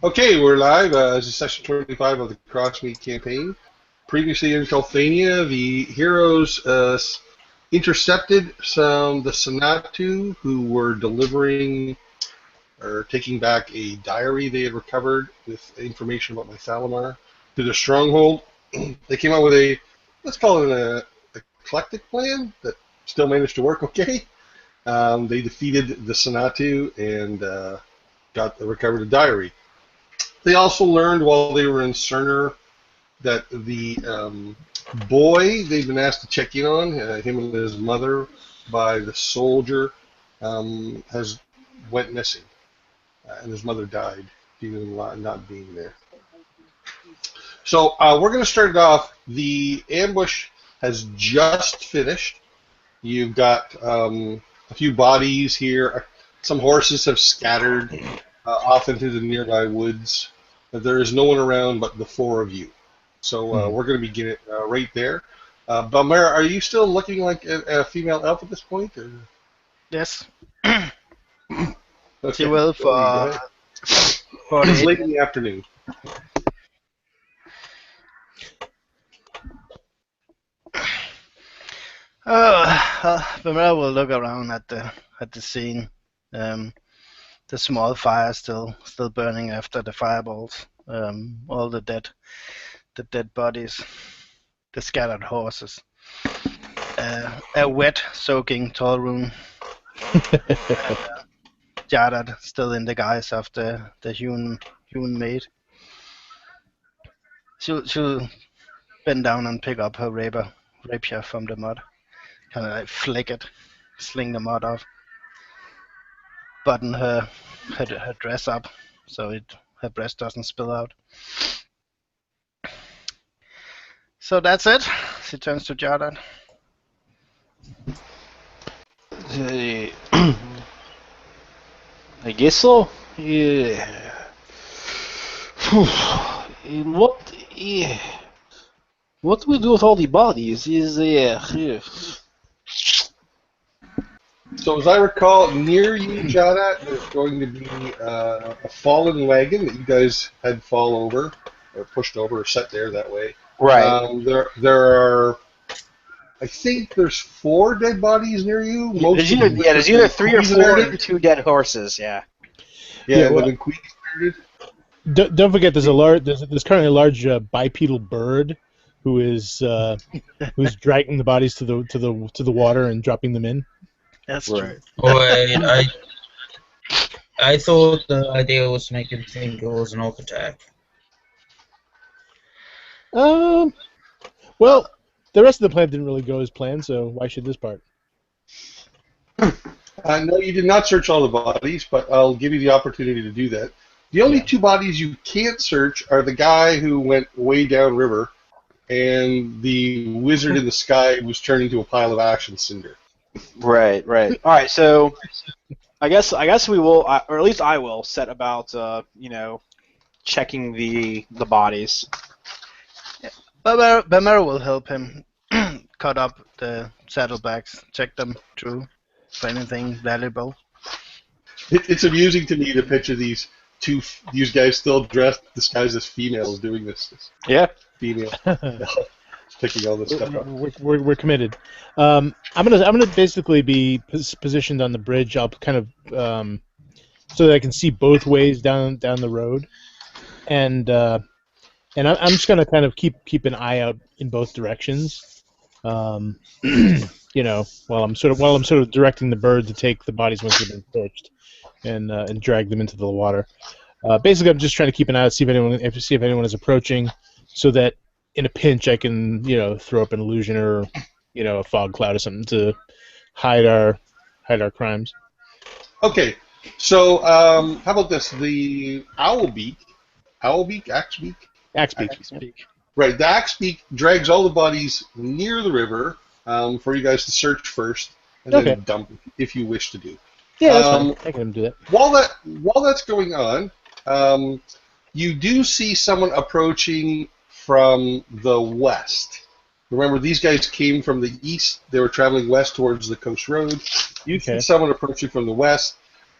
Okay, we're live. This is session 25 of the Crossmeet campaign. Previously in Kulthania, the heroes intercepted the Sanatu who were delivering or taking back a diary they had recovered with information about Mythalamar to the stronghold. They came out with a, let's call it an eclectic plan that still managed to work okay. They defeated the Sanatu and recovered a diary. They also learned while they were in Cerner that the boy they've been asked to check in on, him and his mother, by the soldier, has went missing, and his mother died due to not being there. So we're going to start it off. The ambush has just finished. You've got a few bodies here. Some horses have scattered off into the nearby woods. There is no one around but the four of you. So we're going to begin it right there. Belmera, are you still looking like a female elf at this point? Or? Yes. Okay. She will for It's late in the afternoon. Belmera will look around at the scene. The small fire still burning after the fireballs. All the dead bodies, the scattered horses. A wet, soaking Tolraun. Jawdat still in the guise of the human maid. She'll bend down and pick up her rapier from the mud. Kind of like flick it, sling the mud off. Button her dress up so her breast doesn't spill out. So that's it. She turns to Jawdat. I guess so. Yeah. What do we do with all the bodies? So as I recall, near you, Jawdat, there's going to be a fallen wagon that you guys had fall over, or pushed over, or set there that way. Right. There are, I think there's 4 dead bodies near you. There's either 3 or 4 and 2 dead horses. Yeah. Yeah, well, the queen spirited. Don't forget, there's currently a large bipedal bird who is who's dragging the bodies to the water and dropping them in. That's true. Wait, I thought the idea was to make him think it was an orc attack. Well, the rest of the plan didn't really go as planned, so why should this part? No, you did not search all the bodies, but I'll give you the opportunity to do that. The only 2 bodies you can't search are the guy who went way downriver and the wizard in the sky who was turned into a pile of ash and cinder. Right. All right. So, I guess we will, or at least I will, set about checking the bodies. Belmera will help him cut up the saddlebags, check them through for anything valuable. It's amusing to me to picture these guys still disguised as females doing this. Yeah. Female. Picking all this stuff up. We're committed. I'm gonna basically be positioned on the bridge. I'll kind of so that I can see both ways down the road, and I'm just gonna kind of keep an eye out in both directions. While I'm sort of directing the bird to take the bodies once they've been pitched, and drag them into the water. Basically, I'm just trying to keep an eye out, see if anyone is approaching, so that in a pinch I can throw up an illusion or a fog cloud or something to hide our crimes. Okay, so how about this? The Axebeak. Right, the Axebeak drags all the bodies near the river for you guys to search first, and then dump if you wish to do. Yeah, that's fine. I can do that. While that's going on, you do see someone approaching from the west. Remember, these guys came from the east. They were traveling west towards the coast road. You see someone approaching from the west.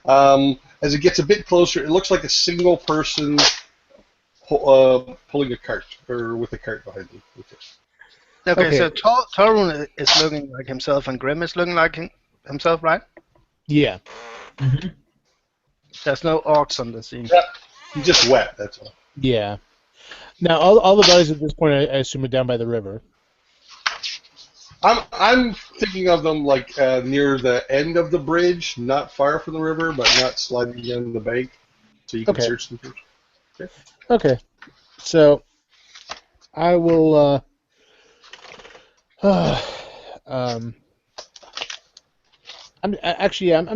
As it gets a bit closer, it looks like a single person pulling a cart, or with a cart behind them. Okay, Okay. so Tolraun is looking like himself, and Grimm is looking like himself, right? Yeah. Mm-hmm. There's no orcs on the scene. Yeah, he's just wet, that's all. Yeah. Now, all the bodies at this point, I assume, are down by the river. I'm thinking of them like near the end of the bridge, not far from the river, but not sliding down the bank, so you can Okay. search them first. Okay. So, I will. I'm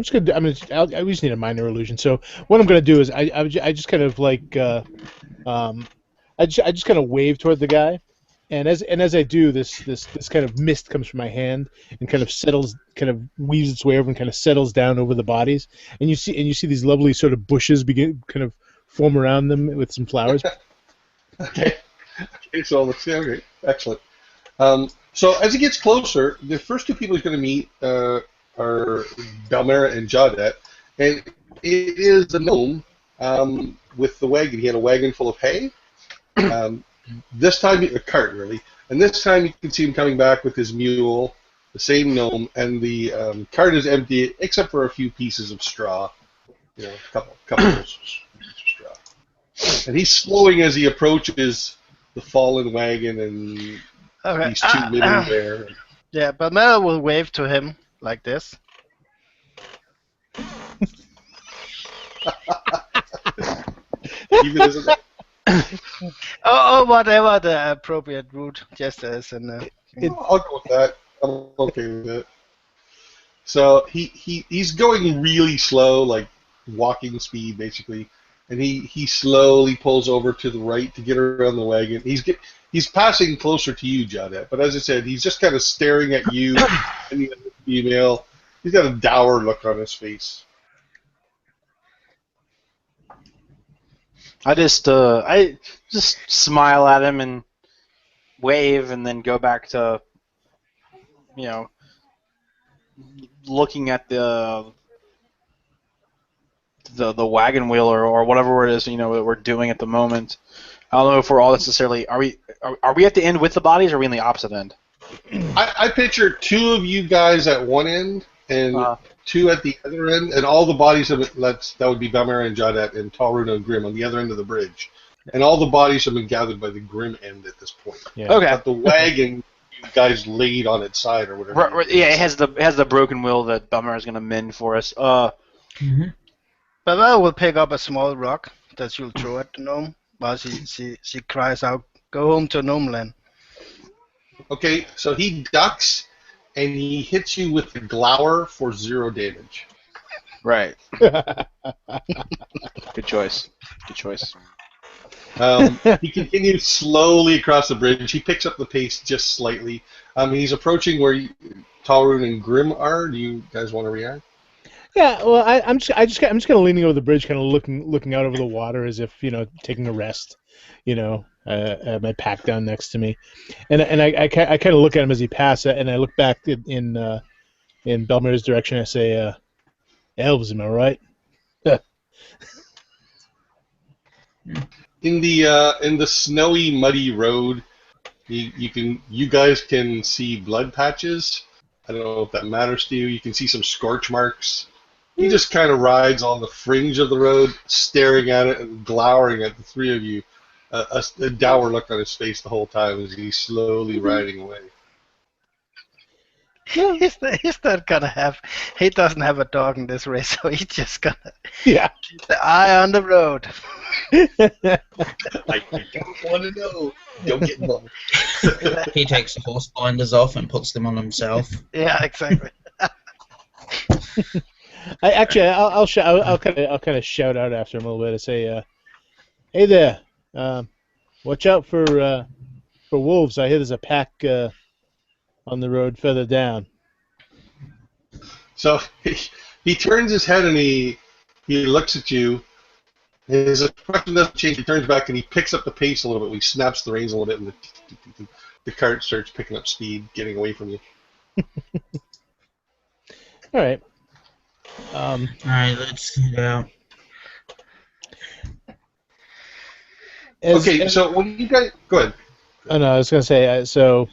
just gonna. I just need a minor illusion. So what I'm gonna do is I just kind of like I just kind of wave toward the guy, and as I do this kind of mist comes from my hand and kind of weaves its way over and kind of settles down over the bodies, and you see these lovely sort of bushes begin kind of form around them with some flowers. Okay, so let's see. Okay, excellent. So as he gets closer, the first two people he's going to meet are Belmera and Jawdat, and it is the gnome with the wagon. He had a wagon full of hay. This time, a cart really, and this time you can see him coming back with his mule, the same gnome, and the cart is empty except for a few pieces of straw, a couple of pieces of straw. And he's slowing as he approaches the fallen wagon and Okay. these two living there. Yeah, but Mel will wave to him like this. Even as Oh, whatever the appropriate route gesture is. And I'll go with that. I'm okay with it. So he's going really slow, like walking speed basically, and he slowly pulls over to the right to get around the wagon. He's passing closer to you, Jawdat, but as I said, he's just kind of staring at you and the other female. He's got a dour look on his face. I just smile at him and wave, and then go back to looking at the wagon wheel or whatever it is that we're doing at the moment. I don't know if we're all necessarily are we at the end with the bodies, or are we in the opposite end? I picture two of you guys at one end and two at the other end, and all the bodies of it. That would be Belmera and Jawdat and Tolraun and Grimm on the other end of the bridge, and all the bodies have been gathered by the Grimm end at this point. Yeah. Okay. But the wagon, you guys laid on its side or whatever. Right, yeah, it has the broken wheel that Belmera is gonna mend for us. Mm-hmm. But Mel will pick up a small rock that she'll throw at the gnome while she cries out, "Go home to Gnome Land." Okay, so he ducks and he hits you with the glower for 0 damage. Right. Good choice. He continues slowly across the bridge. He picks up the pace just slightly. He's approaching where Tolraun and Grimm are. Do you guys want to react? Yeah, well, I'm just kind of leaning over the bridge, kind of looking out over the water as if taking a rest. I have my pack down next to me, and I kind of look at him as he passes, and I look back in Belmera's direction. I say, "Elves, am I right?" In the snowy, muddy road, you guys can see blood patches. I don't know if that matters to you. You can see some scorch marks. He just kind of rides on the fringe of the road, staring at it and glowering at the three of you. A dour look on his face the whole time as he's slowly riding away. He's not gonna have. He doesn't have a dog in this race, so he's just gonna Yeah. keep the eye on the road. I don't want to know. Don't get involved. He takes the horse blinders off and puts them on himself. Yeah, exactly. I'll kind of shout out after him a little bit and say, "Hey there, watch out for wolves. I hear there's a pack on the road further down." So he turns his head and he looks at you. His expression doesn't change. He turns back and he picks up the pace a little bit. He snaps the reins a little bit, and the cart starts picking up speed, getting away from you. All right. Alright, let's find out. Okay, so when you guys go ahead. Oh no, I was gonna say so.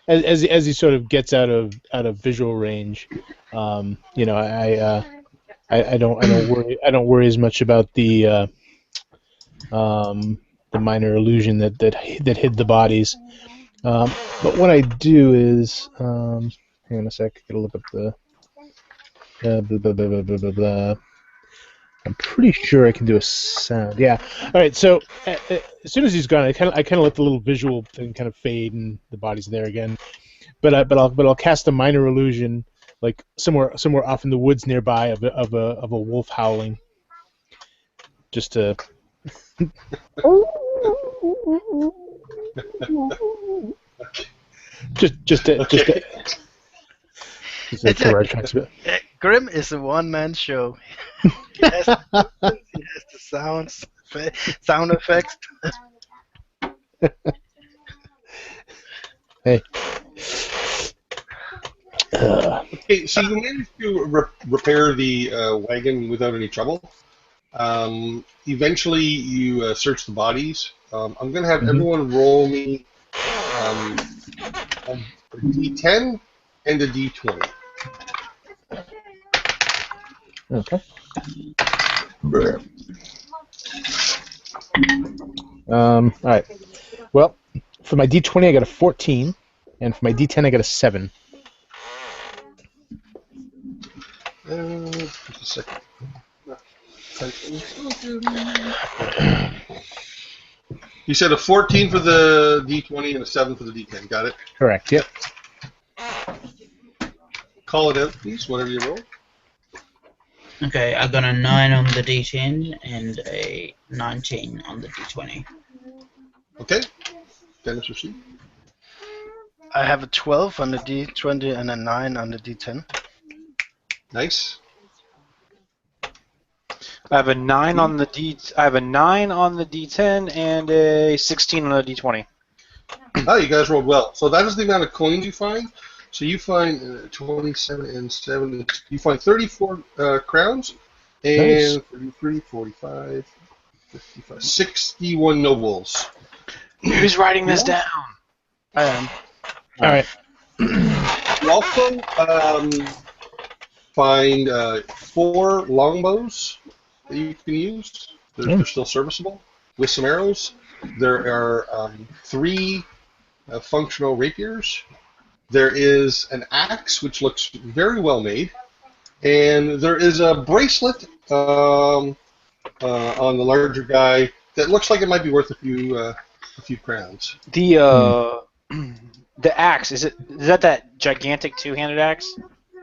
As he sort of gets out of visual range, you know, I don't worry as much about the minor illusion that hid the bodies. But what I do is, hang on a sec, gotta look up the blah, blah, blah, blah, blah, blah, blah. I'm pretty sure I can do a sound. Yeah. All right. So as soon as he's gone, I kind of let the little visual thing kind of fade, and the body's there again. But I'll cast a minor illusion, like somewhere off in the woods nearby, of a wolf howling, just to. just to provide transmit. Grimm is a one-man show. He has the sounds, sound effects. Hey. Okay, so you managed to repair the wagon without any trouble. Eventually, you search the bodies. I'm going to have everyone roll me a D10 and a D20. Okay. All right. Well, for my D20, I got a 14, and for my D10, I got a 7. Just a second. You said a 14 for the D20 and a 7 for the D10. Got it? Correct. Yep. Call it out, please, whatever you roll. Okay, I got a 9 on the D10 and a 19 on the D20. Okay. Dennis, proceed. I have a 12 on the D20 and a 9 on the D10. Nice. I have a 9 on the D10 and a 16 on the D20. Oh, you guys rolled well. So that is the amount of coins you find. So you find 27 and 7. You find 34 crowns and Nice. 33, 45, 55, 61 nobles. Who's writing this down? I am. All right. You also find 4 longbows that you can use. They're still serviceable with some arrows. There are 3 functional rapiers. There is an axe, which looks very well made, and there is a bracelet on the larger guy that looks like it might be worth a few crowns. The axe, is that gigantic two-handed axe?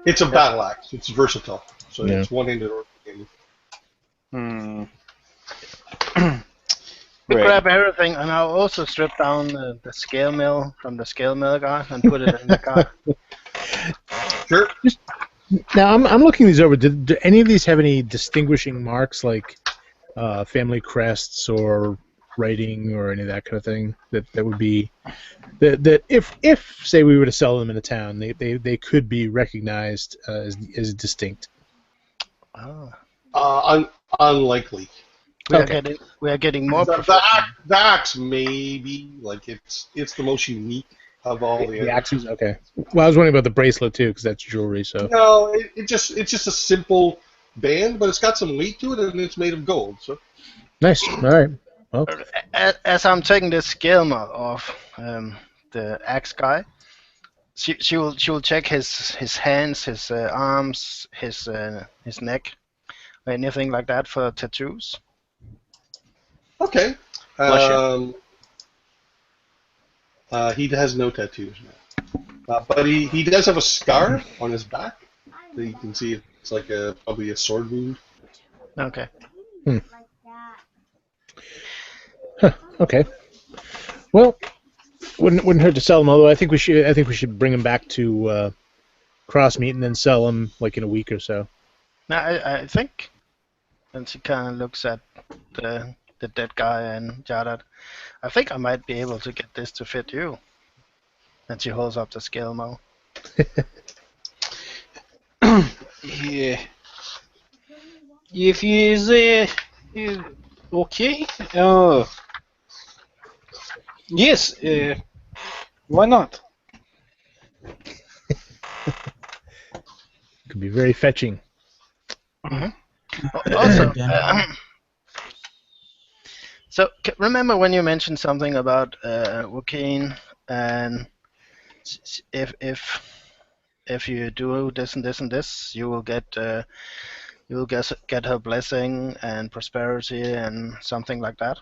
It's a battle axe. It's versatile, so Yeah. it's one-handed or two-handed. We Right. grab everything, and I'll also strip down the scale mill from the scale mill guy and put it in the car. Sure. Now I'm looking these over. Do any of these have any distinguishing marks, like family crests or writing or any of that kind of thing? That would be that if say we were to sell them in a town, they could be recognized as distinct. Oh. Unlikely. We are getting more The professional. axe maybe, like it's the most unique of all the axes. Okay. Well, I was wondering about the bracelet too, because that's jewelry. So No, it's just a simple band, but it's got some weight to it, and it's made of gold. So nice. All right. Well, As I'm taking the scale mill off, the axe guy, she will check his hands, his arms, his neck, or anything like that for tattoos. okay. Bless He has no tattoos now, but he does have a scar on his back that you can see. It's like probably a sword wound. Okay. okay. Well, wouldn't hurt to sell them. Although I think we should bring them back to Crossmeet and then sell them like in a week or so. Now I think, and she kind of looks at the dead guy and Jawdat. I think I might be able to get this to fit you. And she holds up the scale mill. Yeah. if he is okay, yes, why not? Could be very fetching. Also, Done. so remember when you mentioned something about Joaquin, and if you do this and this and this, you will get her blessing and prosperity and something like that.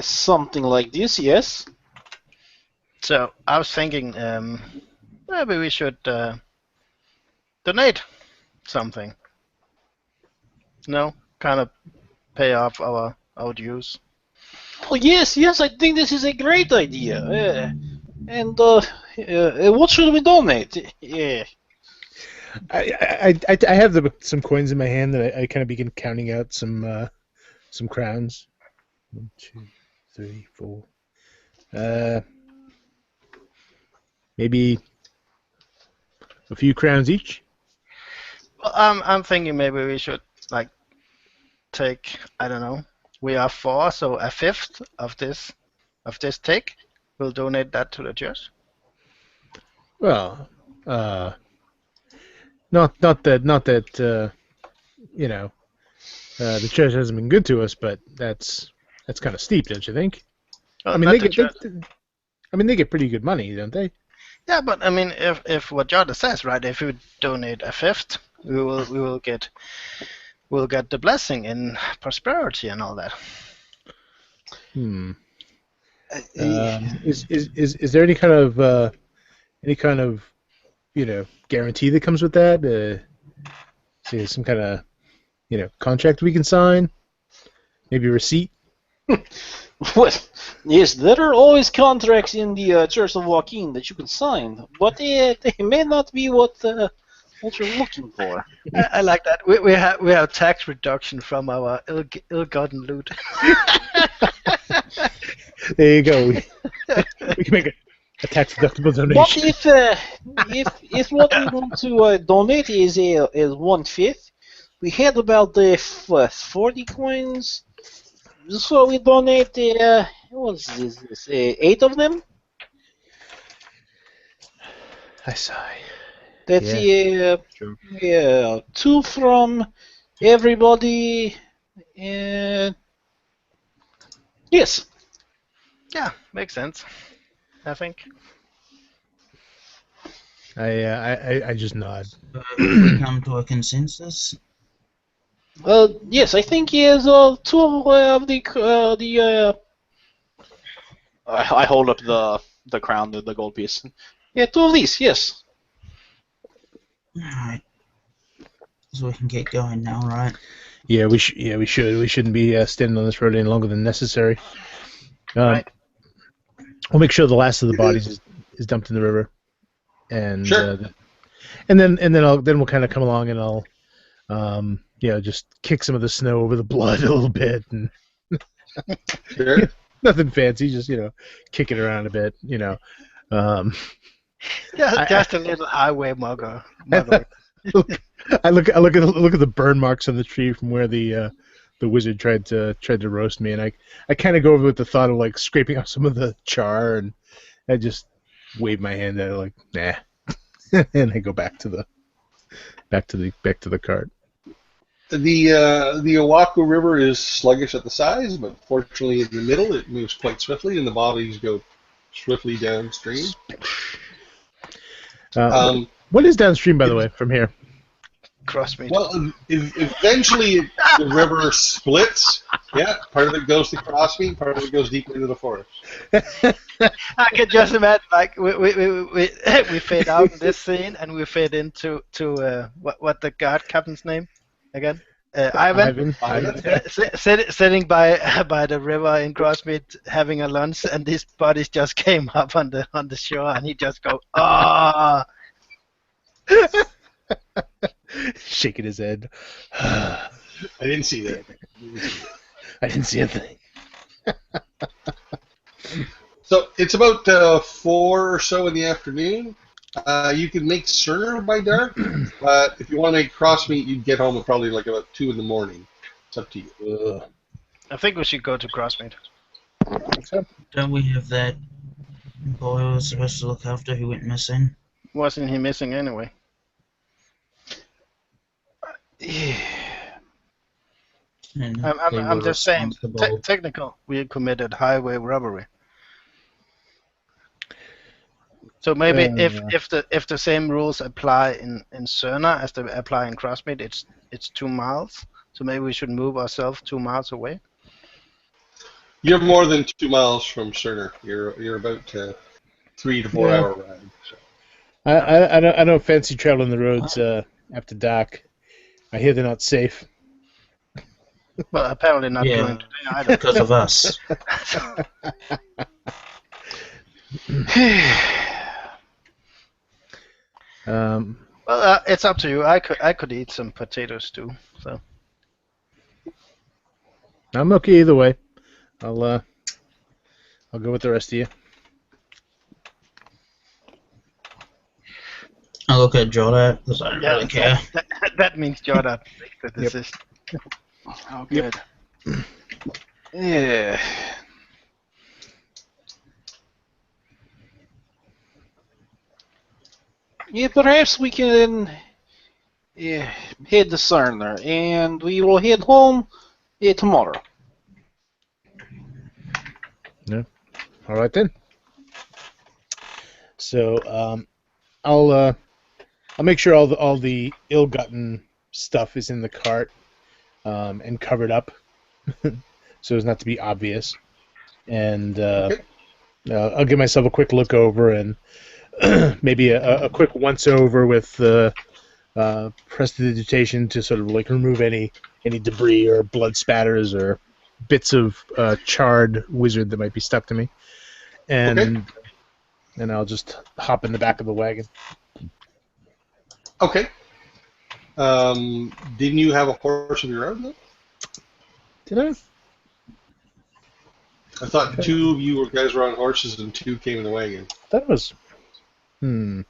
Something like this, yes. So I was thinking maybe we should donate something. No, kind of pay off our dues. Oh, yes, I think this is a great idea. And what should we donate? Yeah. I have some coins in my hand that I kind of begin counting out some crowns. 1, 2, 3, 4. Maybe a few crowns each. Well, I'm thinking maybe we should like take, I don't know. We are 4, so a fifth of this take. We'll donate that to the church. Well, not that the church hasn't been good to us, but that's kind of steep, don't you think? Oh, I mean, not they the church. they get pretty good money, don't they? Yeah, but I mean, if what Jawdat says, right? If we donate a fifth, we'll get the blessing and prosperity and all that. Is there any kind of guarantee that comes with that? Say some kind of contract we can sign, maybe a receipt. Well, yes, there are always contracts in the Church of Joaquin that you can sign, but they may not be what you're looking for. I like that. We have tax reduction from our ill-gotten loot. There you go. We can make a tax deductible donation. But if what we want to donate is 1/5, we had about 40 coins. So we donate what's this 8 of them. I sigh. That's True. 2 from everybody. And yes. Yeah, makes sense. I think. I just nod. We come to a consensus. Yes, I think he has 2 of the. I hold up the crown, the gold piece. Yeah, 2 of these. Yes. Alright. So we can get going now, right? Yeah, we should. We shouldn't be standing on this road any longer than necessary. Right. We'll make sure the last of the bodies is dumped in the river, and Sure. and then we'll kind of come along and I'll just kick some of the snow over the blood a little bit, and Sure. nothing fancy, just kick it around a bit, Just a little highway mugger. I look at the burn marks on the tree from where the wizard tried to roast me, and I kind of go over with the thought of like scraping off some of the char, and I just wave my hand at it like nah, and I go back to the cart. The Oahu River is sluggish at the sides, but fortunately in the middle it moves quite swiftly, and the bodies go swiftly downstream. What is downstream, by the way, from here? Crossmeet. Well, eventually the river splits. Yeah, part of it goes to Crossmeet, part of it goes deeper into the forest. I can just imagine, like we fade out in this scene, and we fade into what the guard captain's name again? Ivan. Sitting by the river in Crossmeet, having a lunch, and these bodies just came up on the shore, and he just go ah. Shaking his head. I didn't see that. I didn't see a thing. So it's about 4 or so in the afternoon. You can make Cerner by dark, but if you want to make Crossmeet, you'd get home at probably like about 2 in the morning. It's up to you. Ugh. I think we should go to Crossmeet. Don't we have that boy who was supposed to look after who went missing? Wasn't he missing anyway? And they I'm were just saying, responsible. technical. We committed highway robbery. So maybe if the same rules apply in Cerner as they apply in Crossmeet, it's 2 miles. So maybe we should move ourselves 2 miles away. You're more than 2 miles from Cerner. You're about 3 to 4 hour ride. So. I don't fancy traveling the roads after dark. I hear they're not safe. Well, apparently not Yeah. going today either. Because of us. Well, it's up to you. I could eat some potatoes too. So I'm okay either way. I'll go with the rest of you. I look at Jawdat because I don't really care. that means Jawdat makes the decision. Oh, good. Yeah. Yeah, perhaps we can head to Cerner, and we will head home tomorrow. All right then. So I'll make sure all the ill-gotten stuff is in the cart and covered up, so as not to be obvious. And I'll give myself a quick look over and maybe a quick once-over with prestidigitation to sort of like remove any debris or blood spatters or bits of charred wizard that might be stuck to me. And I'll just hop in the back of the wagon. Okay. Didn't you have a horse of your own, though? Did I? I thought 2 of you guys were on horses and 2 came in the wagon. That was. I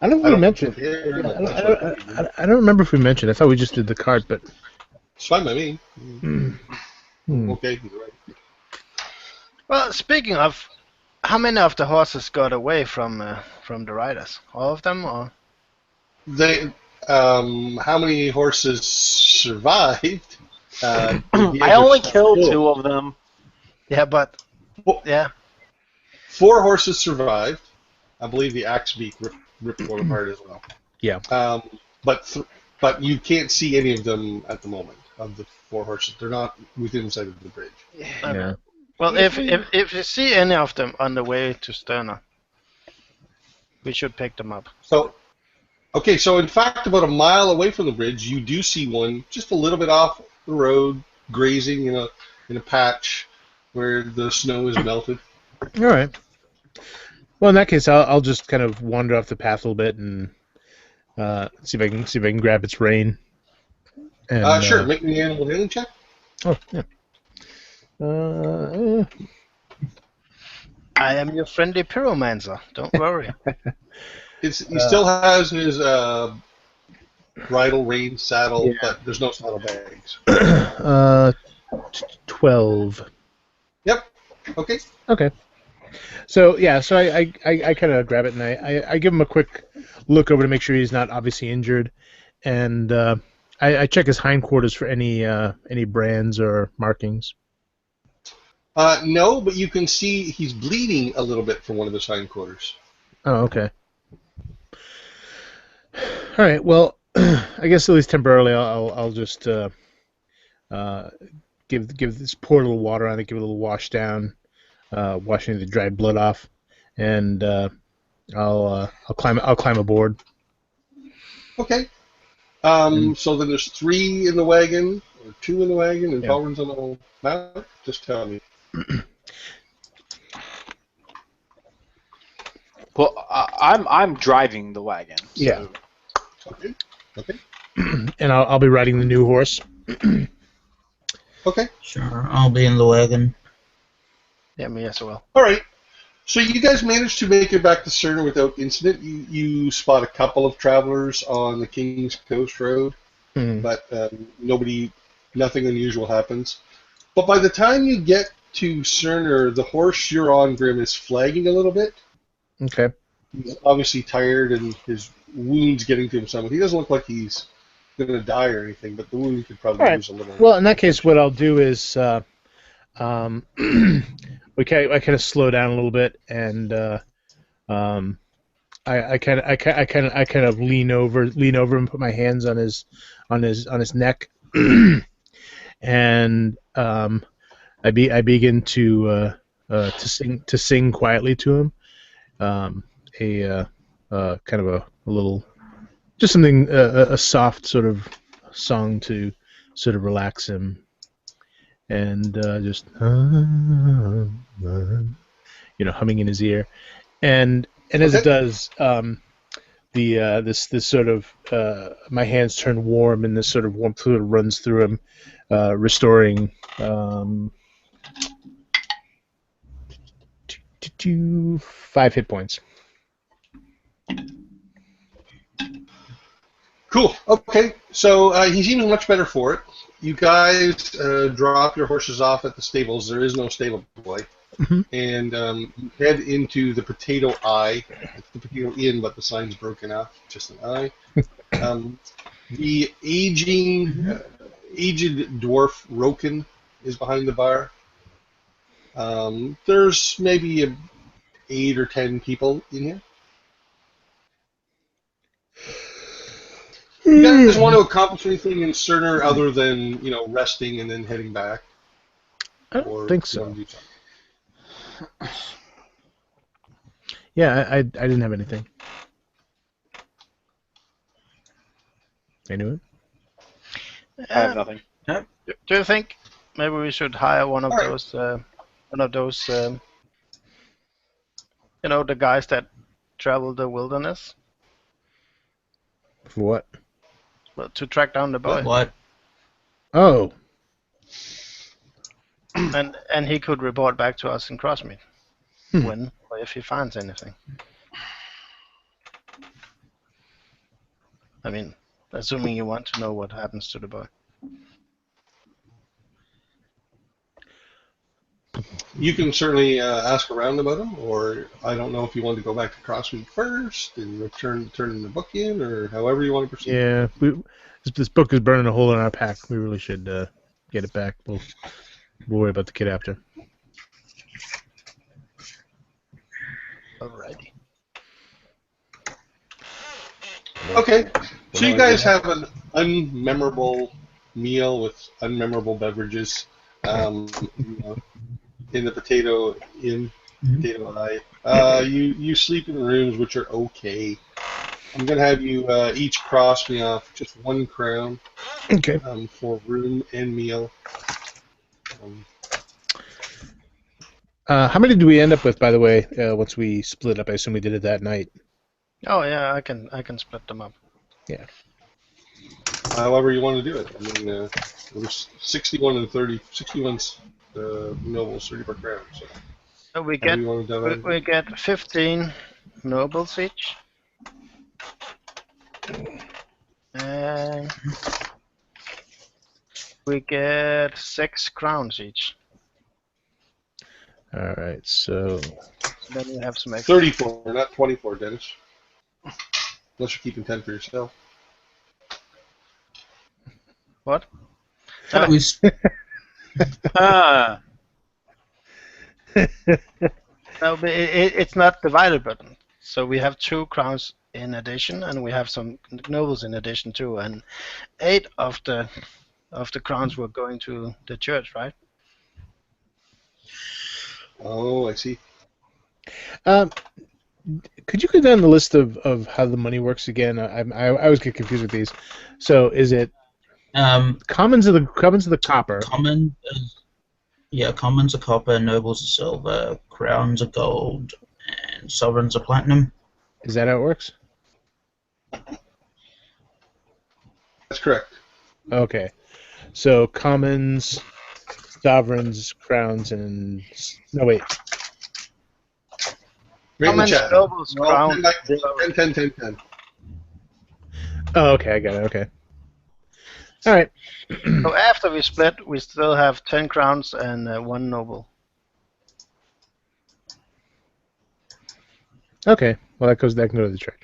don't know if we mentioned. I don't remember if we mentioned. I thought we just did the cart, but. It's fine by me. Okay, you're right. Well, speaking of, how many of the horses got away from the riders? All of them, or? They, how many horses survived? I only killed 2 of them. Yeah, but yeah. 4 horses survived. I believe the axe beak ripped one apart as well. Yeah. But you can't see any of them at the moment of the 4 horses. They're not within sight of the bridge. Yeah. Well, if you see any of them on the way to Sterna, we should pick them up. So in fact, about a mile away from the bridge, you do see one just a little bit off the road, grazing in a patch where the snow is melted. All right. Well, in that case, I'll just kind of wander off the path a little bit and see if I can grab its rein. And, sure. Make me an animal handling check. Oh yeah. I am your friendly pyromancer. Don't worry. He still has his bridle, rein, saddle, but there's no saddle bags. 12. Yep. Okay. Okay. So yeah, so I kind of grab it and I give him a quick look over to make sure he's not obviously injured, and I check his hindquarters for any brands or markings. No, but you can see he's bleeding a little bit from one of his hindquarters. Oh, okay. All right. Well, I guess at least temporarily, I'll just give this pour a little water on it, give it a little wash down, washing the dried blood off, and I'll climb aboard. Okay. So then there's 3 in the wagon, or 2 in the wagon, and Tolraun's on the mount. Just tell me. Well, I'm driving the wagon. So. Yeah. Okay. And I'll be riding the new horse. Okay. Sure, I'll be in the wagon. Yeah, me as well. All right. So you guys managed to make it back to Cerner without incident. You spot a couple of travelers on the King's Coast Road, but nothing unusual happens. But by the time you get to Cerner, the horse you're on, Grimm, is flagging a little bit. Okay. He's obviously tired and his wound's getting to him somewhat. He doesn't look like he's going to die or anything, but the wound could probably use a little. Well, in that case, what I'll do is I kind of slow down a little bit, and I kind of lean over and put my hands on his neck, and I begin to sing quietly to him, kind of a little, just something, a soft sort of song to sort of relax him, and just humming in his ear, and as it does, this sort of my hands turn warm, and this sort of warmth sort of runs through him, restoring 5 hit points. Cool. Okay, so he's even much better for it. You guys drop your horses off at the stables. There is no stable boy. Mm-hmm. And you head into the Potato Eye. It's the Potato Inn, but the sign's broken off. Just an eye. The aged dwarf Roken is behind the bar. There's maybe 8 or 10 people in here. You guys want to accomplish anything in Cerner other than, resting and then heading back? I don't think so. Yeah, I didn't have anything. Anyone? I have nothing. Do you think maybe we should hire one of those, the guys that travel the wilderness? For what? Well, to track down the boy. What? Oh. And he could report back to us in Crossmeet when or if he finds anything. I mean, assuming you want to know what happens to the boy. You can certainly ask around about him, or I don't know if you want to go back to Crossmeet first and turn the book in, or however you want to proceed. Yeah, this book is burning a hole in our pack. We really should get it back. We'll worry about the kid after. Alrighty. Okay, so you guys have an unmemorable meal with unmemorable beverages in the Potato Inn, Potato Eye. You sleep in rooms which are okay. I'm going to have you each cross me off just 1 crown for room and meal. How many do we end up with, by the way, once we split up? I assume we did it that night. Oh yeah, I can split them up. Yeah. However you want to do it. I mean, it was 61 and 30. 61's nobles, 30 per crown. So we get 15 nobles each. And we get 6 crowns each. All right, so then you have some extra. 34, not 24, Dennis. Unless you're keeping 10 for yourself. What? That was. No, but it's not divided button. So we have 2 crowns in addition, and we have some nobles in addition too. And 8 of the crowns were going to the church, right? Oh, I see. Could you go down the list of how the money works again? I always get confused with these. So is it commons of the copper? Commons are copper, nobles are silver, crowns are gold, and sovereigns are platinum. Is that how it works? That's correct. Okay. So commons, sovereigns, crowns, and... No, wait. Right in the many chat. nobles No, crown? 10. Oh, okay, I got it. Okay. All right. So after we split, we still have 10 crowns and 1 noble. Okay. Well, that can go to the treasure.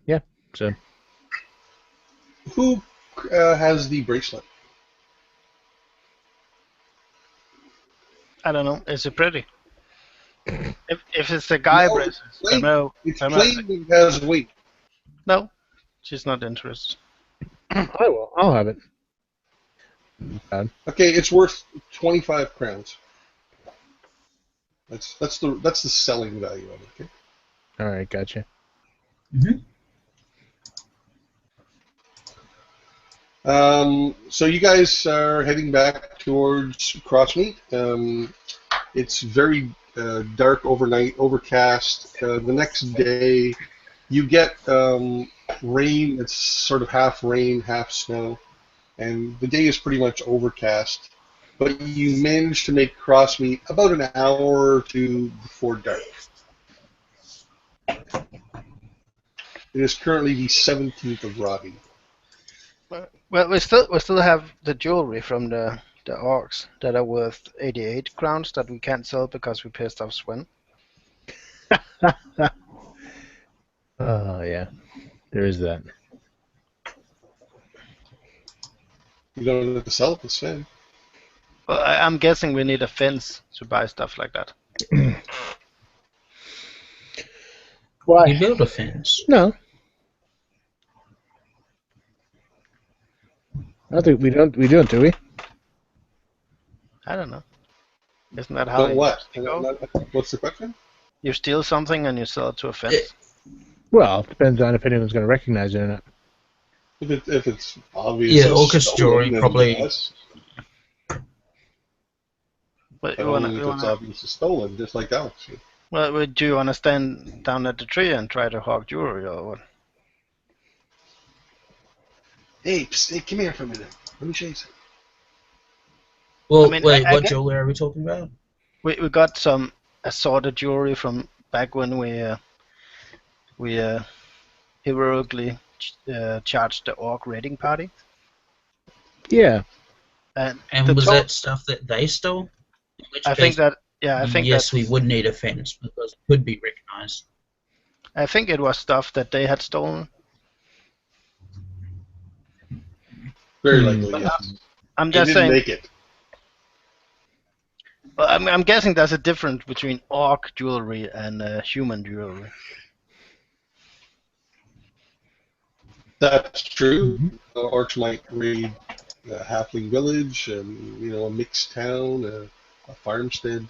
Yeah. So. Who has the bracelet? I don't know. Is it pretty? If it's the guy No, braces, it's plain and it has weight. no, she's not interested. I will. I'll have it. Okay, it's worth 25 crowns. That's the selling value of it. Okay. All right. Gotcha. So you guys are heading back towards Crossmeet. It's very dark overnight, overcast. The next day, you get rain. It's sort of half rain, half snow, and the day is pretty much overcast. But you manage to make Crossmeet about an hour or two before dark. It is currently the 17th of Rabi. Well, we still have the jewelry from the orcs that are worth 88 crowns that we can't sell because we pissed off Sven. Oh yeah, there is that. You don't have to sell it to Sven. Well, I'm guessing we need a fence to buy stuff like that. Why? You build a fence. No. I don't think we don't. We don't, do we? I don't know. Isn't that how But it what? used to go? What's the question? You steal something and you sell it to a fence. Well, it depends on if anyone's going to recognize it or not. If it's obvious. Yeah, it's Orcus stolen, jewelry then probably. yes. But But you wanna, only you if it's wanna, obviously stolen, just like Alex. well, do you want to stand down at the tree and try to hog jewelry or what? Hey, come here for a minute. Let me show you something. Well, I mean, wait, I what get- jewelry are we talking about? We got some assorted jewelry from back when we heroically charged the orc raiding party. Yeah. And And the was to- that stuff that they stole? In which I case, think that I think yes, we that's- would need a fence because it could be recognized. I think it was stuff that they had stolen. Very likely, yes. I'm They just didn't saying. make it. Well, I'm guessing there's a difference between orc jewelry and human jewelry. That's true. Orcs might raid a halfling village, and a mixed town, a farmstead.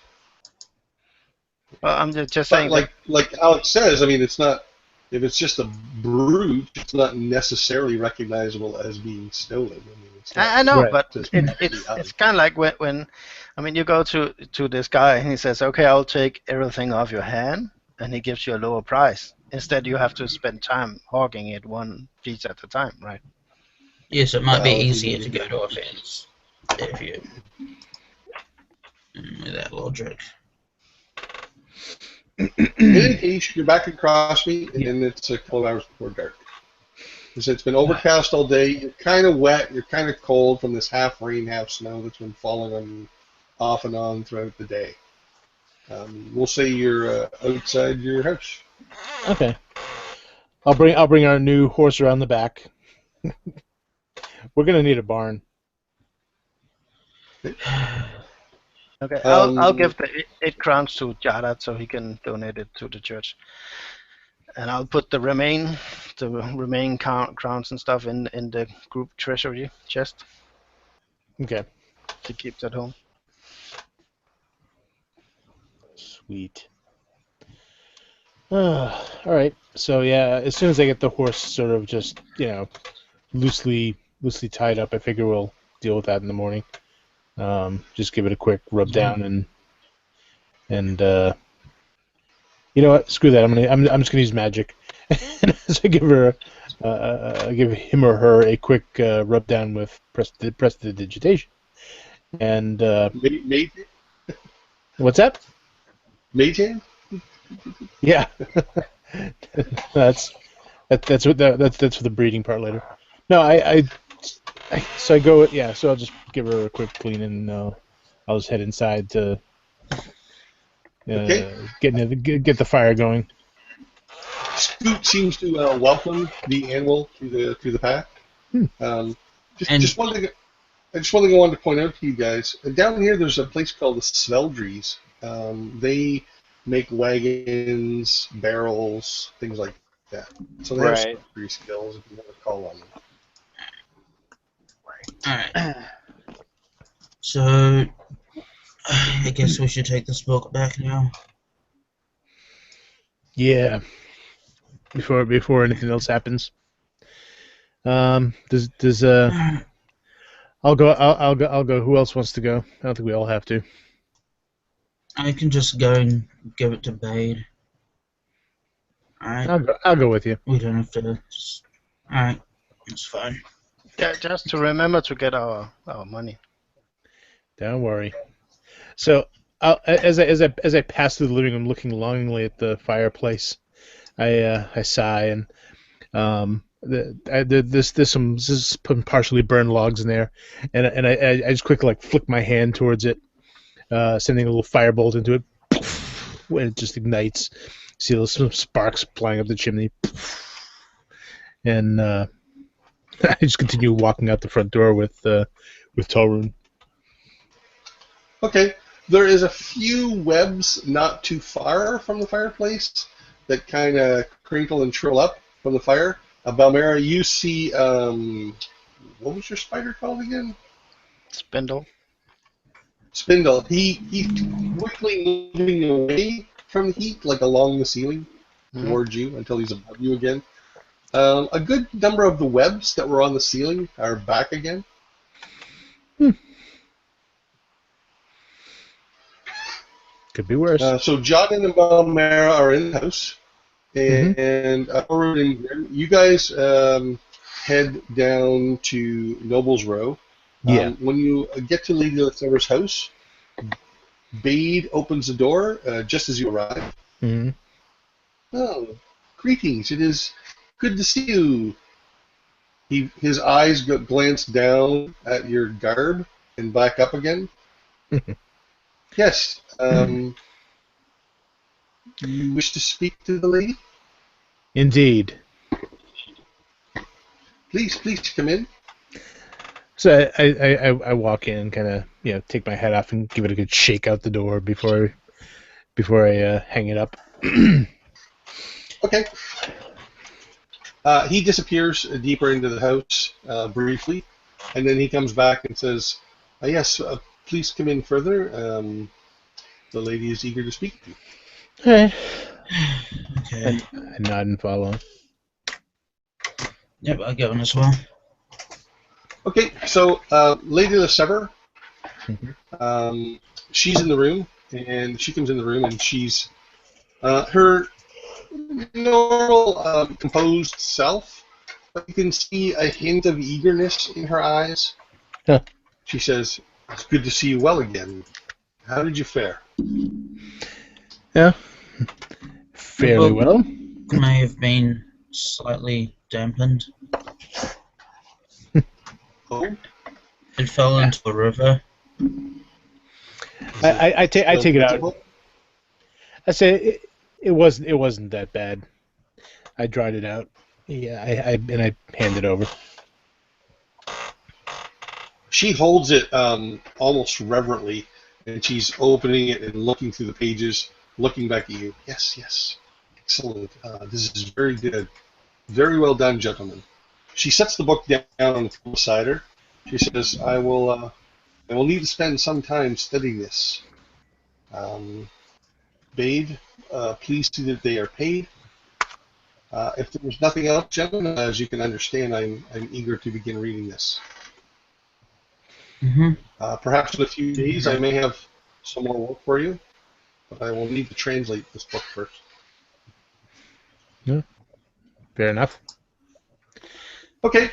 Well, I'm just But saying. like Alex says, I mean, it's not. If it's just a brooch, it's not necessarily recognizable as being stolen. I mean, it's not I know, Right. but just it's kind of like when I mean you go to this guy and he says, okay, I'll take everything off your hand, and he gives you a lower price. Instead, you have to spend time hogging it one piece at a time, right? Yes, it might be Well, easier to go to a fence if you with that logic. In any case, you're back at Crossmeet, and it's a couple of hours before dark. Because it's been overcast all day. You're kind of wet. You're kind of cold from this half rain, half snow that's been falling on you off and on throughout the day. We'll say you're outside your house. Okay. I'll bring our new horse around the back. We're gonna need a barn. Okay, I'll Um, give the 8 crowns to Jawdat so he can donate it to the church, and I'll put the remaining crowns and stuff in the group treasury chest Okay. to keep at home. Sweet. All right. So yeah, as soon as I get the horse sort of just loosely tied up, I figure we'll deal with that in the morning. Just give it a quick rub down and you know what? Screw that. I'm just gonna use magic. And so give him or her a quick rub down with prestidigitation, And Mage? what's that? Mage hand? Yeah, that's for the breeding part later. No, so I go. Yeah, so I'll just give her a quick clean and I'll just head inside to Okay. get the fire going. Scoot seems to welcome the animal through the path. Just one thing. Just one thing I wanted to point out to you guys. Down here, there's a place called the Sveldries. They make wagons, barrels, things like that. So they have some free skills if you want to call on them. Alright. So, I guess we should take this book back now. Yeah. Before anything else happens. Does I'll go. Who else wants to go? I don't think we all have to. I can just go and give it to Bade. Alright. I'll go with you. We don't have to. Alright. That's fine. Yeah, just to remember to get our money. Don't worry. So as I pass through the living room, looking longingly at the fireplace, I sigh and there's some partially burned logs in there, and I just quickly flick my hand towards it, sending a little firebolt into it. When it just ignites, see some sparks flying up the chimney, and I just continue walking out the front door with Tolraun. Okay. There is a few webs not too far from the fireplace that kind of crinkle and trill up from the fire. Belmera, you see, what was your spider called again? Spindle. Spindle. He quickly moving away from the heat, like along the ceiling towards you until he's above you again. A good number of the webs that were on the ceiling are back again. Could be worse. So Jawdat and Belmera are in the house. And you guys head down to Noble's Row. When you get to Lady Lefever's house, Bade opens the door just as you arrive. Oh, greetings! It is good to see you. His eyes glance down at your garb and back up again. Yes. You wish to speak to the lady? Indeed. Please come in. So I walk in, kind of take my head off and give it a good shake out the door before I hang it up. Okay. He disappears deeper into the house briefly, and then he comes back and says, "Yes, please come in further. The lady is eager to speak to you." All right. Okay. I nod and follow. Yep, I'll go in as well. Okay, so Lady Lefever, she's in the room, and she comes in the room, and she's her normal composed self, but you can see a hint of eagerness in her eyes. Huh. She says, "It's good to see you well again. How did you fare?" Yeah. Fairly well. May have been slightly dampened. Oh? It fell into a river. I take it out. I say it wasn't that bad. I dried it out. Yeah, I hand it over. She holds it almost reverently, and she's opening it and looking through the pages, looking back at you. Yes, excellent. This is very good. Very well done, gentlemen. She sets the book down on the table beside her. She says, I will need to spend some time studying this. Bade, please see that they are paid. If there was nothing else, gentlemen, as you can understand, I'm eager to begin reading this. Perhaps in a few days I may have some more work for you, but I will need to translate this book first. Yeah, fair enough. Okay.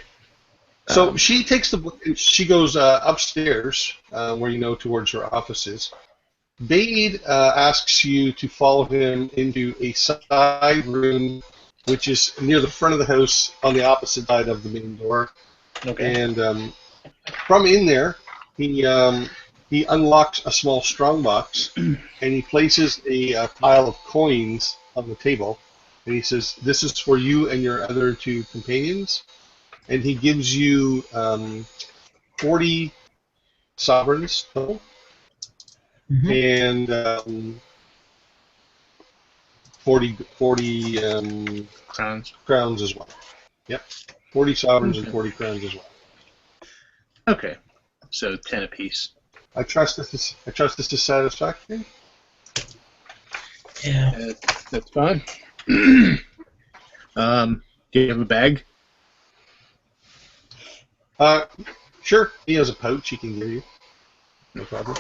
So So she takes the book and she goes upstairs, where you know towards her offices. Bade asks you to follow him into a side room, which is near the front of the house on the opposite side of the main door. Okay. And from in there, he unlocks a small strongbox, and he places a pile of coins on the table, and he says, "This is for you and your other two companions." And he gives you 40 sovereigns total, and 40 crowns as well. Yep, 40 sovereigns and 40 crowns as well. Okay, so 10 apiece. I trust this is satisfactory. Yeah. That's fine. Do you have a bag? Sure. He has a pouch he can give you. No problem.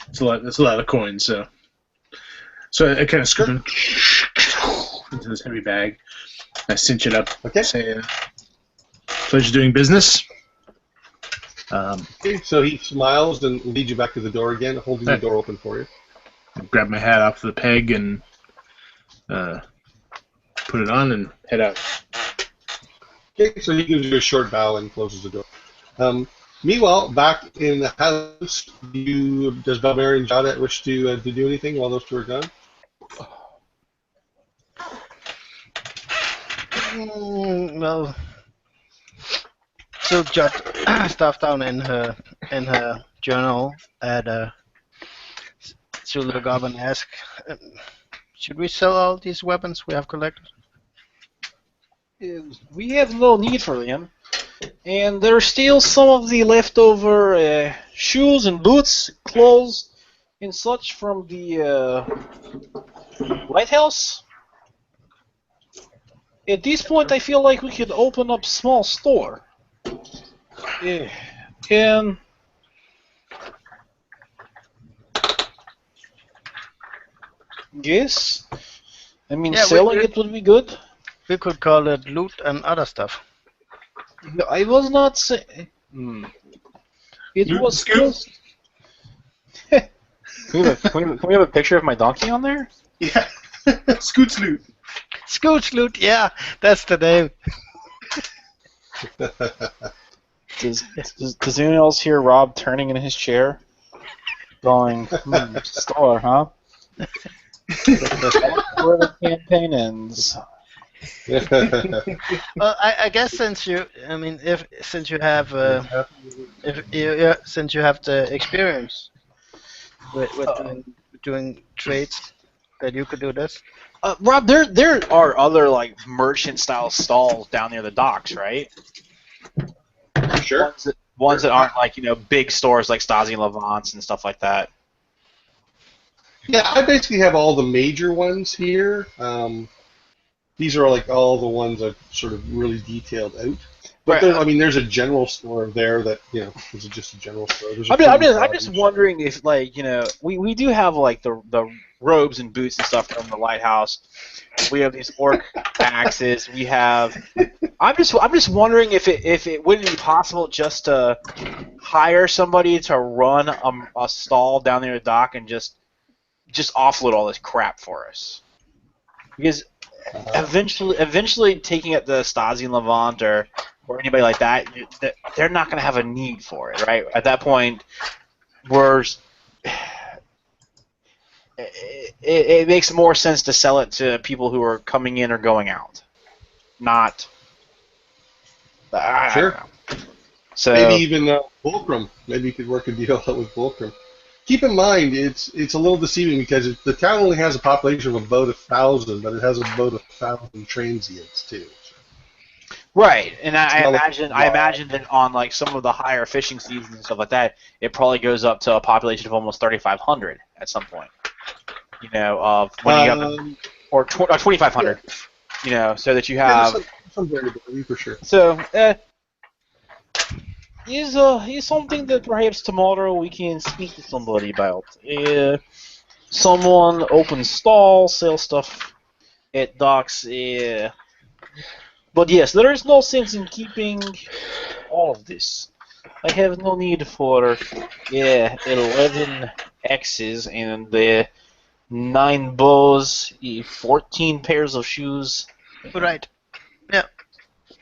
It's a lot. That's a lot of coins. So I kind of scoop them into this heavy bag. I cinch it up. Okay. Say, "Pleasure doing business." Okay, so he smiles and leads you back to the door again, holding the door open for you. I grab my hat off the peg and put it on and head out. Okay, so he gives you a short bow and closes the door. Meanwhile, back in the house, does Belmera and Jawdat wish to do anything while those two are gone? Well, she'll jot stuff down in her journal, and she'll look up and ask, "Should we sell all these weapons we have collected?" We have no need for them. And there's still some of the leftover shoes and boots, clothes, and such from the lighthouse. At this point, I feel like we could open up a small store. And yes, I mean, Yeah, selling it would be good. We could call it loot and other stuff. No, I was not saying. It Loot was scoop. just. Can we have a picture of my donkey on there? Yeah. Scoots loot. Scooch loot, yeah, that's the name. Does anyone else hear Rob turning in his chair? Going, store, huh? That's where the campaign ends. Well, I guess since you have the experience with doing trades, that you could do this. Rob, there are other like merchant style stalls down near the docks, right? Sure. Ones that aren't like big stores like Stasi and Levant's and stuff like that. Yeah, I basically have all the major ones here. These are like all the ones I've sort of really detailed out. But Right. there's a general store there that is just a general store. There's a I'm food just cottage. wondering if we do have like the robes and boots and stuff from the lighthouse. We have these orc axes. We have. I'm just wondering if it wouldn't be possible just to hire somebody to run a stall down near the dock and just offload all this crap for us. Because eventually taking it to Stasi and Levant or anybody like that, they're not going to have a need for it, right? At that point, it makes more sense to sell it to people who are coming in or going out, not. I Sure. don't know. So Maybe even Fulcrum. Maybe you could work a deal out with Fulcrum. Keep in mind, it's a little deceiving because the town only has a population of about 1,000, but it has about 1,000 transients too. right, and I not imagine that on like some of the higher fishing seasons and stuff like that, it probably goes up to a population of almost 3,500 at some point. Of when you have or 2,500. So that you have. There's some variability for sure. So Is something that perhaps tomorrow we can speak to somebody about. Someone open stall, sell stuff at docks. But yes, there is no sense in keeping all of this. I have no need for 11 X's and 9 bows, 14 pairs of shoes. Right. Yeah.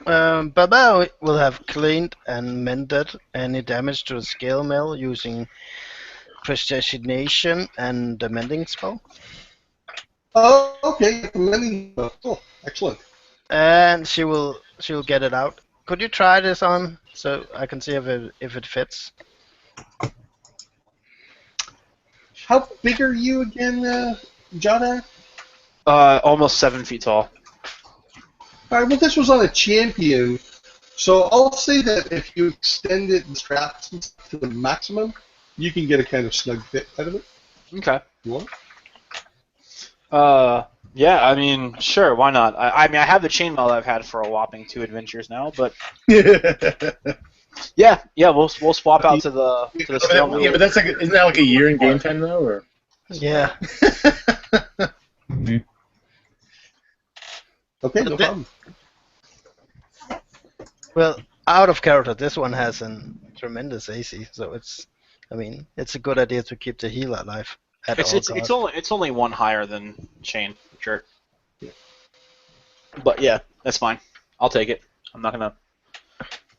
Baba will have cleaned and mended any damage to the scale mill using prestidigitation and the mending spell. Oh, okay. Oh, excellent. And she'll get it out. Could you try this on so I can see if it fits? How big are you again, Jawdat? Almost 7 feet tall. All right. Well, this was on a champion, so I'll say that if you extend it and straps and stuff to the maximum, you can get a kind of snug fit out of it. Okay. You want? Yeah, I mean, sure, why not? I mean, I have the chainmail that I've had for a whopping 2 adventures now, but yeah, we'll swap out to the scale mill. Yeah, but that's like isn't that like a year in game time though, or? Yeah. Okay, no problem. Well, out of character, this one has a tremendous AC, so it's a good idea to keep the healer alive. It's only 1 higher than chain shirt. Yeah. But yeah, that's fine. I'll take it. I'm not gonna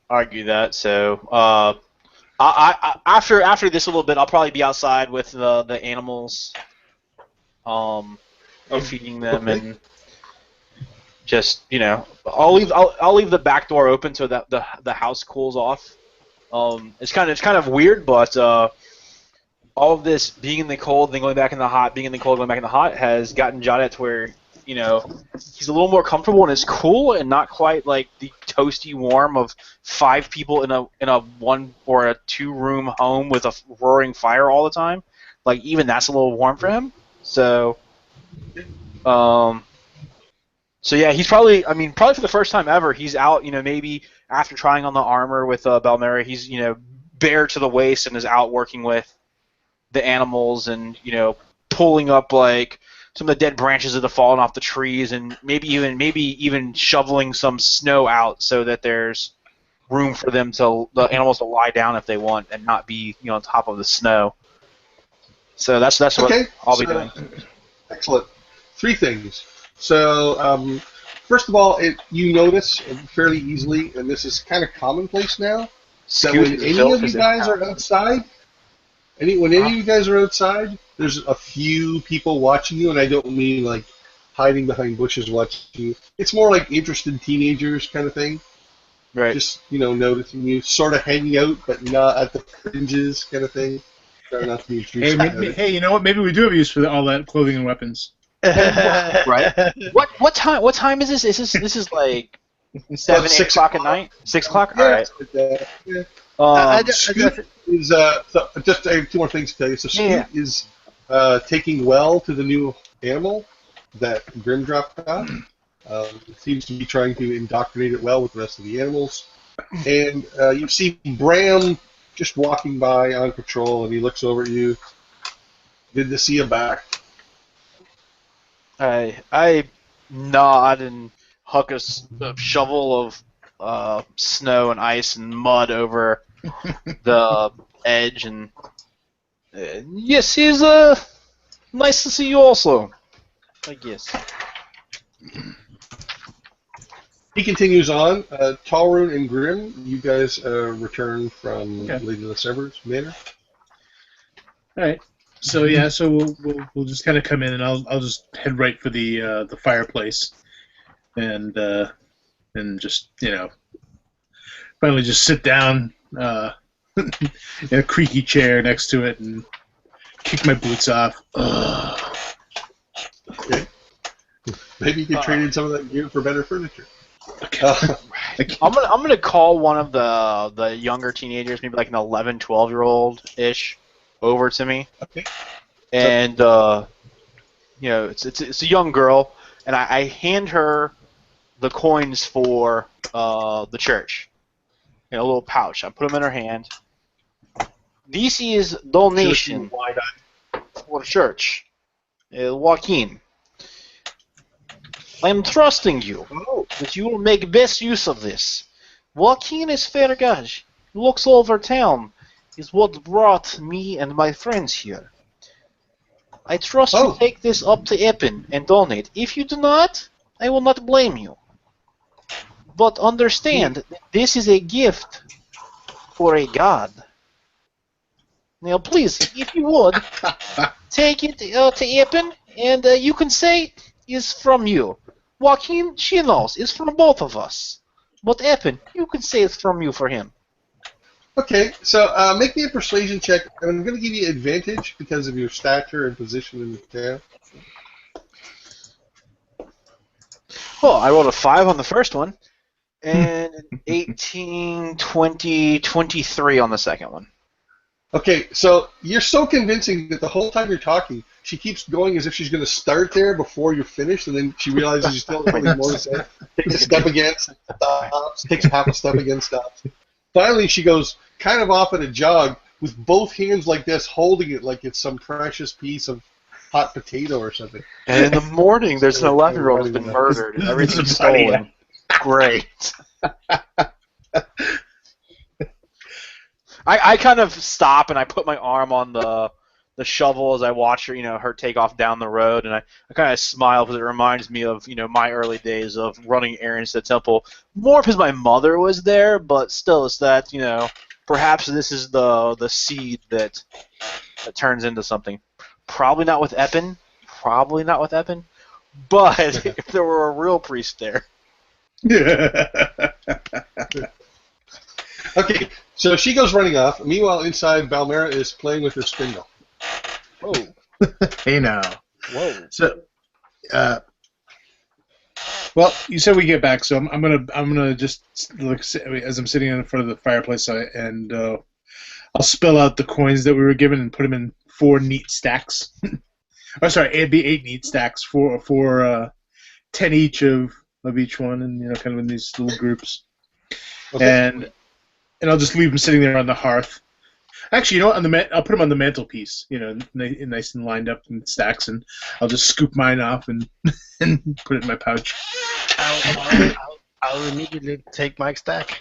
argue that. So after this a little bit, I'll probably be outside with the animals, feeding them and just I'll leave the back door open so that the house cools off. It's kind of weird, but all of this being in the cold, then going back in the hot, being in the cold, going back in the hot, has gotten Jawdat to where, he's a little more comfortable and it's cool and not quite like the toasty warm of 5 people in a 1 or a 2 room home with a roaring fire all the time. Like, even that's a little warm for him. So yeah, he's probably for the first time ever, he's out, maybe after trying on the armor with Belmera, he's, bare to the waist and is out working with the animals and pulling up like some of the dead branches that have fallen off the trees and maybe even shoveling some snow out so that there's room for the animals to lie down if they want and not be on top of the snow. So that's what I'll be doing. Excellent. 3 things. So first of all, you notice fairly easily, and this is kind of commonplace now, that when any of you guys are outside. When any of you guys are outside, there's a few people watching you, and I don't mean like hiding behind bushes watching you. It's more like interested teenagers kind of thing. Right. Just, noticing you, sort of hanging out, but not at the fringes kind of thing. Try not to be intrusive. Hey, you know what? Maybe we do have use for all that clothing and weapons. Right. What time is this? This is like 7, 8 o'clock at night? 6 o'clock? Yeah, all right. Yeah. Scoot is just 2 more things to tell you. So Scoot is taking well to the new animal that Grimm dropped off. Seems to be trying to indoctrinate it well with the rest of the animals. And you see Bram just walking by on patrol, and he looks over at you. Good to see you back. I nod and huck a shovel of snow and ice and mud over the edge, and yes, he's nice to see you also, I guess. He continues on. Tolraun and Grimm, you guys return from Lady of the Severs Manor. All right. So yeah, we'll just kind of come in, and I'll just head right for the fireplace, and just finally just sit down in a creaky chair next to it and kick my boots off. Okay. Maybe you can trade in some of that gear for better furniture. Okay. I'm gonna call one of the younger teenagers, maybe like an 11, 12-year-old ish, over to me. Okay. And it's a young girl, and I hand her the coins for the church in a little pouch. I put them in her hand. This is donation for church. Joaquin. I'm trusting you Oh, that you will make best use of this. Joaquin is fair gauge. He looks over town. Is what brought me and my friends here. I trust you Oh. take this up to Eppin and donate. If you do not, I will not blame you. But understand that this is a gift for a god. Now, please, if you would, take it to Eppin, and you can say it's from you. Joaquin, she knows, it's from both of us. But Eppin, you can say it's from you for him. Okay, so make me a persuasion check, and I'm going to give you advantage because of your stature and position in the town. Oh, I rolled a 5 on the first one, and an 18, 20, 23 on the second one. Okay, so you're so convincing that the whole time you're talking, she keeps going as if she's going to start there before you're finished, and then she realizes you still have something more to say. Takes a step again, stops. Takes half a step again, stops. Finally, she goes kind of off at a jog with both hands like this, holding it like it's some precious piece of hot potato or something. And in the morning, there's an 11-year-old who's been murdered and everything's stolen. Great. I kind of stop and I put my arm on the shovel as I watch her, her take off down the road, and I kind of smile because it reminds me of, my early days of running errands to the temple. More because my mother was there, but still, it's that, perhaps this is the seed that turns into something. Probably not with Eppin. But if there were a real priest there. Okay, so she goes running off. Meanwhile, inside, Belmera is playing with her spindle. Whoa. Hey now. Whoa. So, well, you said we get back, so I'm gonna just look as I'm sitting in front of the fireplace, and I'll spell out the coins that we were given and put them in 4 neat stacks. Oh, sorry, it'd be 8 neat stacks, for 10 each of each one, and kind of in these little groups. Okay. And I'll just leave them sitting there on the hearth. Actually, I'll put them on the mantelpiece, nice and lined up in stacks, and I'll just scoop mine off and put it in my pouch. I'll immediately take my stack.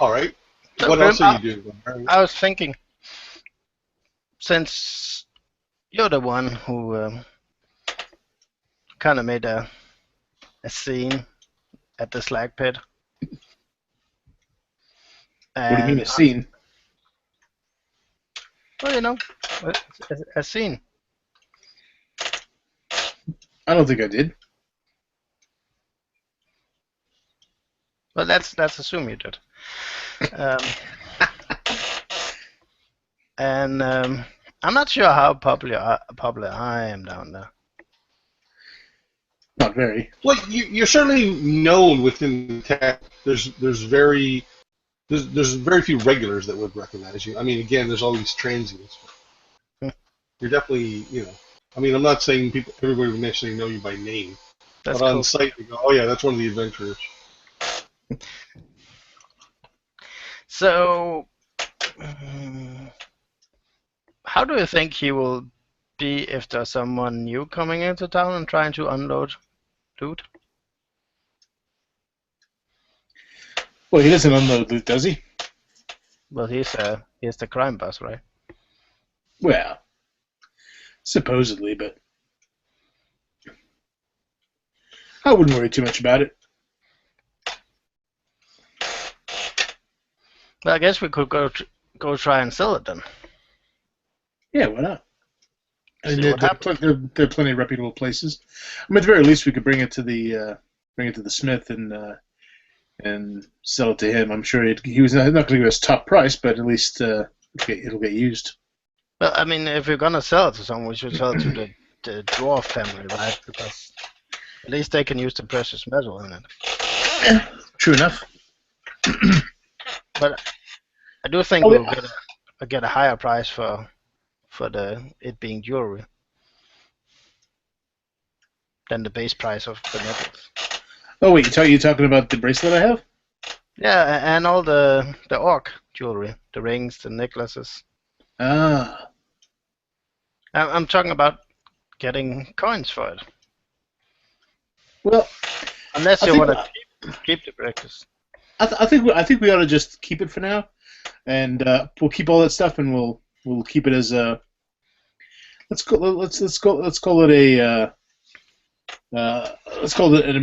All right. So, What else Grimm, are you doing? I was thinking, since you're the one who kind of made a scene at the slag pit. What do you mean a scene? Well, a scene. I don't think I did. Well, let's assume you did. And I'm not sure how popular I am down there. Not very. Well, you're certainly known within the town. There's very few regulars that would recognize you. I mean, again, there's all these transients. You're definitely, I'm not saying everybody would necessarily know you by name. That's but on cool. sight, they go, oh yeah, that's one of the adventurers. So, how do you think he will be if there's someone new coming into town and trying to unload loot? Well, he doesn't unload loot, does he? Well, he's the crime boss, right? Well, supposedly, but I wouldn't worry too much about it. Well, I guess we could go try and sell it then. Yeah, why not? See There what happens. are plenty of reputable places. I mean, at the very least, we could bring it to the smith and sell it to him. I'm sure he was not going to give us top price, but at least it'll get used. Well, I mean, if we're gonna sell it to someone, we should sell it to the dwarf family, right? Because at least they can use the precious metal in it. Yeah, true enough. But I do think we'll get a higher price for it being jewelry than the base price of the necklace. Oh wait, you're talking about the bracelet I have? Yeah, and all the orc jewelry, the rings, the necklaces. Ah. I'm talking about getting coins for it. Well, Unless I you think- want to keep the breakfast. I think we ought to just keep it for now, and we'll keep all that stuff, and we'll keep it as a let's call it a let's call it an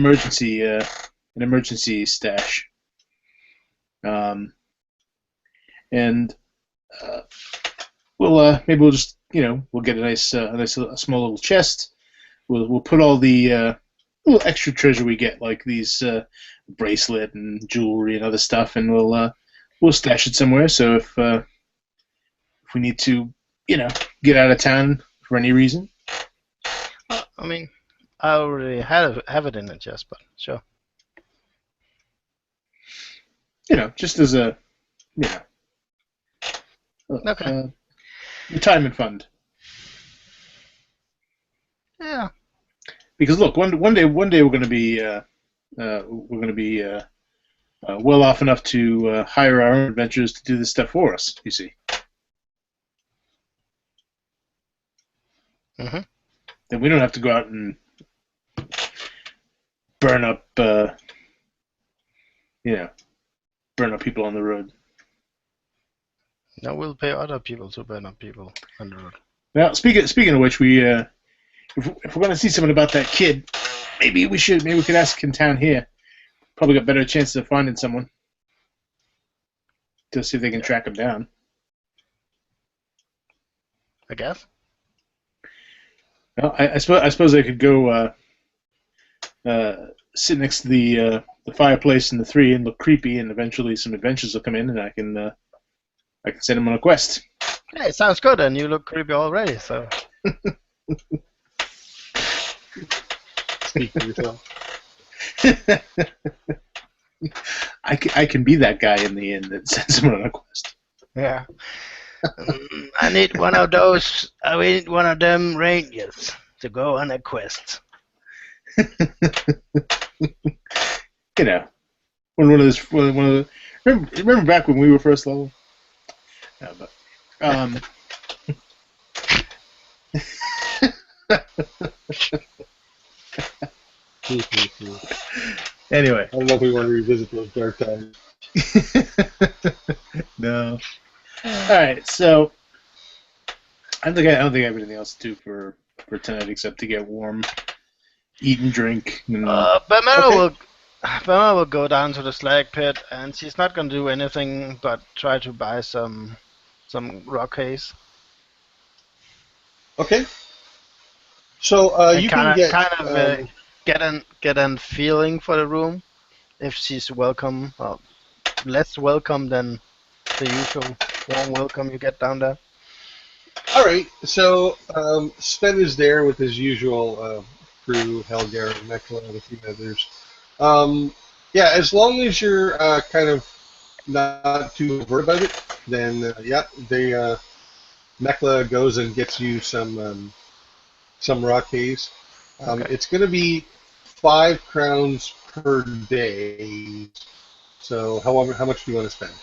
emergency stash. And maybe we'll just we'll get a small little chest. We'll put all the little extra treasure we get, like these bracelet and jewelry and other stuff, and we'll stash it somewhere. So if we need to get out of town for any reason. I mean, I already have it in the chest, but sure. Just as a Okay. retirement fund. Yeah. Because look, one day we're going to be well off enough to hire our own adventurers to do this stuff for us. You see. Mm-hmm. Then we don't have to go out and burn up people on the road. No, we'll pay other people to burn up people on the road. Now, speaking of which, we if we're going to see something about that kid, maybe we could ask in town here. Probably got better chances of finding someone to see if they can track him down. I guess. Well, I suppose I could go sit next to the fireplace in the 3 and look creepy, and eventually some adventures will come in, and I can send them on a quest. Yeah, it sounds good, and you look creepy already. So. Speak for yourself. I can be that guy in the end that sends someone on a quest. Yeah. I need one of those. I need one of them rangers to go on a quest. One of those. Remember back when we were first level. No, but anyway. I don't know if we want to revisit those dark times. No. All right, so I don't think I have anything else to do for tonight except to get warm, eat and drink. And, Belmera will go down to the slag pit, and she's not going to do anything but try to buy some rock haze. Okay. So you can get get a feeling for the room, if she's welcome, less welcome than the usual warm welcome you get down there. All right. So Sven is there with his usual crew, Helgar, Mekla, and a few others. Yeah, as long as you're kind of not too overt about it, then Mekla goes and gets you some rock haze. Okay. It's going to be 5 crowns per day. So, how much do you want to spend?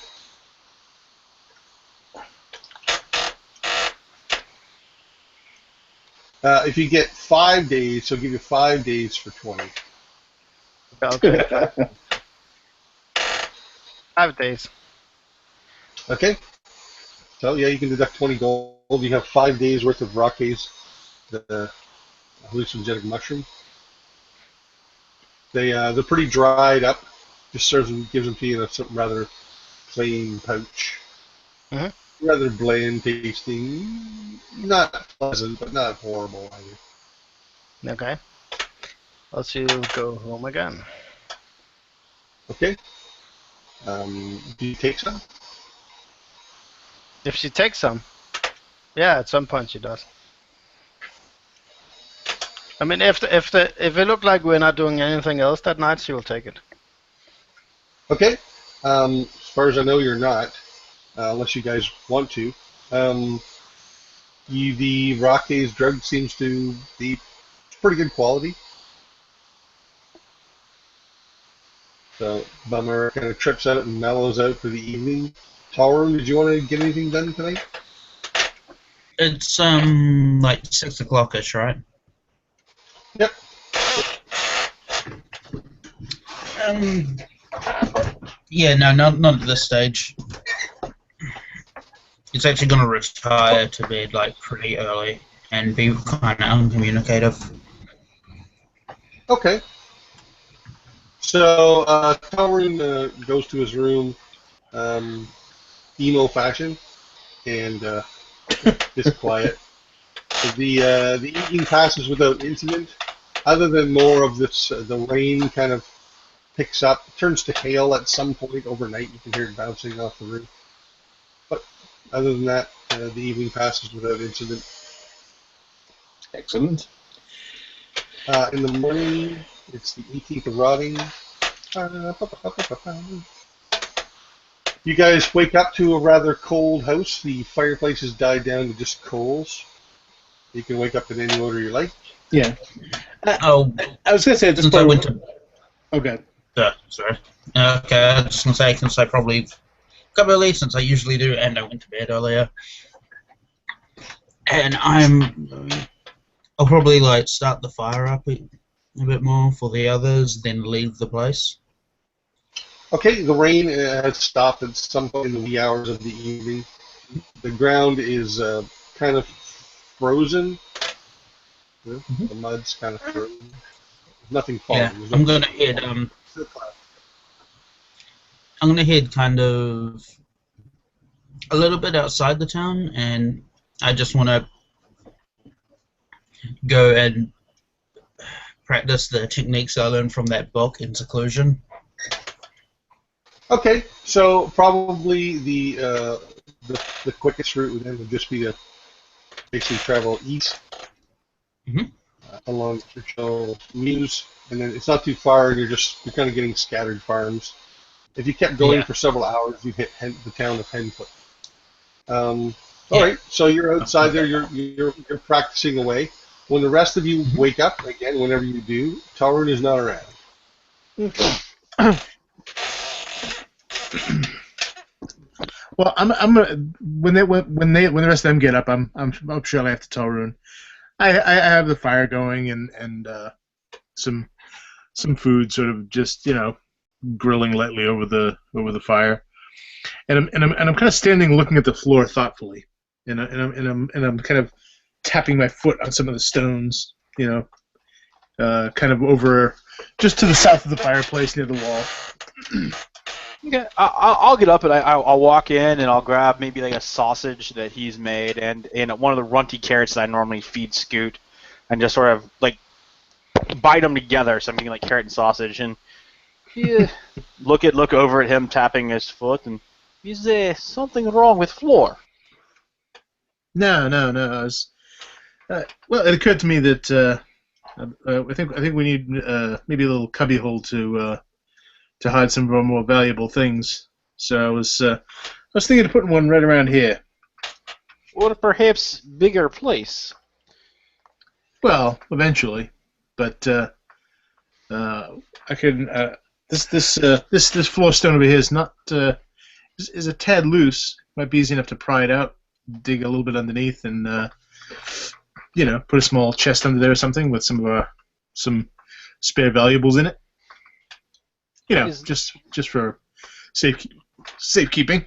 If you get 5 days, he'll give you 5 days for 20. Okay. 5 days. Okay. So yeah, you can deduct 20 gold. You have 5 days worth of rock haze, the hallucinogenic mushroom. They're pretty dried up. Just gives them to you in a rather plain pouch. Mhm. Rather bland tasting. Not pleasant, but not horrible either. Okay. Let's you go home again. Okay. Do you take some? If she takes some, yeah, at some point she does. I mean, if it look like we're not doing anything else that night, she will take it. Okay. As far as I know, you're not, unless you guys want to. The rock haze drug seems to be pretty good quality. So Belmera kind of trips out and mellows out for the evening. Tolraun, did you want to get anything done tonight? It's like 6 o'clock-ish, right? Yep. Yeah, no, not at this stage. It's actually going to retire to bed like pretty early and be kind of uncommunicative. Okay. So Tolraun goes to his room, emo fashion, and is quiet. The evening passes without incident, other than more of this. The rain kind of picks up, turns to hail at some point overnight. You can hear it bouncing off the roof. But other than that, the evening passes without incident. Excellent. In the morning, it's the 18th of rotting. You guys wake up to a rather cold house. The fireplace has died down to just coals. You can wake up in any order you like. Yeah. Oh, I was going to say at this since I point... went to... Okay. Sorry. Okay, I was just going to say, since I probably got early, since I usually do, and I went to bed earlier. And I'll probably, like, start the fire up a bit more for the others, then leave the place. Okay, the rain has stopped at some point in the wee hours of the evening. The ground is kind of frozen. The mud's kind of frozen. There's nothing falling. Yeah, There's I'm nothing gonna head. I'm gonna head kind of a little bit outside the town, and I just want to go and practice the techniques I learned from that book in seclusion. Okay, so probably the quickest route then would just be to basically travel east along Churchill Mews, and then it's not too far. You're kind of getting scattered farms. If you kept going for several hours, you'd hit the town of Henfoot. All right, so you're outside there. You're practicing away. When the rest of you wake up again, whenever you do, Tolraun is not around. Well, I'm when the rest of them get up, I'm sure I have to Tolraun. I have the fire going and some food, sort of just grilling lightly over the fire, and I'm kind of standing looking at the floor thoughtfully, and I'm kind of tapping my foot on some of the stones, kind of over just to the south of the fireplace near the wall. Okay, I'll get up and I'll walk in and I'll grab maybe like a sausage that he's made and one of the runty carrots that I normally feed Scoot, and just sort of like bite them together, something like carrot and sausage, and look over at him tapping his foot, and is there something wrong with floor? No. Well, it occurred to me that I think we need maybe a little cubbyhole to hide some of our more valuable things. So I was thinking of putting one right around here. Or perhaps bigger place. Well, eventually, but I can. This floor stone over here is not is a tad loose. Might be easy enough to pry it out, dig a little bit underneath, and put a small chest under there or something with some spare valuables in it. Just for safekeeping.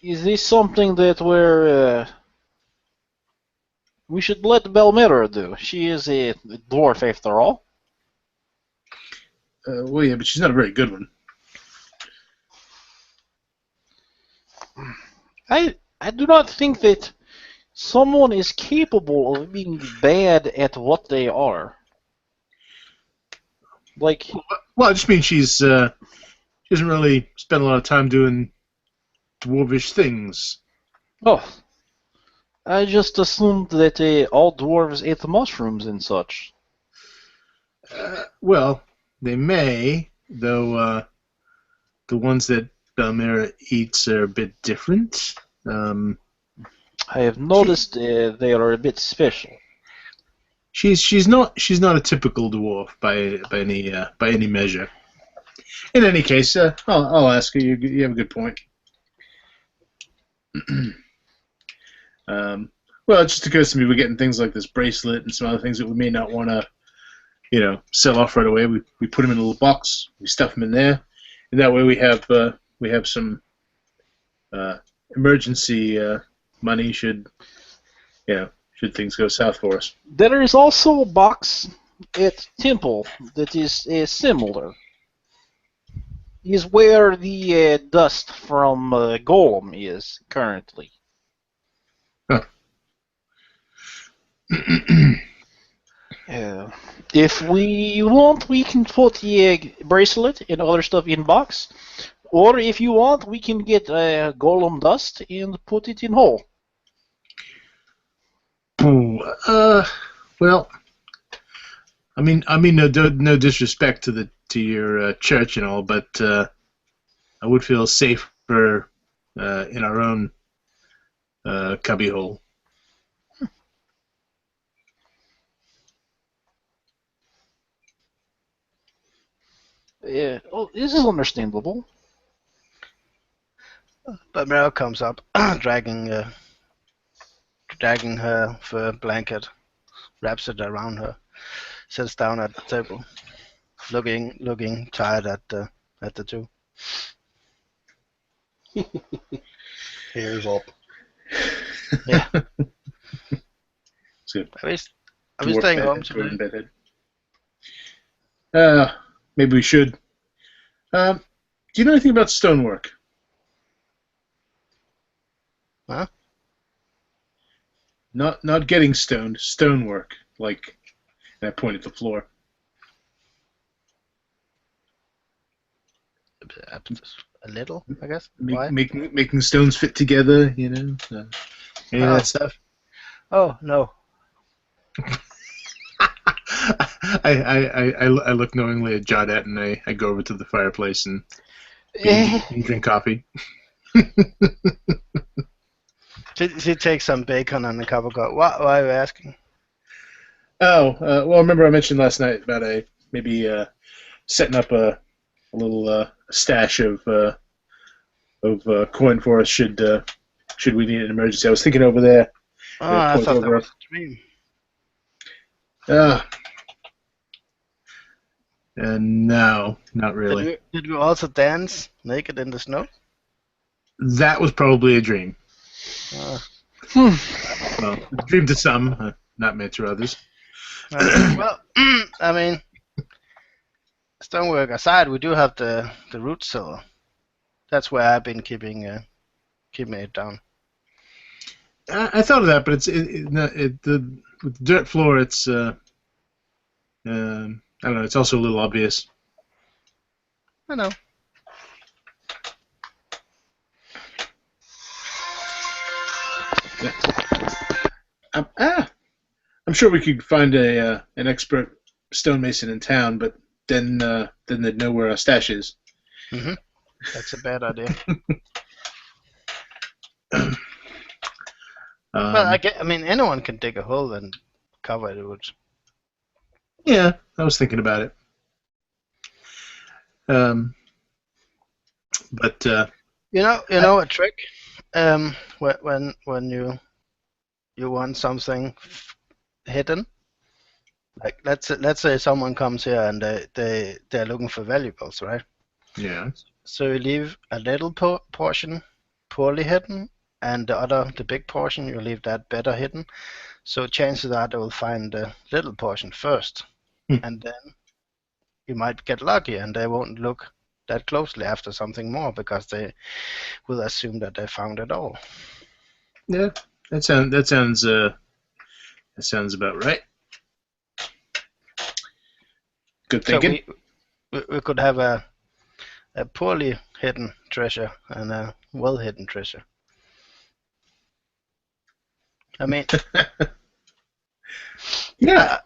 Is this something that we should let Belmera do? She is a dwarf after all. Well, yeah, but she's not a very good one. I do not think that someone is capable of being bad at what they are. Like, well, I just mean she doesn't really spend a lot of time doing dwarvish things. Oh, I just assumed that all dwarves ate mushrooms and such. Well, they may, though the ones that Belmera eats are a bit different. I have noticed they are a bit special. She's not a typical dwarf by any measure. In any case, I'll ask her. You have a good point. Well, it just occurs to me we're getting things like this bracelet and some other things that we may not want to sell off right away. We put them in a little box. We stuff them in there, and that way we have some emergency money should things go south for us. There is also a box at Temple that is similar. Is where the dust from Golem is currently. Huh. If we want, we can put the bracelet and other stuff in box. Or if you want, we can get Golem dust and put it in hole. Well, I mean, no disrespect to your church and all, but I would feel safer in our own cubbyhole. Yeah, this is understandable. Belmera comes up, dragging her fur blanket, wraps it around her, sits down at the table, looking tired at the two. Hairs up. Yeah. So, Are we staying home today? Maybe we should. Do you know anything about stonework? Huh? Not getting stoned. Stonework, like. And I point at the floor. A little, I guess. Making stones fit together, any of that stuff. Oh no. I look knowingly at Jawdat and I go over to the fireplace and drink coffee. She takes some bacon and a cup of coffee. Why are you asking? Oh, well, remember I mentioned last night about maybe setting up a little stash of coin for us should we need an emergency. I was thinking over there. Oh, I thought that was a dream. No, not really. Did we also dance naked in the snow? That was probably a dream. Well, a dream to some, not meant to others. Well, I mean, stonework aside, we do have the root cellar. That's where I've been keeping it down. I thought of that, but with the dirt floor, it's I don't know. It's also a little obvious. I know. Yeah. I'm sure we could find an expert stonemason in town, but then they'd know where our stash is. Mm-hmm. That's a bad idea. Well, I mean, anyone can dig a hole and cover it with. Yeah, I was thinking about it. But you know a trick. When you want something hidden, like let's say someone comes here and they're looking for valuables, right? Yeah. So you leave a little portion poorly hidden, and the big portion, you leave that better hidden. So chances are they will find the little portion first, and then you might get lucky, and they won't look that closely after something more because they will assume that they found it all. Yeah, that sounds about right. Good thinking. So we could have a poorly hidden treasure and a well hidden treasure. I mean, yeah.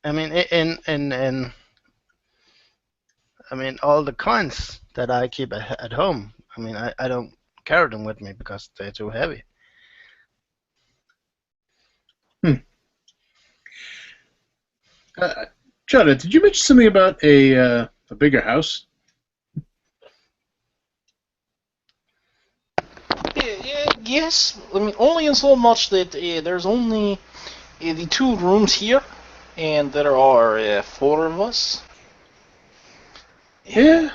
I mean, in I mean, all the coins that I keep at home, I mean, I don't carry them with me because they're too heavy. Jawdat, did you mention something about a bigger house? Yes, I mean only in so much that there's only the 2 rooms here, and there are 4 of us. Yeah.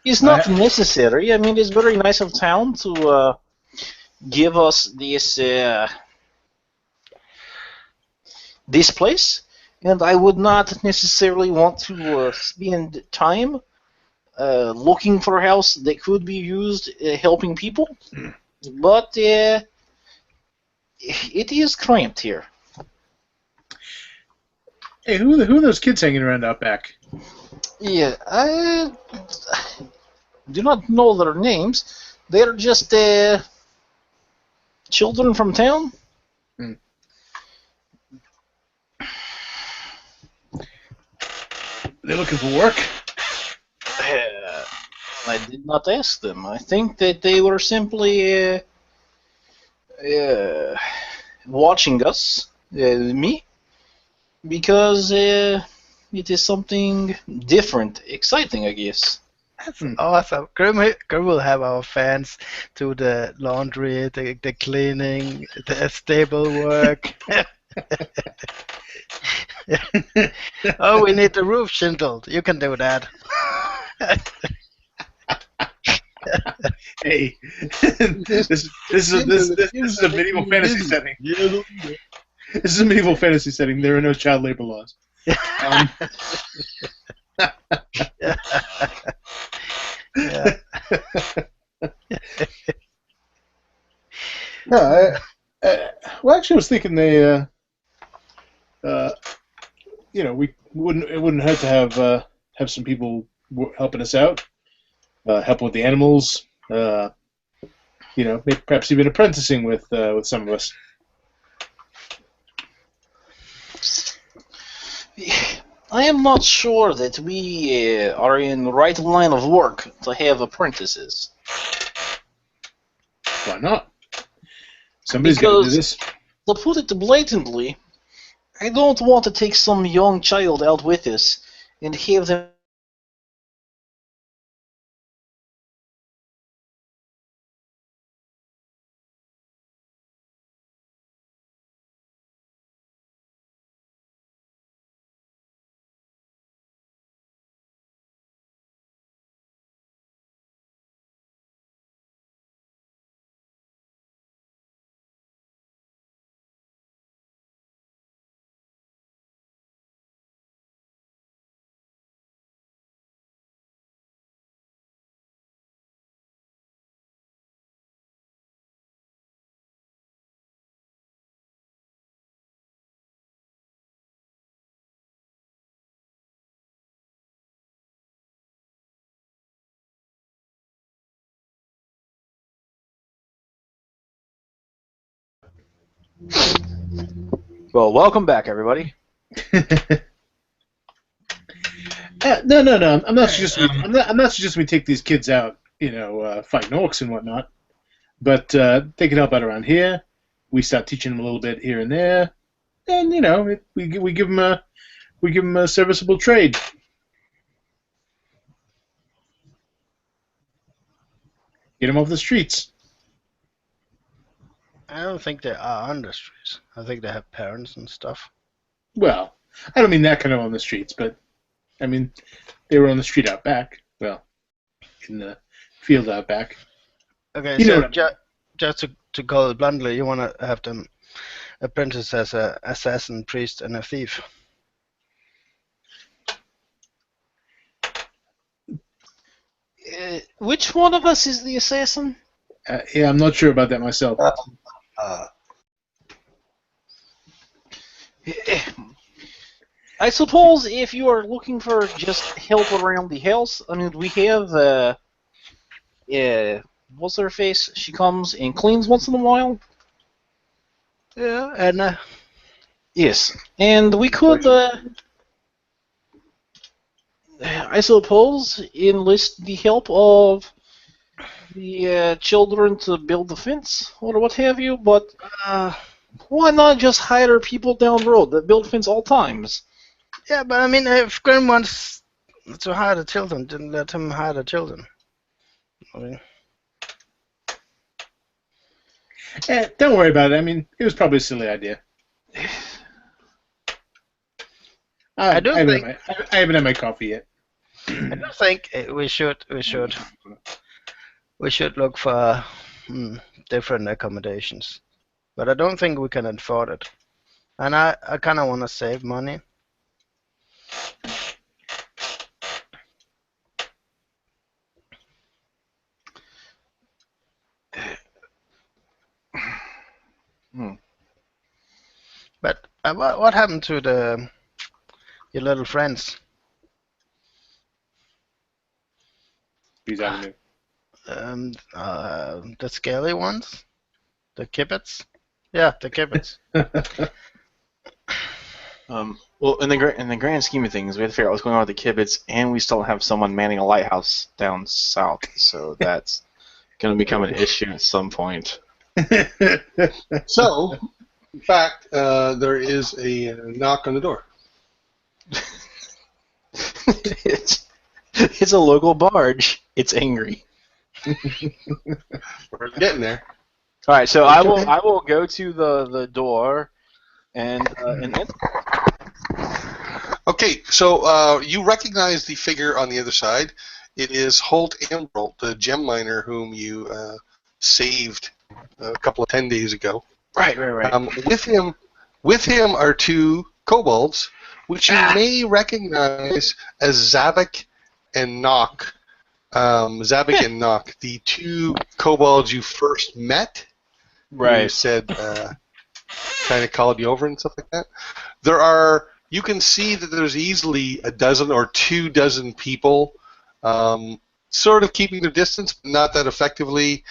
It's not necessary. I mean, it's very nice of town to give us this place, and I would not necessarily want to spend time looking for a house that could be used helping people, but it is cramped here. Hey, who are those kids hanging around out back? Yeah, I do not know their names. They're just children from town. They're looking for work? I did not ask them. I think that they were simply watching us, me, because it is something different, exciting, I guess. That's awesome. Grimm will have our fans do the laundry, the cleaning, the stable work. Oh, we need the roof shingled. You can do that. Hey, this is a medieval fantasy setting. This is a medieval fantasy setting. There are no child labor laws. Yeah. No, well, actually, I was thinking they, it wouldn't hurt to have some people helping us out, helping with the animals, maybe perhaps even apprenticing with some of us. I am not sure that we are in the right line of work to have apprentices. Why not? Somebody's got to do this. To put it blatantly, I don't want to take some young child out with us and have them. Well, welcome back, everybody. No. I'm not suggesting we take these kids out, fighting orcs and whatnot. But they can help out around here. We start teaching them a little bit here and there, and we give them a serviceable trade. Get them off the streets. I don't think they are on the streets. I think they have parents and stuff. Well, I don't mean that kind of on the streets, but I mean they were on the street out back. Well, in the field out back. Okay, so just to call it bluntly, you want to have them apprentice as an assassin, priest, and a thief. Which one of us is the assassin? Yeah, I'm not sure about that myself. I suppose if you are looking for just help around the house, I mean, we have, what's her face? She comes and cleans once in a while. Yeah, and Yes, and we could, I suppose, enlist the help of the children to build the fence or what have you, but why not just hire people down the road that build fence all times? yeah, but I mean, if Grimm wants to hire the children, then let him hire the children. I mean, Don't worry about it. I mean, it was probably a silly idea. I do think I haven't had my coffee yet. I do think we should look for different accommodations, but I don't think we can afford it. And I kind of want to save money. But what happened to your little friends? Peace Avenue. The scaly ones, the kibbits. Yeah, the kibbits. Well, in the grand scheme of things, we have to figure out what's going on with the kibbits, and we still have someone manning a lighthouse down south, so that's going to become an issue at some point. So, in fact, there is a knock on the door. It's a local barge. It's angry. We're getting there. All right, so I will go to the door and enter. Okay, so you recognize the figure on the other side. It is Holt Emerald, the gem miner whom you saved a couple of 10 days ago. Right. With him are two kobolds, which you may recognize as Zabak and Nock. Zabak and Nock, the two kobolds you first met. Right. Who said, kind of called you over and stuff like that. You can see that there's easily a dozen or 24 people sort of keeping their distance, but not that effectively,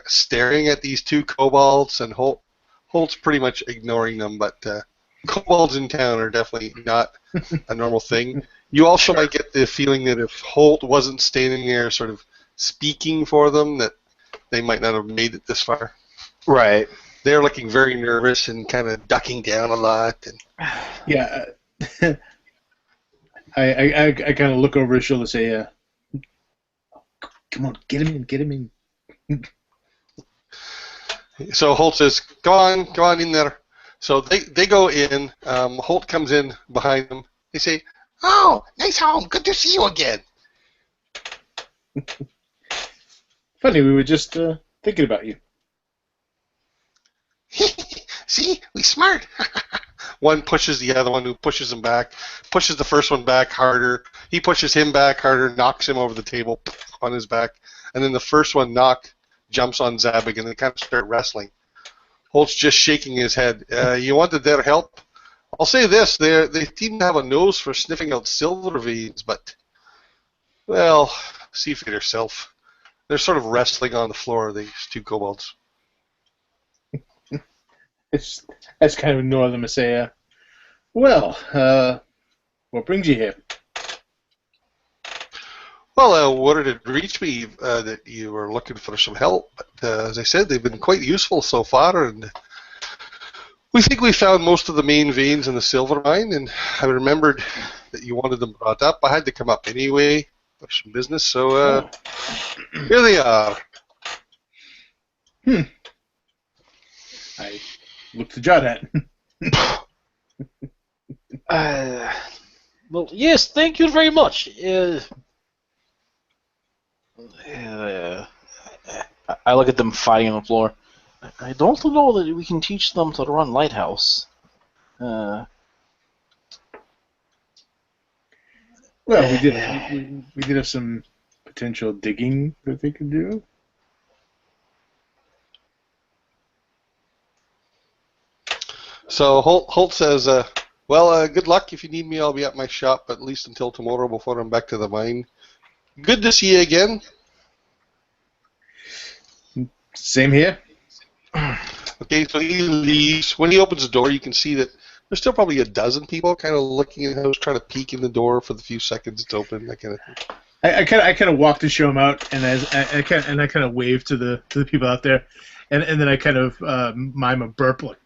staring at these two kobolds, and Holt's pretty much ignoring them, but kobolds in town are definitely not a normal thing. You also might get the feeling that if Holt wasn't standing there sort of speaking for them, that they might not have made it this far. Right. They're looking very nervous and kind of ducking down a lot. And yeah, I kind of look over his shoulder and say, "Come on, get him in." So Holt says, "Go on in there." So they go in. Holt comes in behind them. They say, "Oh, nice home. Good to see you again." Funny, we were just thinking about you. See, we smart. One pushes the other one, who pushes him back, pushes the first one back harder. He pushes him back harder, knocks him over the table on his back, and then the first one, Nock, jumps on Zabig, and they kind of start wrestling. Holt's just shaking his head. You wanted their help? I'll say this, they seem to have a nose for sniffing out silver veins, but, well, see for yourself. They're sort of wrestling on the floor, these two kobolds. That's kind of ignore them and say, well, what brings you here? Well, what did it reach me that you were looking for some help? But as I said, they've been quite useful so far, and we think we found most of the main veins in the silver mine, and I remembered that you wanted them brought up. I had to come up anyway for some business, so here they are. I look to Jawdat. Well, yes, thank you very much. I look at them fighting on the floor. I don't know that we can teach them to run lighthouse. Well, we did have some potential digging that they could do. So Holt says, well, good luck. If you need me, I'll be at my shop at least until tomorrow before I'm back to the mine. Good to see you again. Same here. Okay, so he leaves. When he opens the door, you can see that there's still probably a dozen people kind of looking in the house, trying to peek in the door for the few seconds it's open, that kind of thing. I kind of walk to show him out, and I kind of wave to the people out there, and then I kind of mime a burp like.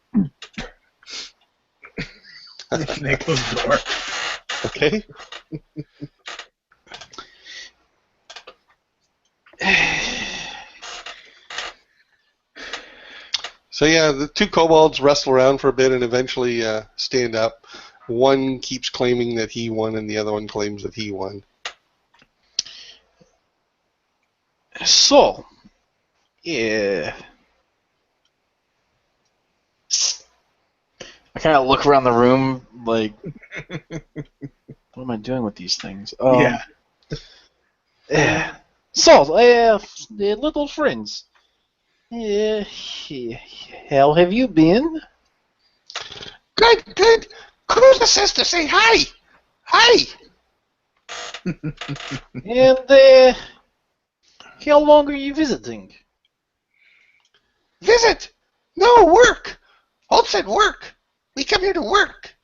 And they close the door. Okay. So yeah, the two kobolds wrestle around for a bit and eventually stand up. one keeps claiming that he won and the other one claims that he won. So, yeah. I kind of look around the room like, what am I doing with these things? Yeah. So, the little friends. How have you been? Good, good. Cruiser says to say hi. Hi. And, how long are you visiting? Visit. No, work. Holt said work. We come here to work.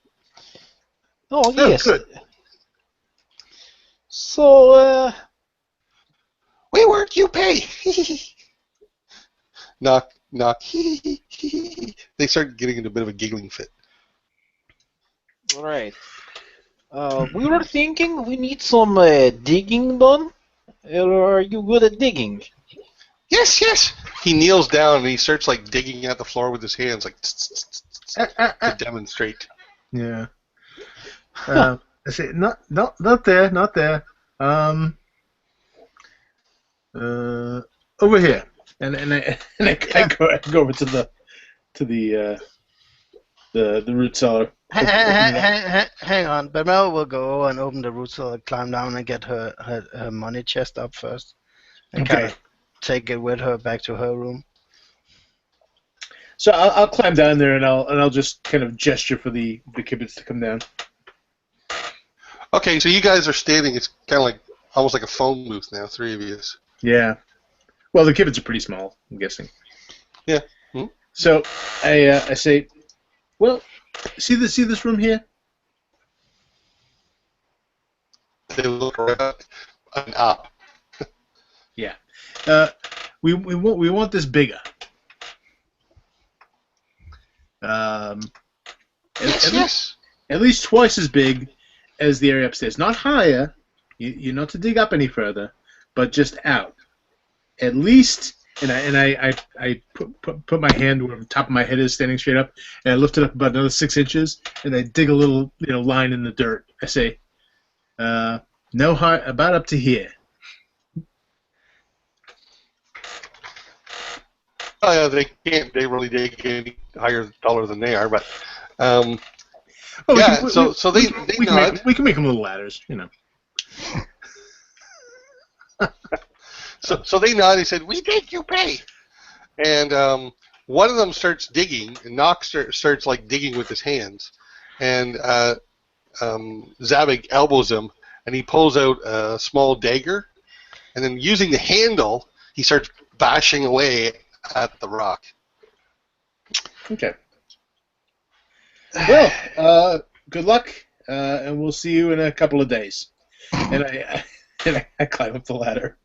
Oh, yes. Good. So, We work, you pay. Knock, knock. They start getting into a bit of a giggling fit. alright. We were thinking we need some digging done. Are you good at digging? Yes, yes. He kneels down and he starts like digging at the floor with his hands, like to demonstrate. Yeah. I say not there, not there. Over here, and I go over to the root cellar. Hang on, Belmera will go and open the root cellar, climb down and get her money chest up first, and kind Okay. of take it with her back to her room. So I'll climb down there and I'll just kind of gesture for the kibbutz to come down. Okay, so you guys are standing. It's kind of like almost like a phone booth now. Three of you. Yeah. Well, the kibbutz are pretty small, I'm guessing. Yeah. Hmm? So I say, well, see this room here? They look around and up. Yeah. We want this bigger. Yes. At least twice as big as the area upstairs. Not higher. You're not to dig up any further, but just out. At least, and I put my hand where the top of my head is standing straight up, and I lift it up about another 6 inches, and I dig a little line in the dirt. I say, no high, about up to here. Oh, yeah, they can't. They really dig any higher, taller than they are, but. Yeah, so they nod. We can make them little ladders, you know. So they nod. They said, "We dig, you pay." And one of them starts digging, and Nox starts like digging with his hands, and Zabig elbows him, and he pulls out a small dagger, and then using the handle, he starts bashing away at the rock. Okay. Well, good luck, and we'll see you in a couple of days. And I climb up the ladder.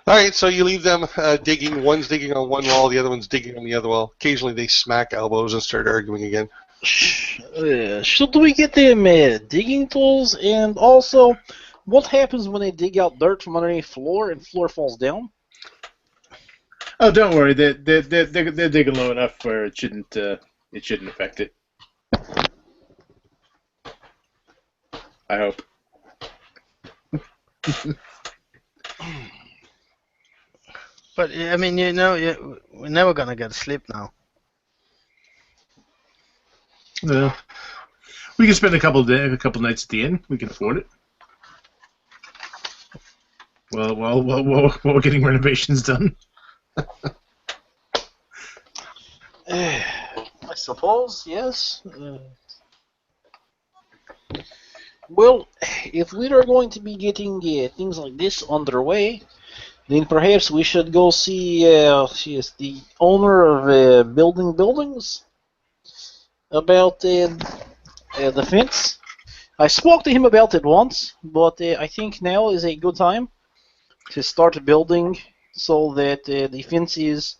All right, so you leave them digging. One's digging on one wall, the other one's digging on the other wall. Occasionally, they smack elbows and start arguing again. Should we get them digging tools? And also, what happens when they dig out dirt from underneath floor and floor falls down? Oh, don't worry. They're digging low enough where it shouldn't affect it. I hope. But I mean, we're never gonna get sleep now. No. We can spend a couple nights at the inn. We can afford it. Well, while we're getting renovations done. I suppose, yes. Well, if we are going to be getting things like this underway, then perhaps we should go see the owner of Building Buildings about the fence. I spoke to him about it once, but I think now is a good time to start building so that the fence is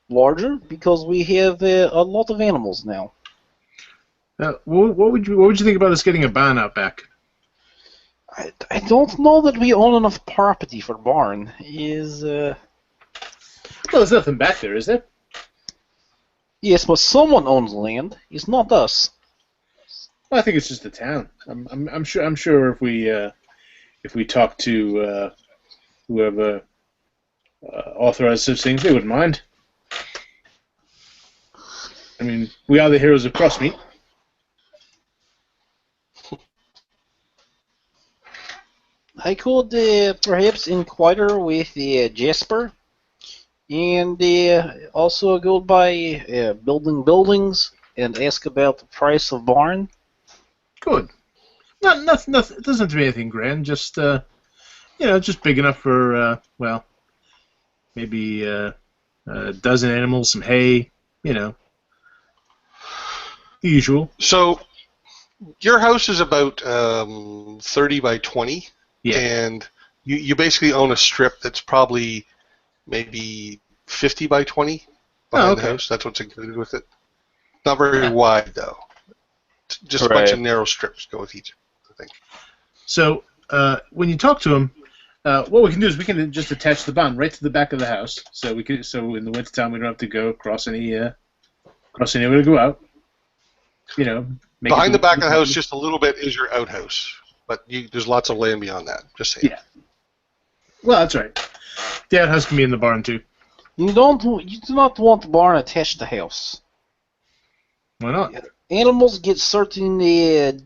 larger, because we have a lot of animals now. What would you think about us getting a barn out back? I don't know that we own enough property for barn. Well, there's nothing back there, is there? Yes, but someone owns land. It's not us. Well, I think it's just the town. I'm sure if we talk to whoever authorized such things, they wouldn't mind. I mean, we are the heroes of Crossmeet. I could perhaps inquire with Jasper, and also go by building buildings and ask about the price of barn. Good. Nothing. It doesn't have to be anything grand. Just just big enough for well, maybe a dozen animals, some hay. The usual. So, your house is about 30 by 20, and you basically own a strip that's probably maybe 50 by 20 behind the house. That's what's included with it. Not very wide, though. Just a bunch of narrow strips go with each, I think. So, when you talk to him, what we can do is we can just attach the barn right to the back of the house. So in the wintertime we don't have to go across anywhere to go out. Behind the back of the house, just a little bit, is your outhouse, but there's lots of land beyond that. Just saying. Yeah. Well, that's right. The outhouse can be in the barn too. You do not want the barn attached to the house. Why not? Animals get certain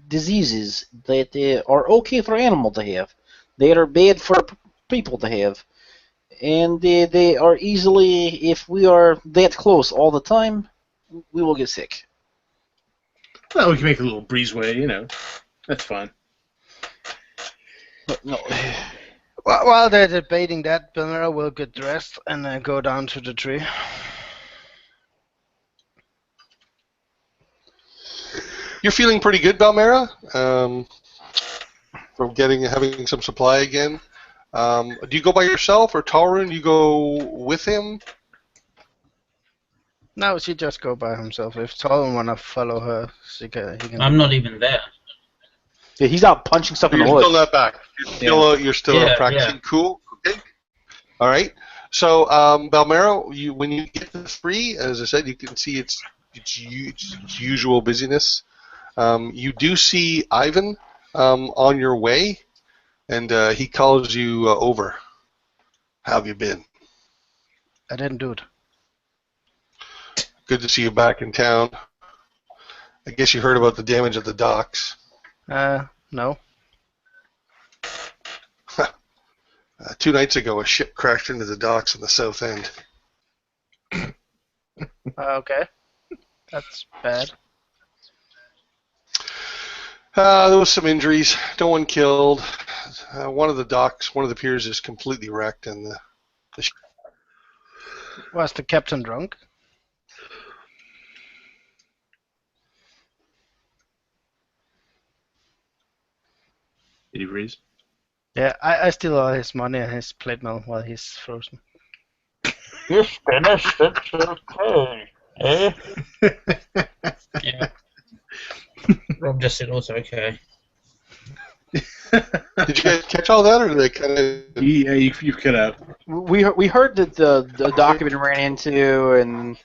diseases that are okay for animal to have, that are bad for people to have, and they are easily, if we are that close all the time, we will get sick. Well, we can make a little breezeway, That's fine. But no. While they're debating that, Belmera will get dressed and go down to the tree. You're feeling pretty good, Belmera, from having some supply again. Do you go by yourself, or Tolraun? You go with him? No, she just go by himself. If Tolraun wanna follow her, he can. I'm not even there. Yeah, he's out punching stuff in the You're woods. still not back. You're still practicing. Yeah. Cool. Okay. All right. So, Belmera, when you get to the free, as I said, you can see its usual busyness. You do see Ivan on your way, and he calls you over. How have you been? I didn't do it. Good to see you back in town. I guess you heard about the damage at the docks. No. 2 nights ago, a ship crashed into the docks in the south end. Okay. That's bad. There was some injuries. No one killed. One of the piers is completely wrecked, and the ship. Was the captain drunk? Did he freeze? Yeah, I steal all his money and his plate mail while he's frozen. You finished, it's okay. Eh? Yeah. Rob just said also okay. Did you guys catch all that, or did they kind of? Yeah, you cut out. We heard that the dock had been ran into and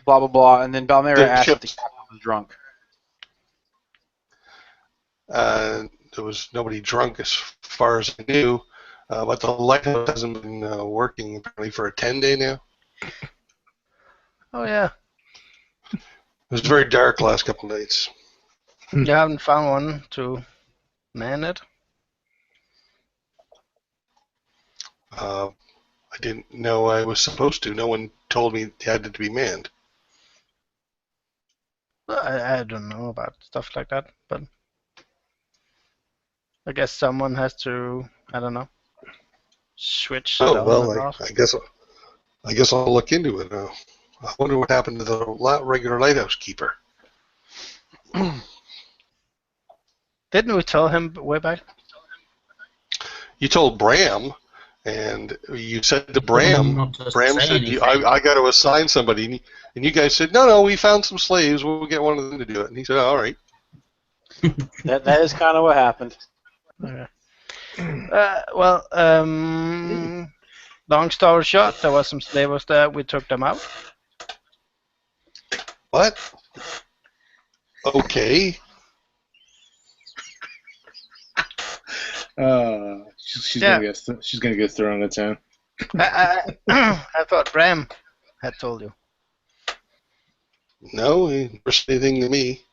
blah blah blah, and then Belmera asked if the captain was drunk. There was nobody drunk as far as I knew, but the lighthouse hasn't been working apparently for a 10-day now. Oh yeah. It was very dark last couple of nights. You haven't found one to man it? I didn't know I was supposed to. No one told me it had to be manned. Well, I don't know about stuff like that, but I guess someone has to, I don't know, switch it on and off. I guess I'll look into it now. I wonder what happened to the regular lighthouse keeper. Didn't we tell him way back? You told Bram, and you said to Bram, Bram said, I got to assign somebody. And you guys said, no, we found some slaves. We'll get one of them to do it. And he said, all right. That is kind of what happened. Okay. Long story short, there was some slavers there. We took them out. What? Okay. She's Yeah. gonna get thrown out of town. I thought Bram had told you. No, he never said anything to me.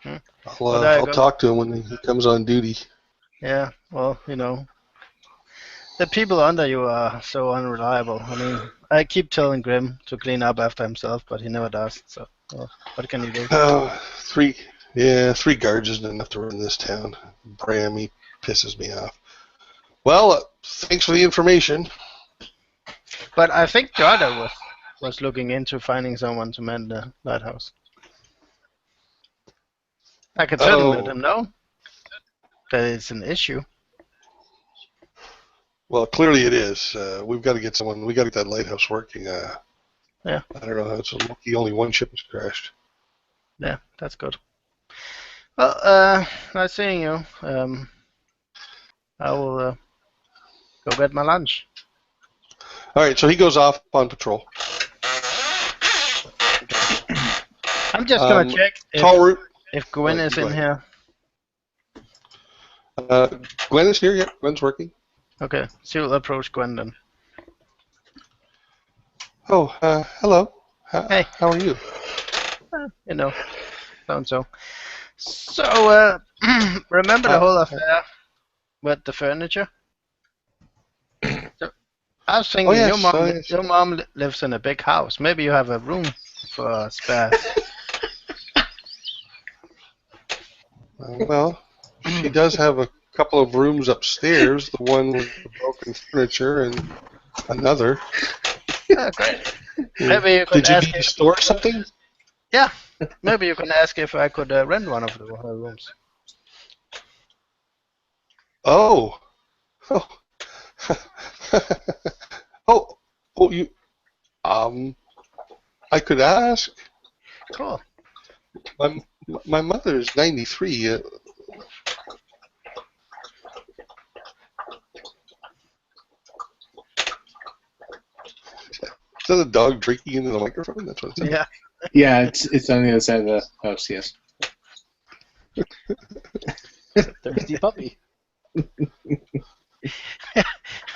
Hmm. Well, there you I'll go. talk to him when he comes on duty. Yeah, well, the people under you are so unreliable. I mean, I keep telling Grimm to clean up after himself, but he never does. So, well, what can you do? Three guards isn't enough to run this town. Bram, he pisses me off. Well, thanks for the information. But I think Jawdat was looking into finding someone to man the lighthouse. I could certainly let him know that it's an issue. Well, clearly it is. We've got to get someone. We got to get that lighthouse working. Yeah. I don't know. It's lucky only one ship has crashed. Yeah, that's good. Well, nice seeing you. I will go get my lunch. All right, so he goes off on patrol. I'm just gonna check Tolraun. if Gwen is in here. Gwen is here. Yeah, Gwen's working. Okay, so we'll approach Gwen then. Oh, hello. Hey. How are you? So. So, remember the whole affair with the furniture? So, I was thinking your mom lives in a big house. Maybe you have a room for spare. Well, she does have a couple of rooms upstairs. The one with the broken furniture and another. Yeah, great. Maybe you could Did you ask need to if, store something? Yeah, maybe you can ask if I could rent one of the rooms. Oh. Oh, you. I could ask. Cool. My mother is 93. Is that a dog drinking into the microphone? That's what it says. Yeah. Yeah, it's on the other side of the house. Yes. Thirsty puppy.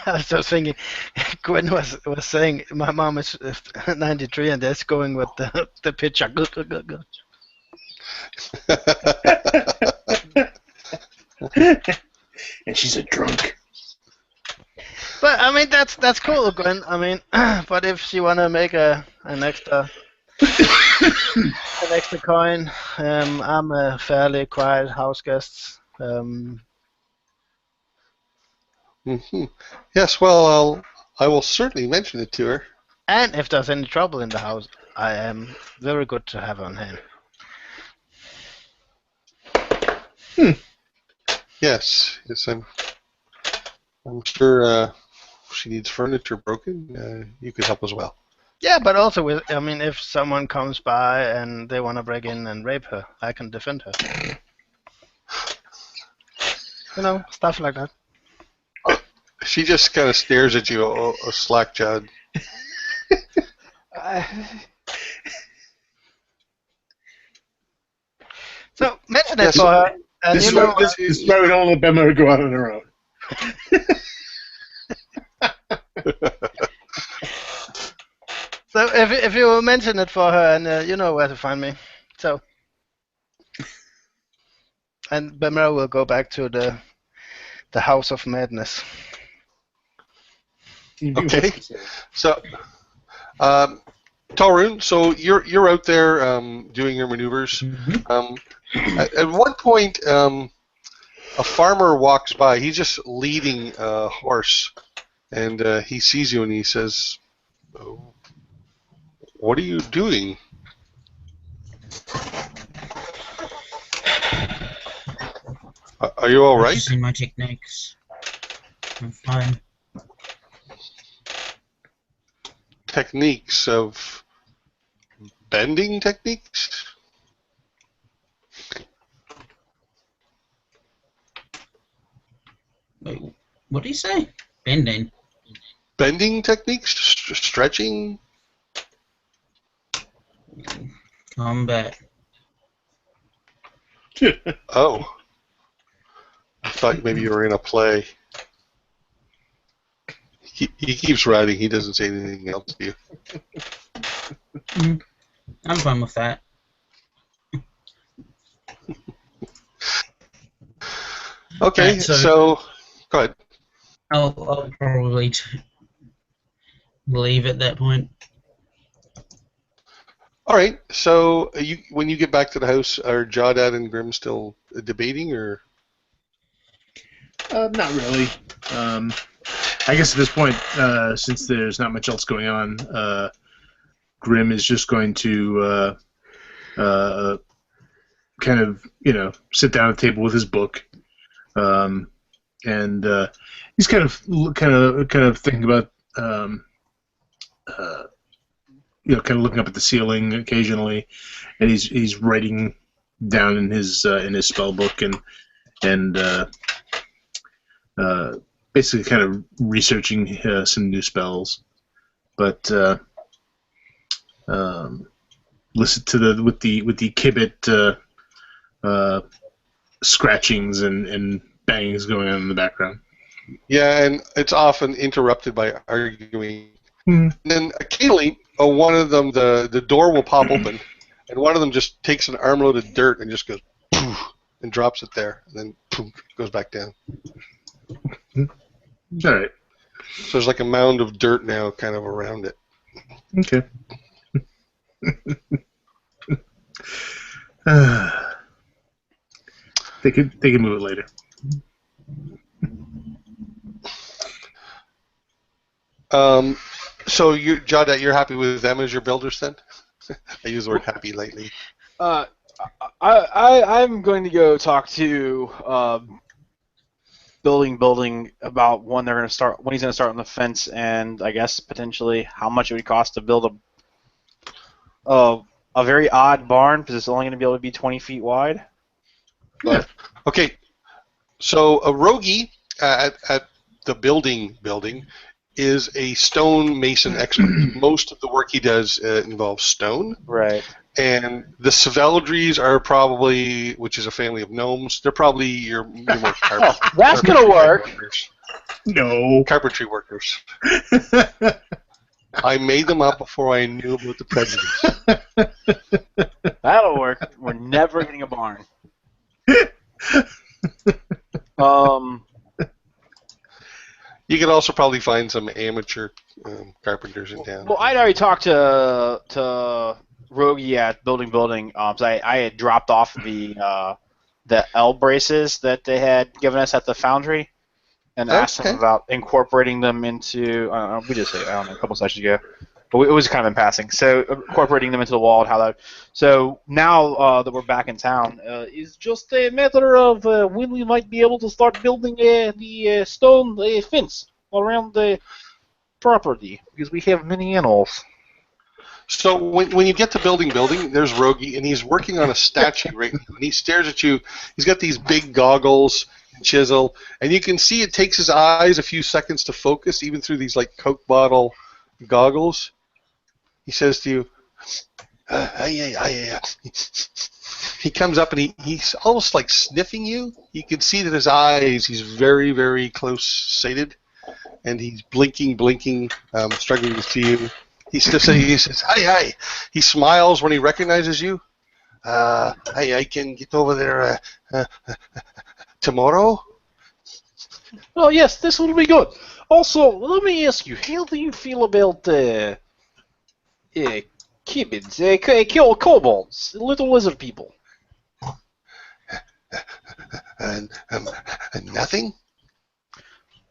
I was just thinking, Gwen was saying my mom is 93 and that's going with the picture. And she's a drunk. But I mean that's cool, Gwen. I mean, but if she wanna make an extra coin, I'm a fairly quiet house guest. Yes, well, I will certainly mention it to her. And if there's any trouble in the house, I am very good to have on hand. Yes, I'm sure if she needs furniture broken, you could help as well. Yeah, but also if someone comes by and they want to break in and rape her, I can defend her. Stuff like that. She just kind of stares at you, slack-jawed. So mention it for her. And This is why we don't let Belmera go out on her own. So if you will mention it for her, and you know where to find me. So, and Belmera will go back to the House of Madness. Okay. So, Tolraun, so you're out there doing your maneuvers. Mm-hmm. At one point, a farmer walks by. He's just leading a horse, and he sees you and he says, "Oh, what are you doing?" Are you all right? Practicing my techniques. I'm fine. Techniques of bending techniques? Wait, what did he say? Bending. bending techniques, stretching. Combat. Oh, I thought maybe you were in a play. He keeps writing. He doesn't say anything else to you. I'm fine with that. Okay, Right, so go ahead. I'll probably leave at that point. All right, so when you get back to the house, are Jawdat and Grimm still debating, or? Not really. I guess at this point, since there's not much else going on, Grimm is just going to kind of, sit down at the table with his book, and he's kind of thinking about, kind of looking up at the ceiling occasionally, and he's writing down in his spell book and basically kind of researching some new spells, but listen to with the Kibbit scratchings and bangings going on in the background. Yeah, and it's often interrupted by arguing. Hmm. And then occasionally, one of them, the door will pop open, and one of them just takes an armload of dirt and just goes poof, and drops it there, and then poof, goes back down. All right. So there's like a mound of dirt now kind of around it. Okay. They can move it later. So Jawdat, you're happy with them as your builders then? I use the word happy lately. I'm going to go talk to building about when he's going to start on the fence, and I guess potentially how much it would cost to build a very odd barn, because it's only going to be able to be 20 feet wide. Yeah. Okay. So a rogie at the building is a stone mason expert. Most of the work he does involves stone. Right. And the Svelldries are probably, which is a family of gnomes, they're probably your more carpentry. That's going to work. Workers. No. Carpentry workers. I made them up before I knew about the prejudice. That'll work. We're never getting a barn. You could also probably find some amateur carpenters in town. Well, I'd already talked to Rogie at building. So I had dropped off the L braces that they had given us at the foundry, and asked them about incorporating them into. We just say a couple sessions ago, but it was kind of in passing. So incorporating them into the wall and how that. So now that we're back in town, it's just a matter of when we might be able to start building the stone fence around the property, because we have many animals. So when you get to building, there's Rogie, and he's working on a statue right now, and he stares at you. He's got these big goggles and chisel, and you can see it takes his eyes a few seconds to focus, even through these like Coke bottle goggles. He says to you, he comes up and he's almost like sniffing you. You can see that his eyes, he's very, very close-sighted, and he's blinking, struggling to see you. He says, hi. He smiles when he recognizes you. I can get over there tomorrow? Oh, yes, this will be good. Also, let me ask you, how do you feel about kibids, kobolds, little lizard people? Nothing?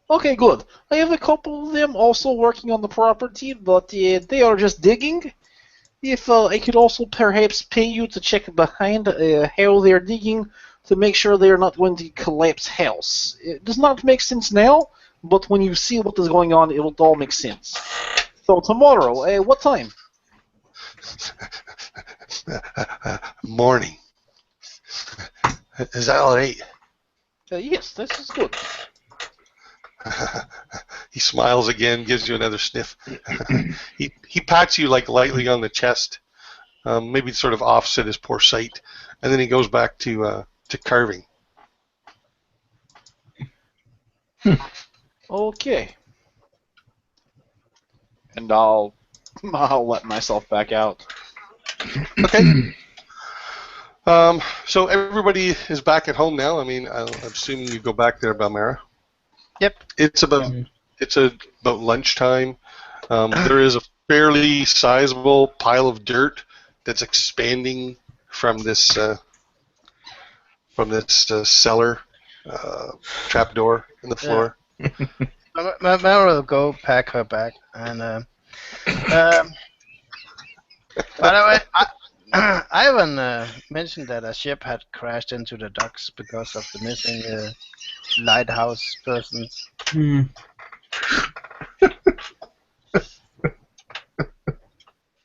Okay, good. I have a couple of them also working on the property, but they are just digging. If I could also perhaps pay you to check behind how they're digging to make sure they're not going to collapse house. It does not make sense now, but when you see what is going on, it will all make sense. So tomorrow, what time? Morning. Is that all right? Yes, this is good. He smiles again, gives you another sniff. he pats you like lightly on the chest, maybe sort of offset his poor sight, and then he goes back to carving. Okay. And I'll let myself back out. Okay. So everybody is back at home now. I mean, I'm assuming you go back there, Belmera. Yep. It's about lunchtime. There is a fairly sizable pile of dirt that's expanding from this cellar trapdoor in the floor. Mara will go pack her bag, and by the way, Ivan mentioned that a ship had crashed into the docks because of the missing lighthouse persons.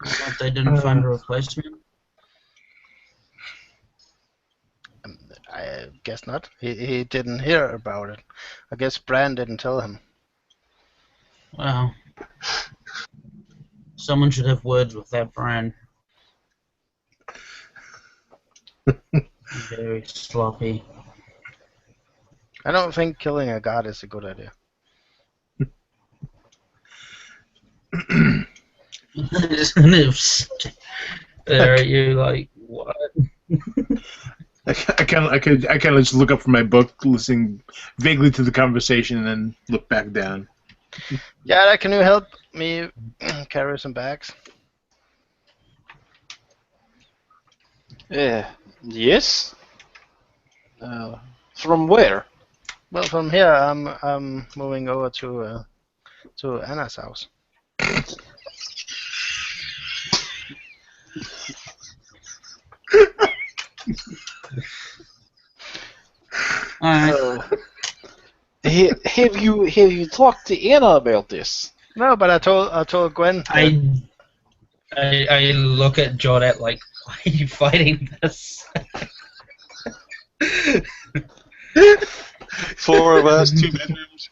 But they didn't find a replacement. I guess not. He didn't hear about it. I guess Bran didn't tell him. Well, someone should have words with that Bran. Very sloppy. I don't think killing a god is a good idea. There at you like what? I kind of just look up from my book, listening vaguely to the conversation, and then look back down. Yeah, can you help me carry some bags? Yes. From where? Well, from here, I'm moving over to Anna's house. Have you talked to Anna about this? No, but I told Gwen. I look at Jawdat like, why are you fighting this? 4 of us, 2 bedrooms.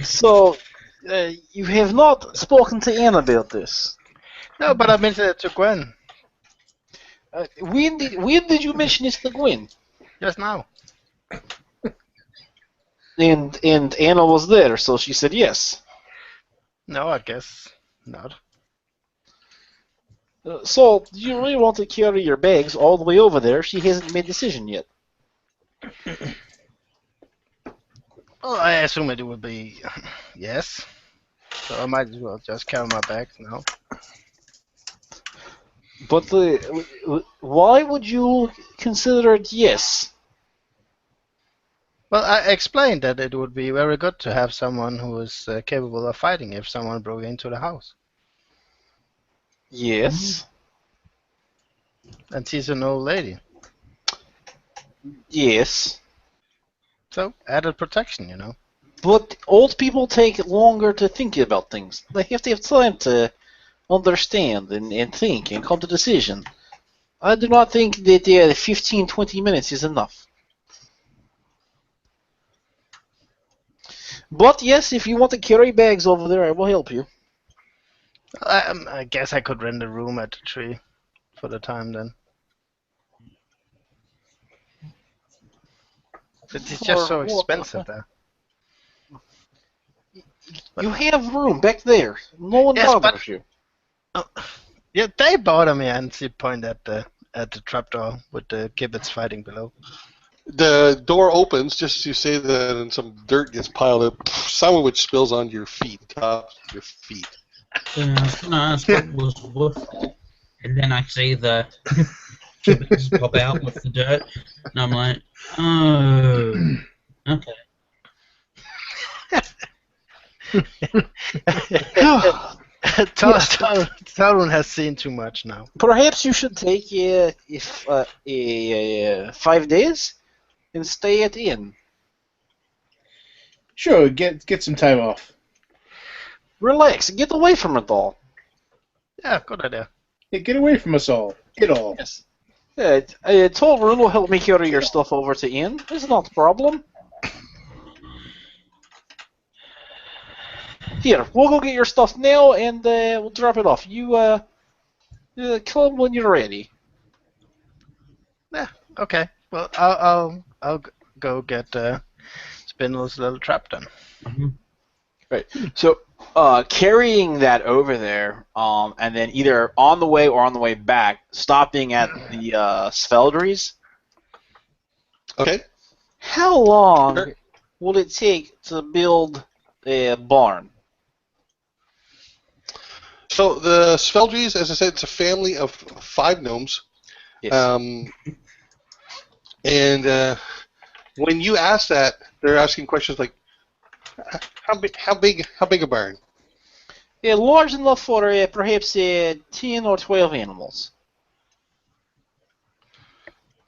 So, you have not spoken to Anna about this? No, but I mentioned it to Gwen. When did you mention this to Gwen? Just now. And Anna was there, so she said yes. No, I guess not. So, do you really want to carry your bags all the way over there? She hasn't made a decision yet. Well, I assume it would be yes. So I might as well just carry my bags now. But why would you consider it yes? Well, I explained that it would be very good to have someone who is capable of fighting if someone broke into the house. Yes. And she's an old lady. Yes. So, added protection, you know. But old people take longer to think about things. They have to have time to understand and think and come to a decision. I do not think that 15-20 minutes is enough. But yes, if you want to carry bags over there, I will help you. I guess I could rent a room at the tree for the time then. It's just so expensive there. You have room back there. No one bothers you. Yeah, they bother me, and she pointed at the trapdoor with the gibbets fighting below. The door opens just as you say that, and some dirt gets piled up, some of which spills onto your feet, top of your feet. I was going to ask what was with that. And then I see the gibbets pop out with the dirt, and I'm like, oh, okay. Tolraun has seen too much now. Perhaps you should take 5 days and stay at inn. Sure, get some time off. Relax, get away from it all. Yeah, good idea. Yeah, get away from us all. Get all. Yes. Tolraun will help me carry your stuff over to Inn. It's not a problem. Here, we'll go get your stuff now, and we'll drop it off. You come when you're ready. Yeah. Okay. Well, I'll go get Spindle's little trap done. Right. So, carrying that over there, and then either on the way or on the way back, stopping at the Sveldries. Okay. How long Sure. will it take to build a barn? So the Sveldries, as I said, it's a family of 5 gnomes. Yes. And when you ask that, they're asking questions like, how big a barn? Large enough for perhaps 10 or 12 animals.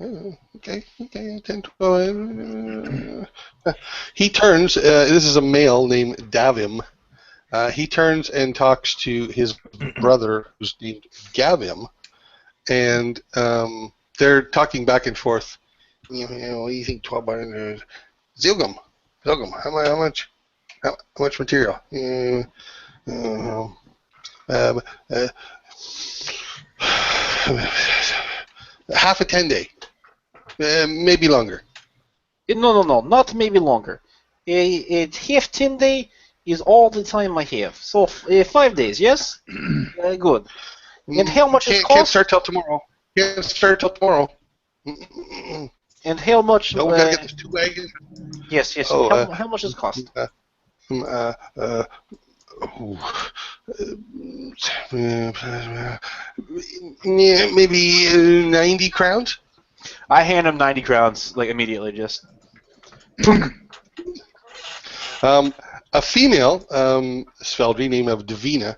Oh, okay, 10, 12. He turns, this is a male named Davim. He turns and talks to his brother, who's named Gavim, and they're talking back and forth. What do you think 12 barn? Zilgum, how much material? Half a 10-day, maybe longer. No, not maybe longer. A half 10 day is all the time I have. So 5 days, yes? Good. And how much it Can't cost? start till tomorrow. Can't start till tomorrow. And how much? No, we gotta get those 2 wagons. Yes. Oh, how much does it cost? Maybe 90 crowns. I hand him 90 crowns, like immediately, just. A female, Sveldry, name of Davina,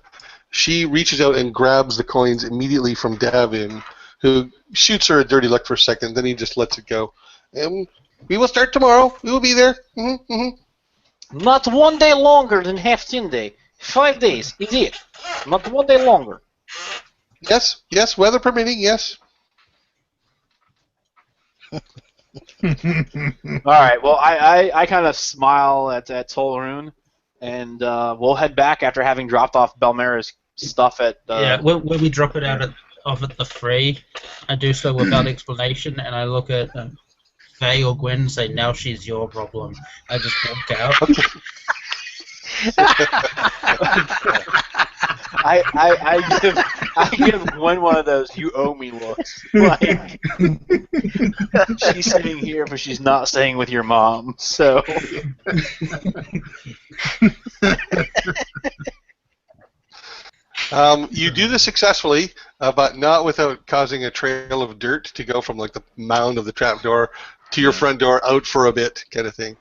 she reaches out and grabs the coins immediately from Davin, who shoots her a dirty look for a second, then he just lets it go. We will start tomorrow. We will be there. Not 1 day longer than half 10 day. 5 days is it. Not 1 day longer. Yes, weather permitting, yes. Alright, well, I kind of smile at Tolraun, and we'll head back after having dropped off Belmera's stuff at... Yeah, when we drop it off at the free, I do so without explanation, and I look at Faye or Gwen and say, now she's your problem. I just walk out. I give Gwen one of those "you owe me" looks. Like she's sitting here, but she's not staying with your mom. So you do this successfully, but not without causing a trail of dirt to go from like the mound of the trapdoor to your front door, out for a bit, kind of thing.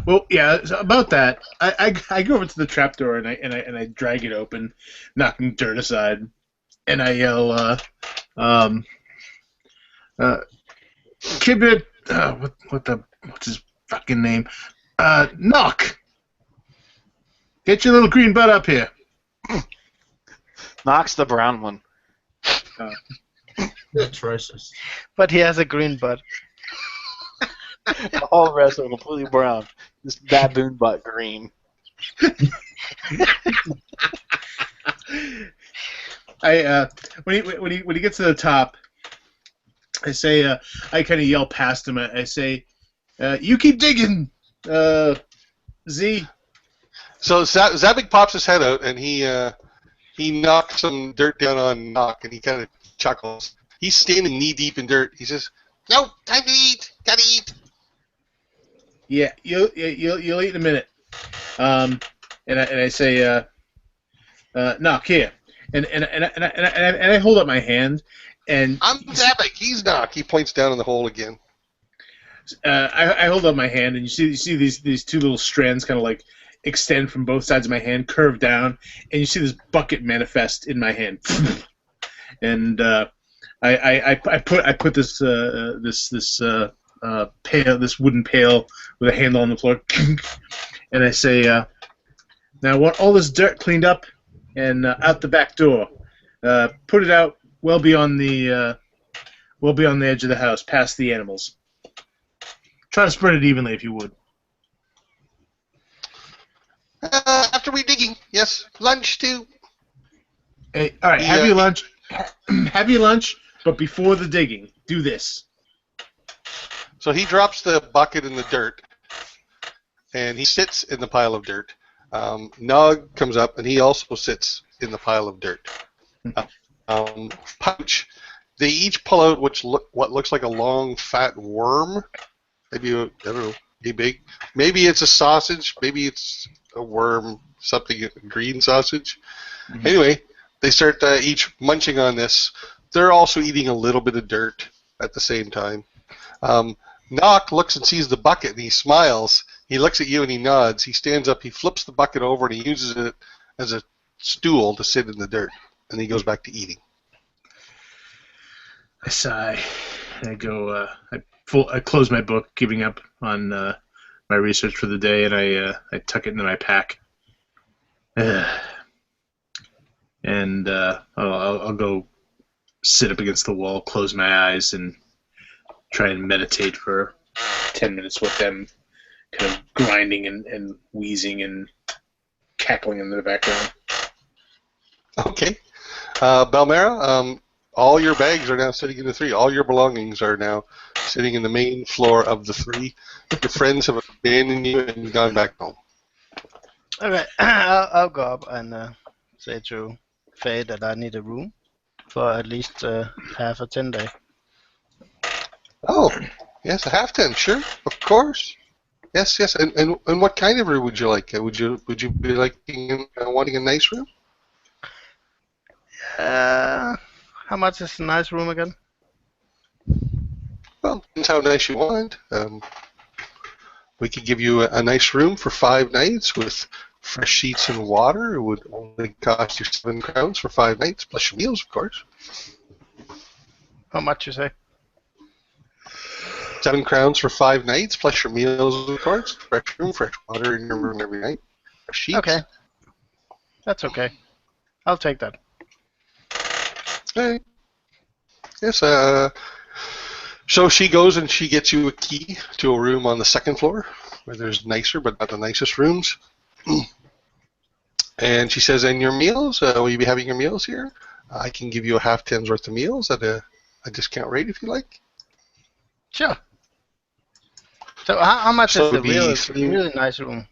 Well, yeah. So about that, I go over to the trapdoor and I drag it open, knocking dirt aside, and I yell, Kibbit, what's his fucking name? Knock! Get your little green butt up here. Knock's the brown one. That's racist. But he has a green butt. All the rest are completely brown. This baboon butt green. When he gets to the top, I say, I kind of yell past him. I say, you keep digging, Z. So Zabik pops his head out and he knocks some dirt down on Knock and he kind of chuckles. He's standing knee deep in dirt. He says, "No, time to eat. Gotta eat." Yeah, you'll eat in a minute. And I say, Knock here, and I hold up my hand, and I'm Zabik. He's Knock. He points down in the hole again. I hold up my hand, and you see these two little strands kind of like extend from both sides of my hand, curve down, and you see this bucket manifest in my hand. And I put this pail, this wooden pail with a handle on the floor, and I say, now I want all this dirt cleaned up and out the back door. Put it out well beyond the We'll be on the edge of the house, past the animals. Try to spread it evenly if you would. After we digging, yes. Lunch too. Hey, all right, have your lunch. Have your lunch, but before the digging, do this. So he drops the bucket in the dirt, and he sits in the pile of dirt. Nog comes up, and he also sits in the pile of dirt. Pouch. They each pull out what looks like a long, fat worm. Maybe, I don't know, big. Maybe it's a sausage. Maybe it's a worm, something, a green sausage. Mm-hmm. Anyway, they start each munching on this. They're also eating a little bit of dirt at the same time. Nock looks and sees the bucket, and he smiles. He looks at you, and he nods. He stands up, he flips the bucket over, and he uses it as a stool to sit in the dirt. And he goes back to eating. I sigh. I go. I close my book, giving up on my research for the day, and I tuck it into my pack. And I'll go sit up against the wall, close my eyes, and try and meditate for 10 minutes with them, kind of grinding and wheezing and cackling in the background. Okay. Belmera, all your bags are now sitting in the 3. All your belongings are now sitting in the main floor of the 3. Your friends have abandoned you and gone back home. Okay, I'll go up and say to Faye that I need a room for at least half a 10 day. Oh, yes, a half 10, sure, of course. Yes. And what kind of room would you like? Would you be liking wanting a nice room? How much is a nice room again? Well, depends how nice you want. We could give you a nice room for 5 nights with fresh sheets and water. It would only cost you 7 crowns for 5 nights, plus your meals, of course. How much you say? 7 crowns for 5 nights, plus your meals, of course. Fresh room, fresh water in your room every night. Fresh sheets. Okay. That's okay. I'll take that. Okay. Yes, so she goes and she gets you a key to a room on the 2nd floor where there's nicer but not the nicest rooms. And she says, and your meals, will you be having your meals here? I can give you a half 10's worth of meals at a discount rate if you like. Sure. So how much is the really nice room?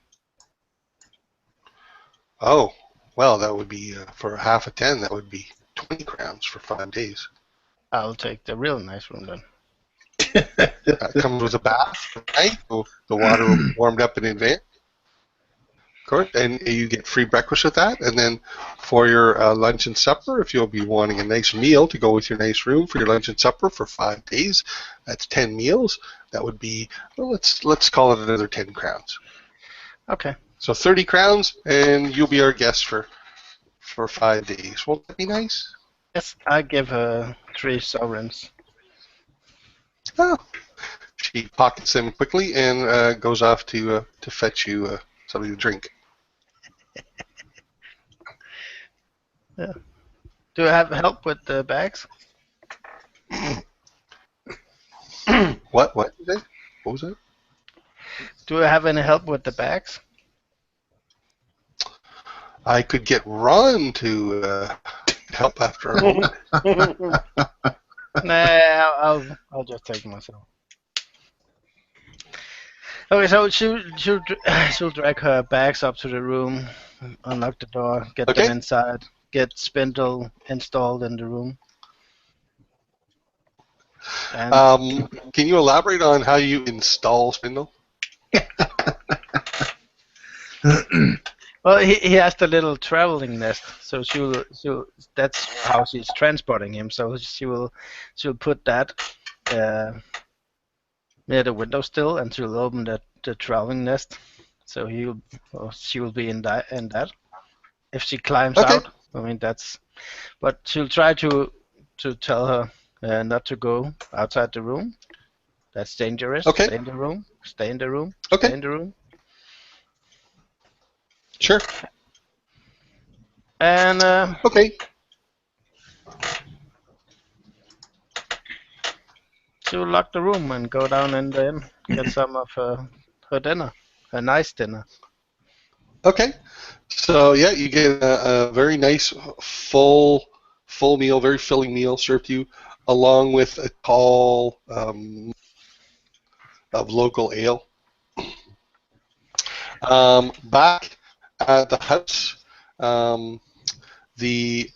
Oh, well, that would be, for half a 10, that would be 20 crowns for 5 days. I'll take the real nice room then. It comes with a bath at night, the water warmed up in advance. Of course, and you get free breakfast with that. And then for your lunch and supper, if you'll be wanting a nice meal to go with your nice room for your lunch and supper for 5 days, that's 10 meals. That would be, well, let's call it another 10 crowns. Okay. So 30 crowns, and you'll be our guest for 5 days. Won't that be nice? Yes, I give her 3 sovereigns. Oh. She pockets them quickly and goes off to fetch you something to drink. Yeah. Do I have help with the bags? What? What did you say? What was that? Do I have any help with the bags? I could get Ron to help after a moment. Nah, I'll just take myself. Okay, so she'll drag her bags up to the room, unlock the door, get them inside, get Spindle installed in the room. And can you elaborate on how you install Spindle? well, he has the little traveling nest, so she'll that's how she's transporting him. So she'll put that near the window still, and she'll open the traveling nest, so she will be in that. If she climbs out, I mean that's. But she'll try to tell her not to go outside the room. That's dangerous. Okay. Stay in the room. Stay in the room. Okay. Stay in the room. Sure. And okay. to lock the room and go down and then get some of her dinner, a nice dinner. Okay. So yeah, you get a very nice full meal, very filling meal served to you, along with a tall of local ale. Back at the house, the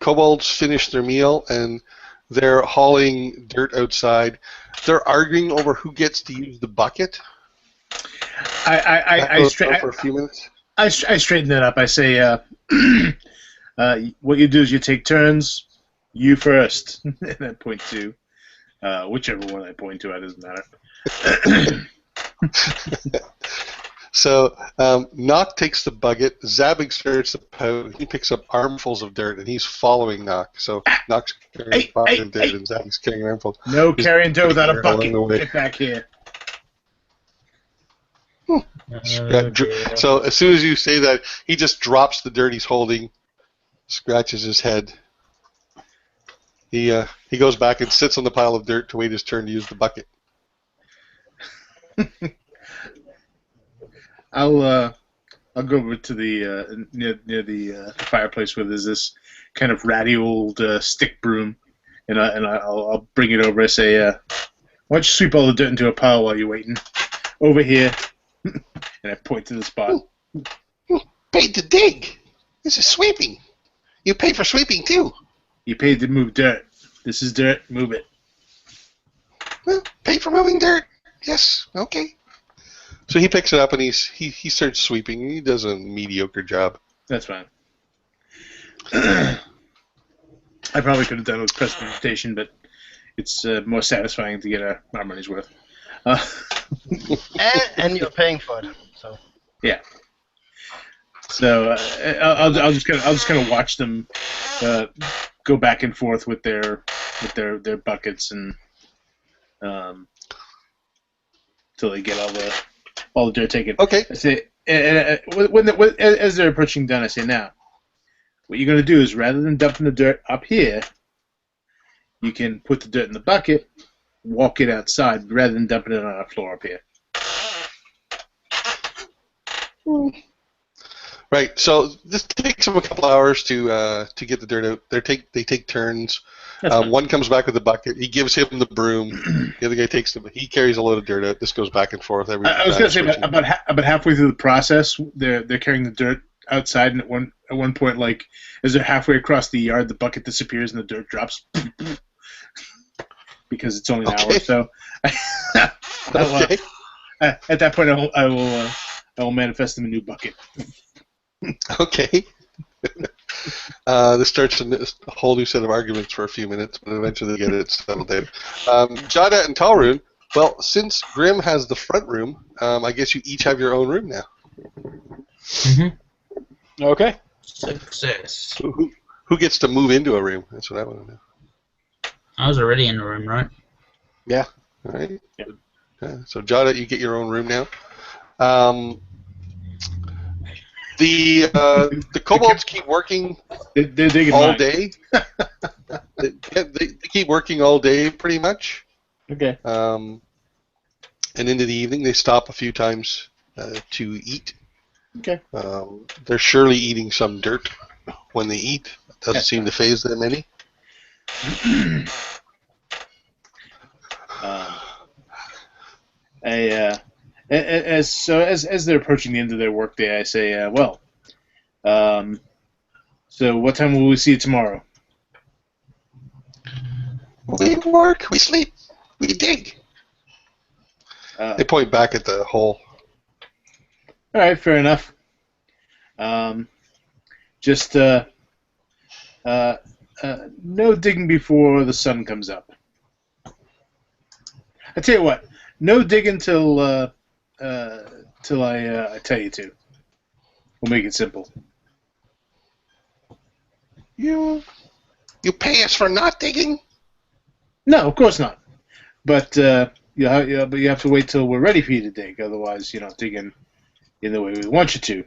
kobolds finish their meal and they're hauling dirt outside. They're arguing over who gets to use the bucket. I For a few minutes. I straighten that up. I say, what you do is you take turns. You first. And I point to whichever one I point to. It doesn't matter. So Nock takes the bucket. Zabig starts the pout. He picks up armfuls of dirt, and he's following Nock. So Nock's carrying a bucket of dirt, and Zabig's carrying armfuls. No carrying dirt without a bucket. Along the way. Get back here. So as soon as you say that, he just drops the dirt he's holding, scratches his head. He goes back and sits on the pile of dirt to wait his turn to use the bucket. I'll go over to the near the fireplace where there's this kind of ratty old stick broom, and I'll bring it over. I say, why don't you sweep all the dirt into a pile while you're waiting? Over here. And I point to the spot. Paid to dig. This is sweeping. You pay for sweeping too. You paid to move dirt. This is dirt. Move it. Well, pay for moving dirt. Yes. Okay. So he picks it up and he starts sweeping. He does a mediocre job. That's fine. I probably could have done it with prestidigitation, but it's more satisfying to get our money's worth. And you're paying for it, so. Yeah. So I'll just kind of watch them go back and forth with their buckets and till they get all the dirt taken. Okay. I say, as they're approaching done, I say, now, what you're going to do is rather than dumping the dirt up here, you can put the dirt in the bucket, walk it outside, rather than dumping it on our floor up here. Right. So this takes them a couple hours to get the dirt out. They take turns. One comes back with the bucket. He gives him the broom. The other guy takes he carries a load of dirt out. This goes back and forth every. I was going to say about halfway through the process, they're carrying the dirt outside, and at one point, like as they're halfway across the yard, the bucket disappears and the dirt drops because it's only an hour. So Okay. At that point, I will manifest them a new bucket. Okay. This starts a whole new set of arguments for a few minutes, but eventually they get it settled down. Jawdat and Tolraun, well, since Grimm has the front room, I guess you each have your own room now. Mm-hmm. Okay. Success. Who gets to move into a room? That's what I want to know. I was already in the room, right? Yeah. All right. Yeah. So Jawdat, you get your own room now. The kobolds keep working They're digging all mine. day. they keep working all day, pretty much. Okay. And into the evening, they stop a few times to eat. Okay. They're surely eating some dirt when they eat. It doesn't seem to faze them any. As they're approaching the end of their workday, I say, so what time will we see you tomorrow? We work, we sleep, we dig. They point back at the hole. All right, fair enough. Just no digging before the sun comes up. I tell you what, no digging till I tell you to. We'll make it simple. You pay us for not digging? No, of course not. But you have to wait till we're ready for you to dig. Otherwise, you're not digging in the way we want you to.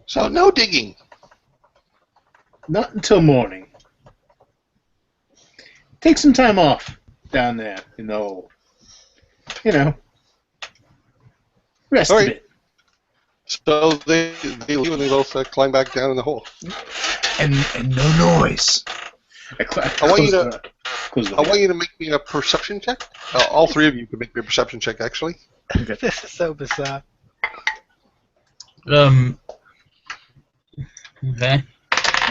So no digging. Not until morning. take some time off down there. Rest All a right. bit. So they leave and they both climb back down in the hole. And no noise. I want you to make me a perception check. All three of you can make me a perception check, actually. This is so bizarre. Okay.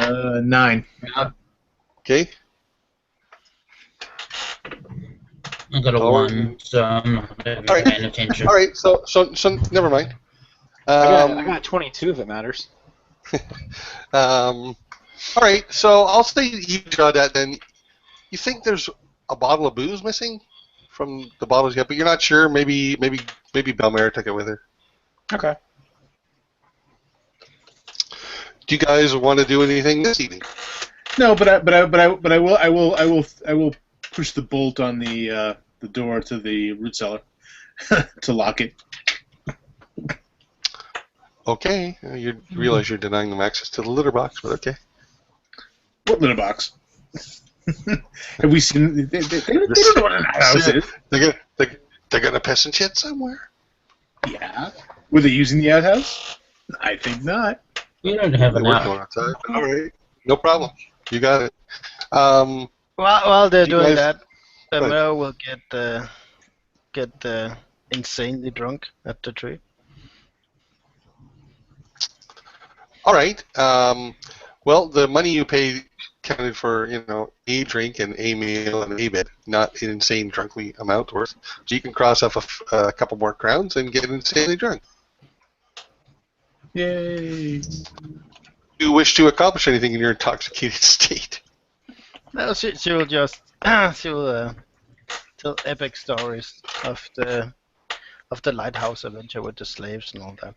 9. Okay. I got a All 1, so I'm not paying attention. All right. So never mind. I got 22 if it matters. All right. So I'll say you draw that. Then you think there's a bottle of booze missing from the bottles you have, but you're not sure. Maybe Belmera took it with her. Okay. Do you guys want to do anything this evening? No, but I will push the bolt on the door to the root cellar to lock it. Okay. You realize you're denying them access to the litter box, but okay. What litter box? Have we seen? They don't know what a house is. They're gonna piss and shit somewhere. Yeah. Were they using the outhouse? I think not. We don't have They an were out. going outside. All right. No problem. You got it. While they're You doing guys- that, Belmera will get insanely drunk at the tree. All right. Well, the money you pay counted for, a drink and a meal and a bed, not an insane drunkly amount worth. So you can cross off a couple more crowns and get insanely drunk. Yay! Do you wish to accomplish anything in your intoxicated state? No, she will just she will tell epic stories of the lighthouse adventure with the slaves and all that.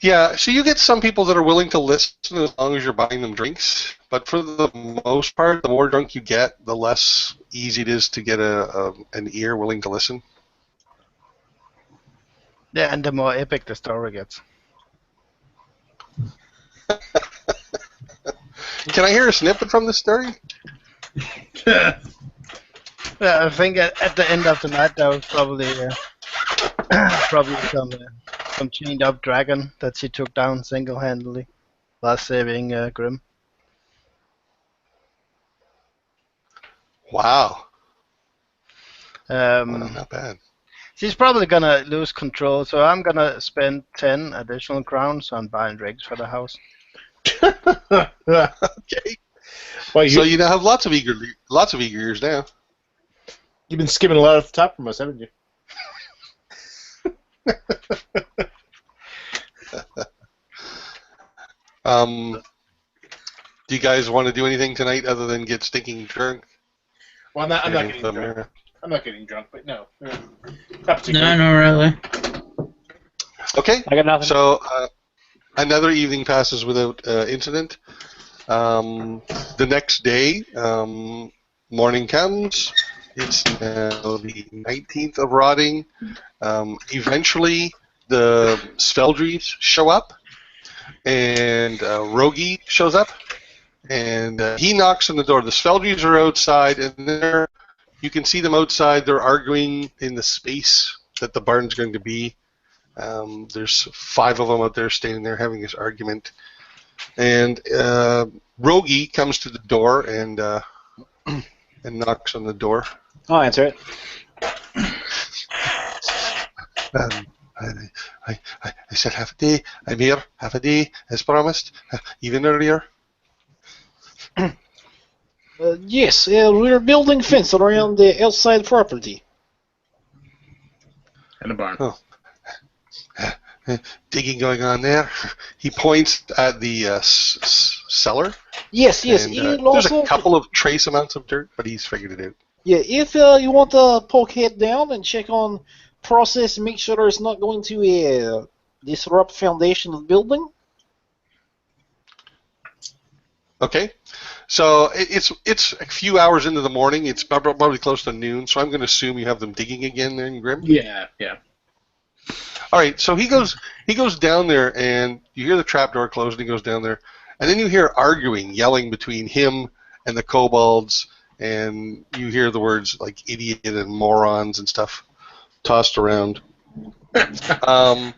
Yeah, so you get some people that are willing to listen as long as you're buying them drinks. But for the most part, the more drunk you get, the less easy it is to get an ear willing to listen. Yeah, and the more epic the story gets. Can I hear a snippet from this story? Yeah, I think at the end of the night there was probably some chained up dragon that she took down single-handedly while saving Grimm. Wow. Well, Um, not bad. she's probably gonna lose control, so I'm gonna spend 10 additional crowns on buying drinks for the house. Okay. Well, So you now have lots of eager ears now. you've been skimming a lot off the top from us, haven't you? Do you guys want to do anything tonight other than get stinking drunk? Well, I'm not Getting getting drunk. Belmera? I'm not getting drunk, but no. No, not really. Okay. I got nothing. So another evening passes without incident. The next day, morning comes. It's now the 19th of rotting. Eventually, the Sveldries show up, and Rogi shows up, and he knocks on the door. The Sveldries are outside, and you can see them outside. They're arguing in the space that the barn's going to be. There's 5 of them out there standing there having this argument. And Rogi comes to the door and knocks on the door. I'll answer it. I said half a day. I'm here, half a day, as promised. Even earlier. Yes, we're building fence around the outside property. And a barn. Oh. Digging going on there. He points at the cellar. Yes, yes. And, it'll there's also, a couple of trace amounts of dirt, but he's figured it out. yeah, if you want to poke head down and check on process, make sure it's not going to disrupt foundation of the building. Okay, so it's a few hours into the morning. It's probably close to noon, so I'm going to assume you have them digging again then, Grimm? Yeah. All right, so he goes down there, and you hear the trapdoor close, and he goes down there, And then you hear arguing, yelling between him and the kobolds, and you hear the words like idiot and morons and stuff tossed around. 3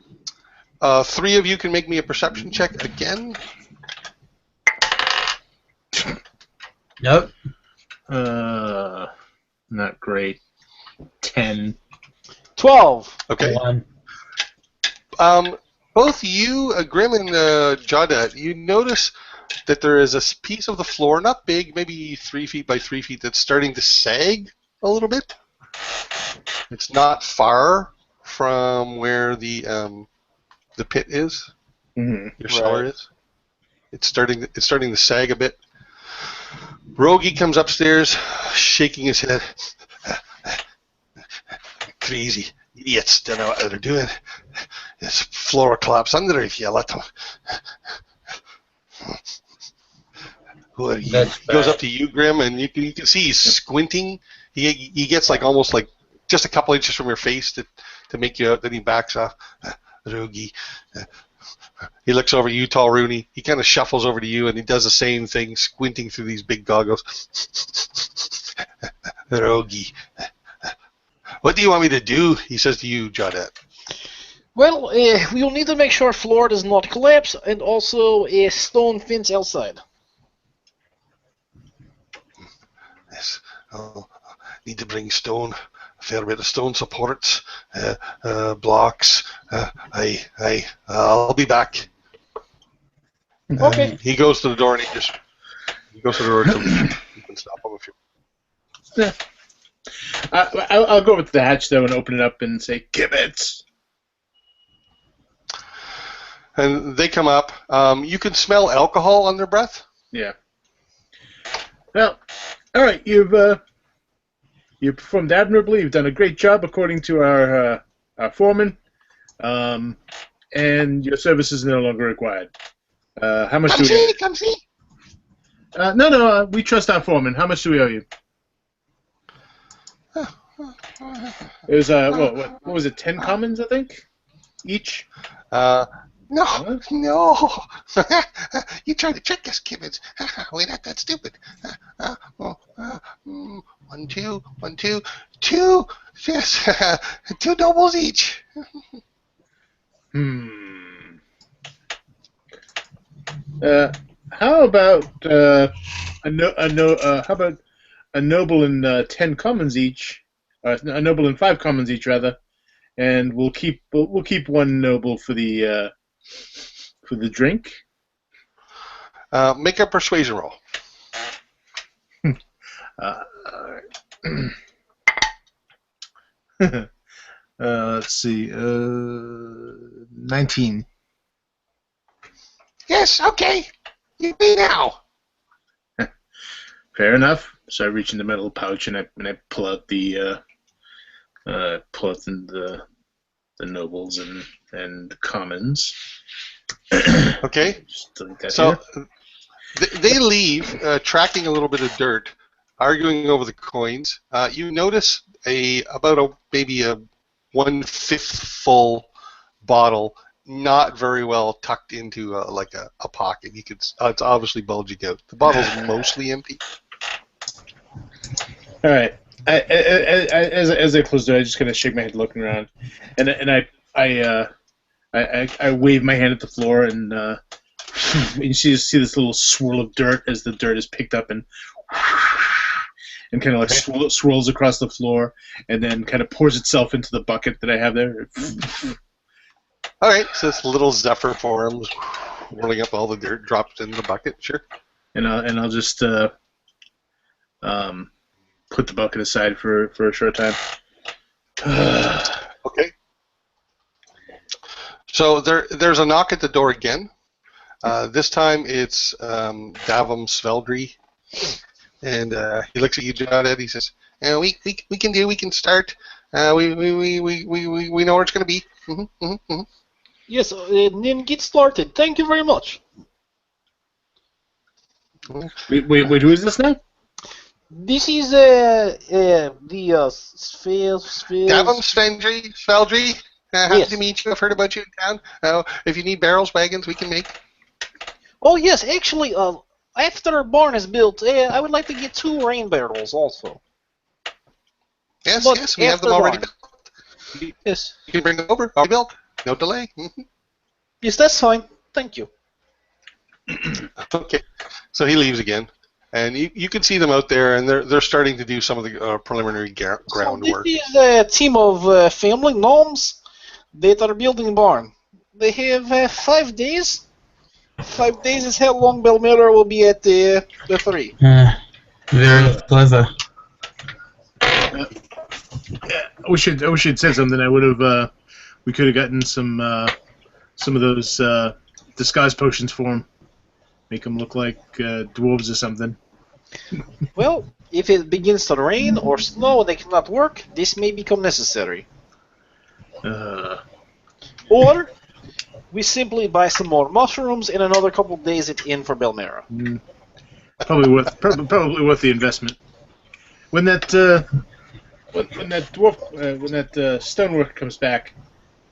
of you can make me a perception check again. Nope. Not great. 10. 12. Okay. 1. Both you, Grimm and Jawdat, you notice that there is a piece of the floor, not big, maybe 3 feet by 3 feet, that's starting to sag a little bit. It's not far from where the pit is. Mm-hmm. Your cellar is. It's starting to sag a bit. Rogie comes upstairs, shaking his head. Crazy idiots don't know what they're doing. This floor will collapse under if you let them. Who are you? That's He goes bad. up to you, Grimm, and you can see he's squinting. He gets like almost like just a couple inches from your face to make you out. Then he backs off. Rogie. He looks over you, Tolraun. He kind of shuffles over to you, and he does the same thing, squinting through these big goggles. Rogie. What do you want me to do? He says to you, Jawdat. Well, we'll need to make sure floor does not collapse, and also a stone fence outside. Yes. I'll need to bring stone. A fair bit of stone supports, blocks. I'll be back. Okay. He goes to the door and he goes to the door to leave. You can stop him if you. Yeah. I'll go over to the hatch though and open it up and say gibbets. And they come up. You can smell alcohol on their breath. Yeah. Well, all right. You performed admirably. You've done a great job according to our foreman. And your services are no longer required. How much do we owe you? Come see. No. We trust our foreman. How much do we owe you? It was what was it? 10 commons, I think, each. No. What? No. You tried to trick us, Kibbins. We're not that stupid. 1, 2, 1, 2, 2. Yes, 2 nobles each. How about how about a noble and 10 commons each? A noble and 5 commons each, rather, and we'll keep 1 noble for the drink. Make a persuasion roll. Let's see. 19. Yes, okay. You be now. Fair enough. So I reach in the metal pouch and I pull out the nobles and commons. Okay. Just delete that So here. they leave, tracking a little bit of dirt, arguing over the coins. You notice maybe a 1/5 full bottle, not very well tucked into a pocket. You could it's obviously bulging out. The bottle's mostly empty. All right. As I close the door, I just kind of shake my head, looking around, and I wave my hand at the floor, and you see this little swirl of dirt as the dirt is picked up and kind of like swirls across the floor, and then kind of pours itself into the bucket that I have there. All right, so this little zephyr forms, whirling up all the dirt, drops into the bucket. Sure. And I'll just put the bucket aside for a short time. Okay. So there's a knock at the door again. This time it's Davam Sveldry, and he looks at you, Jawdat. He says, "We can start. We know where it's going to be." Yes, then get started. Thank you very much. Wait, who is this now? This is the Davam Sveldry. Happy Yes. to meet you. I've heard about you in town. If you need barrels, wagons, we can make. Oh yes, actually, after our barn is built, I would like to get 2 rain barrels also. Yes, But yes, we have them after already barn. built. Yes. You can bring them over. Already built. No delay. Yes, that's fine. Thank you. Okay. So he leaves again. And you can see them out there, and they're starting to do some of the preliminary So groundwork. this is a team of family gnomes that are building a barn. They have 5 days. 5 days is how long Belmera will be at the 3. Very clever. I wish you'd said something. I would have. We could have gotten some of those disguise potions for him. Make them look like dwarves or something. Well, if it begins to rain or snow and they cannot work, this may become necessary. Or we simply buy some more mushrooms and another couple of days it's in for Belmera. Probably worth the investment. When that stonework comes back,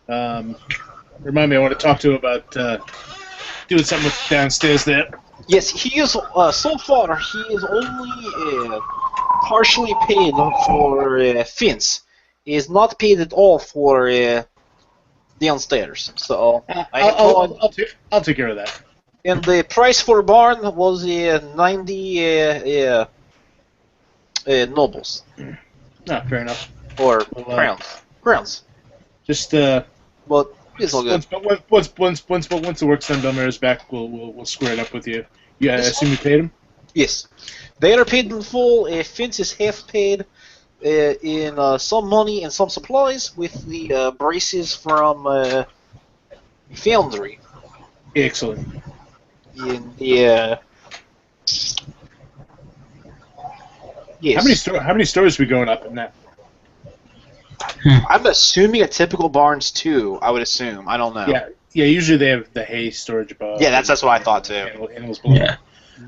remind me. I want to talk to him about doing something with downstairs there. Yes, he is. So far, he is only partially paid for fence. He is not paid at all for downstairs. So I'll take care of that. and the price for barn was 90 nobles No, fair enough. or Well, crowns. Just But it's all good. once the work's done, Belmera's back. We'll square it up with you. Yeah, I assume you paid him. Yes, they are paid in full. Fence is half paid in some money and some supplies with the braces from Foundry. Excellent. In the yes. How many stories are we going up in that? I'm assuming a typical Barnes 2, I would assume. I don't know. Yeah. Usually they have the hay storage above. Yeah, that's what I thought too. Animals below. Yeah.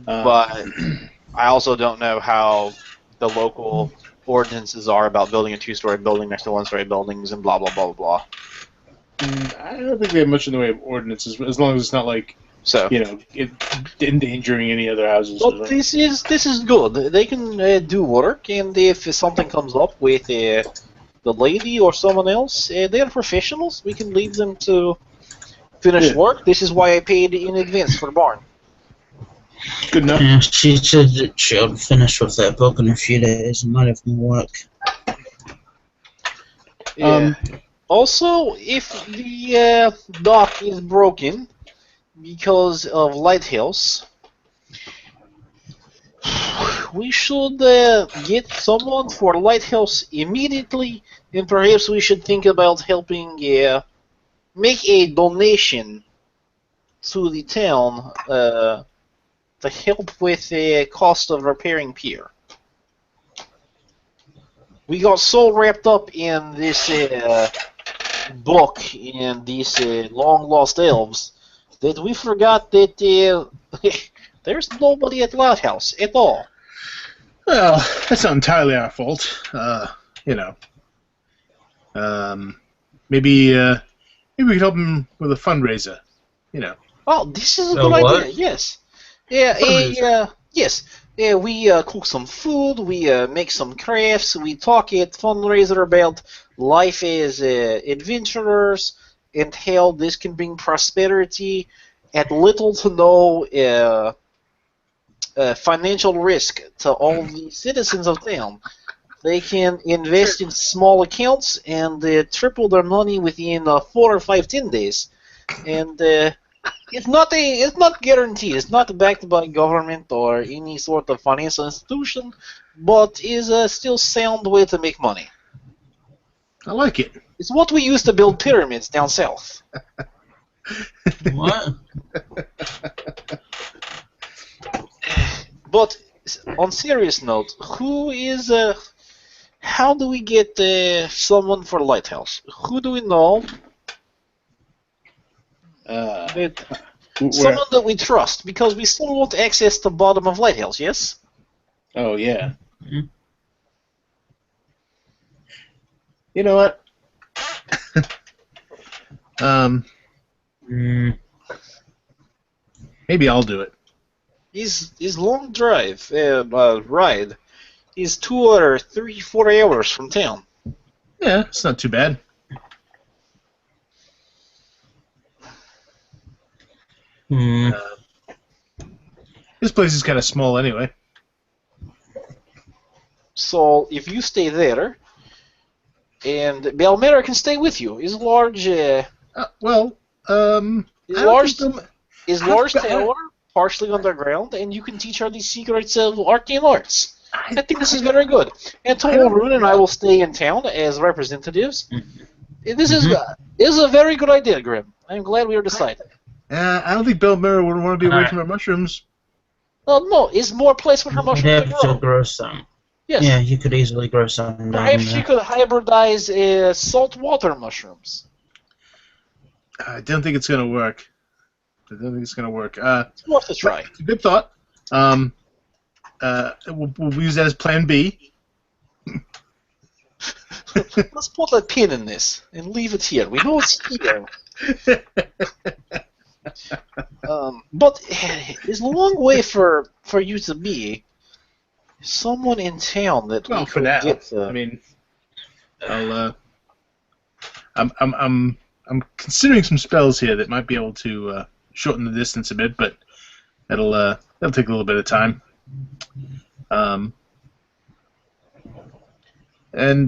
But I also don't know how the local ordinances are about building a 2-story building next to 1-story buildings and blah blah blah blah blah. I don't think they have much in the way of ordinances, as long as it's not like So endangering any other houses. But this is good. They can do work, and if something comes up with the lady or someone else, they are professionals. We can leave them to finish work. This is why I paid in advance for the barn. Good enough. Yeah, she said that she'll finish with that book in a few days and might have more work. Also, if the dock is broken because of Lighthouse, we should get someone for Lighthouse immediately, and perhaps we should think about helping make a donation to the town to help with the cost of repairing pier. We got so wrapped up in this book and these long lost elves that we forgot that there's nobody at Lighthouse at all. Well, that's not entirely our fault. Maybe we could help him with a fundraiser. Oh, this is a So good what? idea. Yes. Yes. We cook some food. We make some crafts. We talk at fundraiser about life as adventurers and how this can bring prosperity at little to no financial risk to all the citizens of town. They can invest in small accounts and triple their money within 4 or 5, 10 days. And it's not guaranteed. It's not backed by government or any sort of financial institution, but is still sound way to make money. I like it. It's what we used to build pyramids down south. What? But on serious note, how do we get someone for Lighthouse? Who do we know? Someone that we trust, because we still want access to bottom of Lighthouse, yes? Oh yeah. Mhm. You know what? Maybe I'll do it. His long drive ride is 2 or 3, 4 hours from town. Yeah, it's not too bad. Hmm. This place is kind of small anyway. So if you stay there, and Belmera can stay with you. His large, Well, his I don't large, think they'll- his I don't large think- tower, partially underground, and you can teach her the secrets of arcane arts. I think this is very good. And Tolraun and I will stay in town as representatives. This is a very good idea, Grimm. I'm glad we are decided. I don't think Belmera would want to be away from her mushrooms. No, it's more place for her You'd mushrooms to have to grow. grow some. Yes. Yeah, you could easily grow some down Perhaps she there. could hybridize saltwater mushrooms. I don't think it's going to work. It's Worth a try. a good thought. We'll use that as Plan B. Let's put a pin in this and leave it here. We know it's here. But it's a long way for you to be someone in town that Well, we for could now. get. I mean, I'm considering some spells here that might be able to shorten the distance a bit, but that'll take a little bit of time. And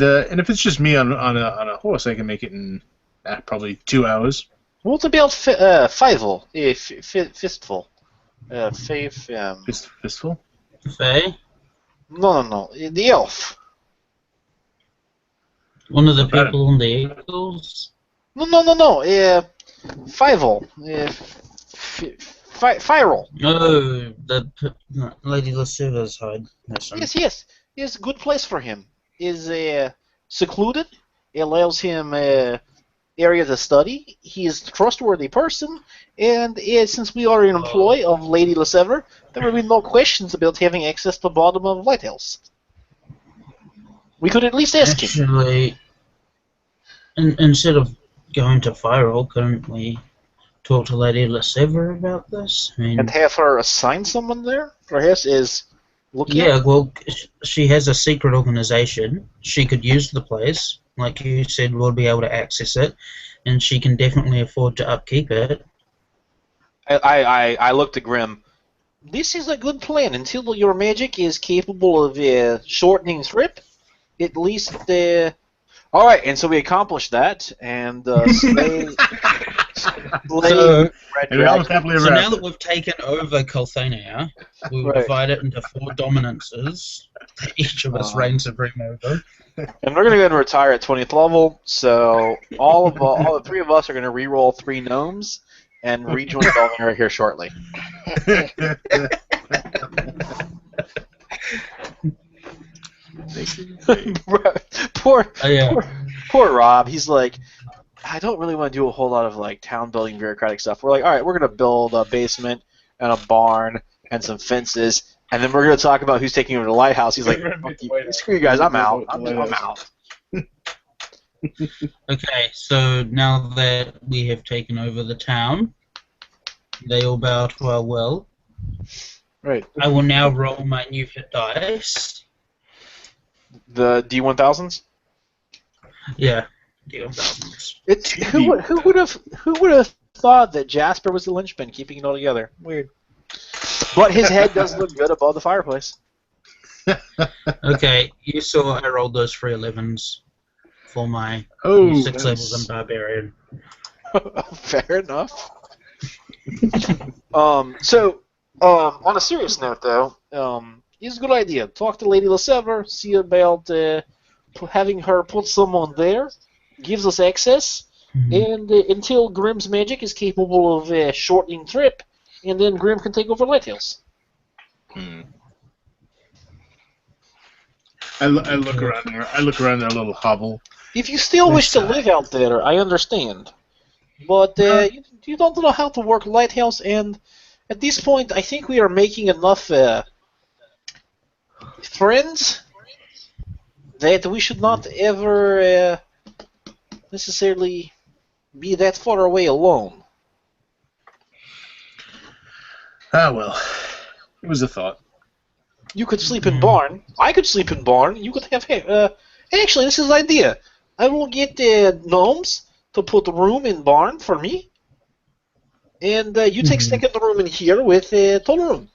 if it's just me on a horse, I can make it in probably 2 hours. What about Fievel? Fistful? Faith. Fistful? Faye? No. The elf. One of the About people on the Eagles? No. Fievel. Firel. Oh, Lady Lasuva's hide. Yes. It's a good place for him. Is secluded. It allows him area to study. He is a trustworthy person, and since we are in employ of Lady Lesever, there will be no questions about having access to the bottom of Lighthouse. We could at least ask him. Actually, instead of going to Firewall, couldn't we talk to Lady Lesever about this? I mean, And have her assign someone there? Perhaps is looking. yeah, well, she has a secret organization. She could use the place. Like you said, we'll be able to access it, and she can definitely afford to upkeep it. I looked at Grimm. This is a good plan until your magic is capable of shortening trip. At least. All right, and so we accomplished that, and Slay So, Red And we all Dragon. happily so ever now after. that we've taken over Kulthania, we will Right. divide it into 4 dominances that each of us reign supreme over. And we're gonna go ahead and retire at 20th level. So all the 3 of us are gonna re-roll 3 gnomes and rejoin Belmera here shortly. poor, Oh, yeah. poor Rob. He's like, I don't really want to do a whole lot of like town building bureaucratic stuff. We're like, all right, we're gonna build a basement and a barn and some fences, and then we're gonna talk about who's taking over the lighthouse. He's like, "Fuck you. Screw you guys, I'm out. I'm out. Okay, so now that we have taken over the town, they all bow to our will. Right. I will now roll my new hit dice. The D1000s. Yeah, deal thousands. Who would have thought that Jasper was the linchpin keeping it all together? Weird. But his head does look good above the fireplace. Okay, you saw I rolled those 3 11s for my 6 levels in Barbarian. Fair enough. So, on a serious note, though, It's a good idea. Talk to Lady Lesever, see about having her put someone there. Gives us access, and until Grimm's magic is capable of shortening trip, and then Grimm can take over Lighthouse. I look around there. I look around their little hovel. If you still wish to live out there, I understand. But you don't know how to work Lighthouse, and at this point, I think we are making enough friends that we should not ever necessarily be that far away alone. Ah, well. It was a thought. You could sleep in barn. I could sleep in barn. You could have. Actually, this is an idea. I will get gnomes to put room in barn for me, and you take second room in here with Tolraun.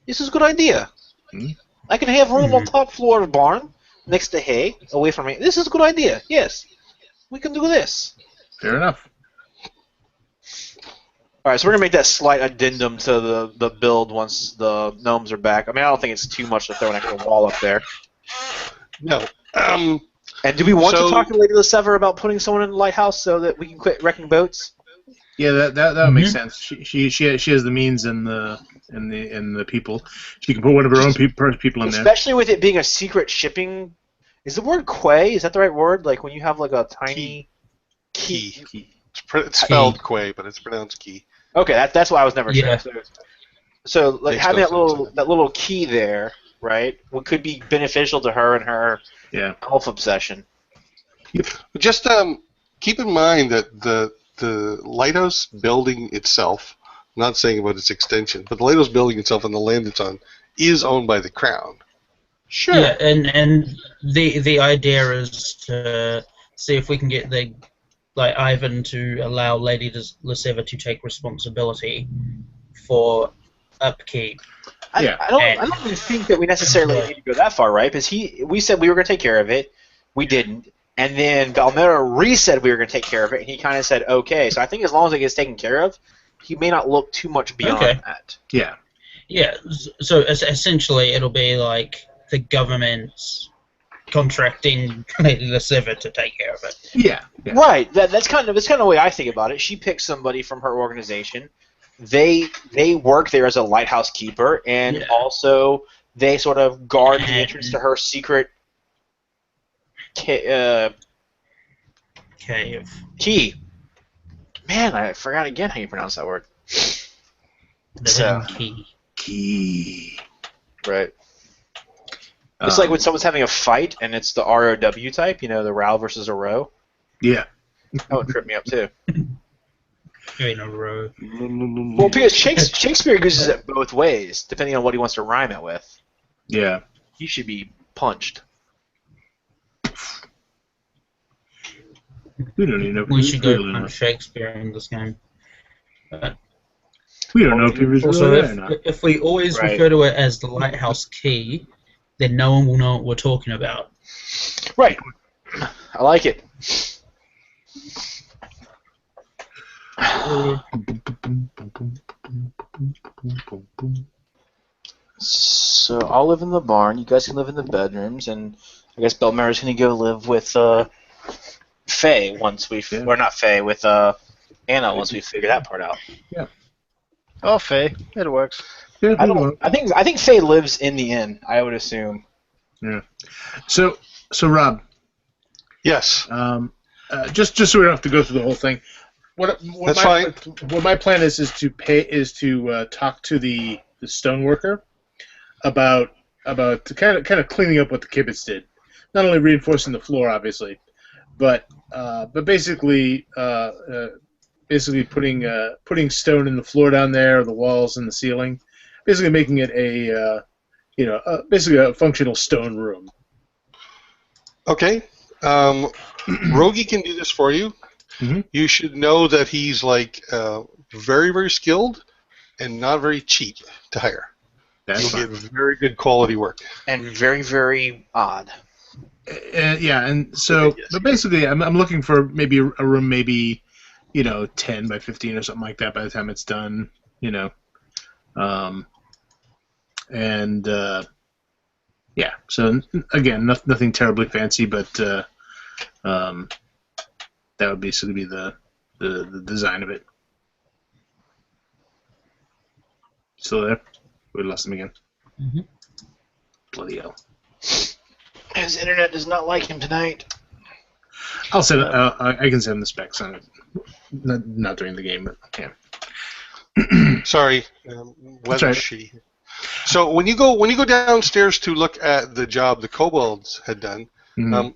This is a good idea. I can have room on top floor of barn next to hay, away from me. This is a good idea. Yes, we can do this. Fair enough. All right, so we're gonna make that slight addendum to the build once the gnomes are back. I mean, I don't think it's too much to throw an extra wall up there. No. And do we want So- to talk to Lady LeSever about putting someone in the lighthouse so that we can quit wrecking boats? Yeah, that would make sense. She has the means and the people. She can put one of her own people in there. Especially with it being a secret shipping. Is the word quay? Is that the right word? Like when you have like a tiny Key. It's spelled Quay, but it's pronounced Key. Okay, that's why I was never Yeah. sure. So like Makes having no sense. that little key there, right? What could be beneficial to her and her Yeah. elf obsession. Just keep in mind that the lighthouse building itself, I'm not saying about its extension, but the lighthouse building itself and the land it's on is owned by the crown. Sure. Yeah, and the idea is to see if we can get Ivan to allow Lady LeSever to take responsibility for upkeep. I don't even think that we necessarily need to go that far, right? Because we said we were going to take care of it, we didn't, and then Belmera said we were going to take care of it, and he kind of said okay. So I think as long as it gets taken care of, he may not look too much beyond that. Yeah. Yeah, so essentially it'll be like the government's contracting Lady LeSever to take care of it. Yeah. Right. That's kind of the way I think about it. She picks somebody from her organization. They work there as a lighthouse keeper, and also they sort of guard the entrance to her secret Cave. key. Man, I forgot again how you pronounce that word. The So- hidden key. Key. Right. It's like when someone's having a fight and it's the ROW type, the row versus a row. Yeah. That would trip me up too. In a row. Well, because Shakespeare uses it both ways, depending on what he wants to rhyme it with. Yeah. He should be punched. We don't even know. We should go really know. punch Shakespeare in this game. We don't know if he was Also, really there or not. if we always Right. refer to it as the lighthouse key, then no one will know what we're talking about. Right. I like it. So I'll live in the barn. You guys can live in the bedrooms, and I guess Belmera's gonna go live with Faye once or not Faye, with Anna once we figure that part out. Oh, Faye, it works. Yeah, I think Faye lives in the inn. I would assume. Yeah. So Rob, Yes. just so we don't have to go through the whole thing. What my plan is to talk to the stoneworker about kind of cleaning up what the Kibbutz did. Not only reinforcing the floor, obviously, but basically putting stone in the floor down there, the walls and the ceiling, basically making it basically a functional stone room. Okay. Rogi can do this for you. Mhm. You should know that he's very, very skilled and not very cheap to hire. That's You'll fine. get very good quality work. And very, very odd. Yeah, and so, but basically, I'm looking for maybe a room, maybe 10 by 15 or something like that by the time it's done, yeah. So again, nothing terribly fancy, but that would basically be the design of it. Still there? We lost him again. Mhm. Bloody hell. His internet does not like him tonight. I'll send. I can send the specs on it. Not during the game, but yeah. Sorry, That's right. she. So when you go downstairs to look at the job the kobolds had done,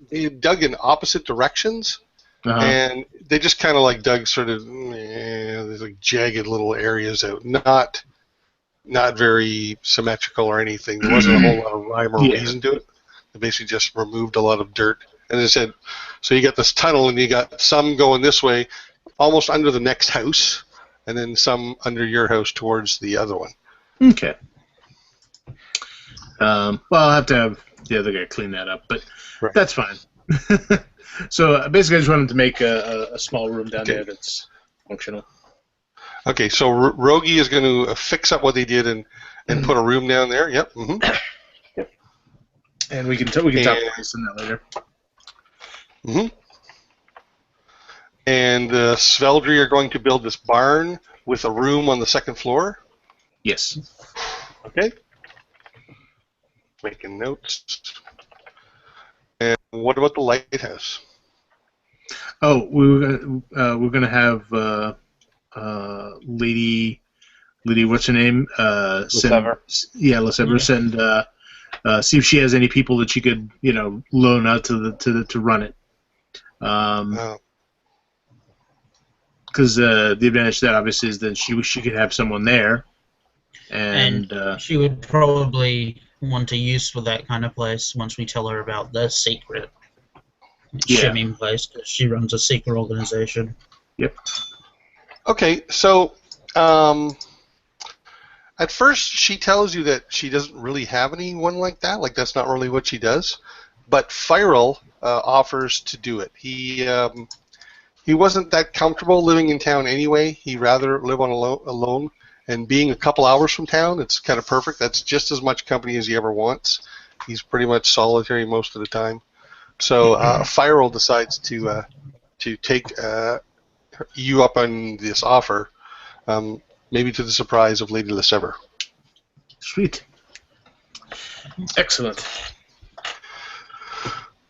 they dug in opposite directions, and they just kind of dug sort of there's jagged little areas out, not not very symmetrical or anything. There wasn't a whole lot of rhyme or Yeah. reason to it. They basically just removed a lot of dirt. And as I said, so you got this tunnel, and you got some going this way, almost under the next house, and then some under your house towards the other one. Okay. Well, I'll have to have the other guy clean that up, but Right. that's fine. So basically, I just wanted to make a small room down there that's functional. Okay, so Rogi is going to fix up what they did and put a room down there. Yep. And we can talk about And- this in that later. And Sveldry are going to build this barn with a room on the second floor. Yes. Okay. Making notes. And what about the lighthouse? Oh, we're gonna have Lady, what's her name? LeSever. LeSever. Send see if she has any people that she could loan out to run it. Because the advantage to that obviously is that she could have someone there, and she would probably want to use for that kind of place once we tell her about the secret shimming place, because she runs a secret organization. Yep. Okay, so at first she tells you that she doesn't really have anyone like that. Like, that's not really what she does. But Firel offers to do it. He wasn't that comfortable living in town anyway. He'd rather live on alone. And being a couple hours from town, it's kind of perfect. That's just as much company as he ever wants. He's pretty much solitary most of the time. So Firel decides to take you up on this offer, maybe to the surprise of Lady LeSever. Sweet. Excellent.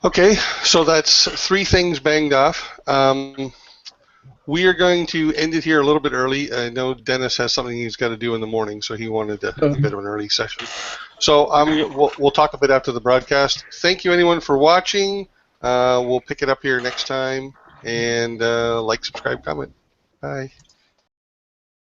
Okay, so that's 3 things banged off. We are going to end it here a little bit early. I know Dennis has something he's got to do in the morning, so he wanted a bit of an early session. So we'll talk a bit after the broadcast. Thank you, anyone, for watching. We'll pick it up here next time. And like, subscribe, comment. Bye.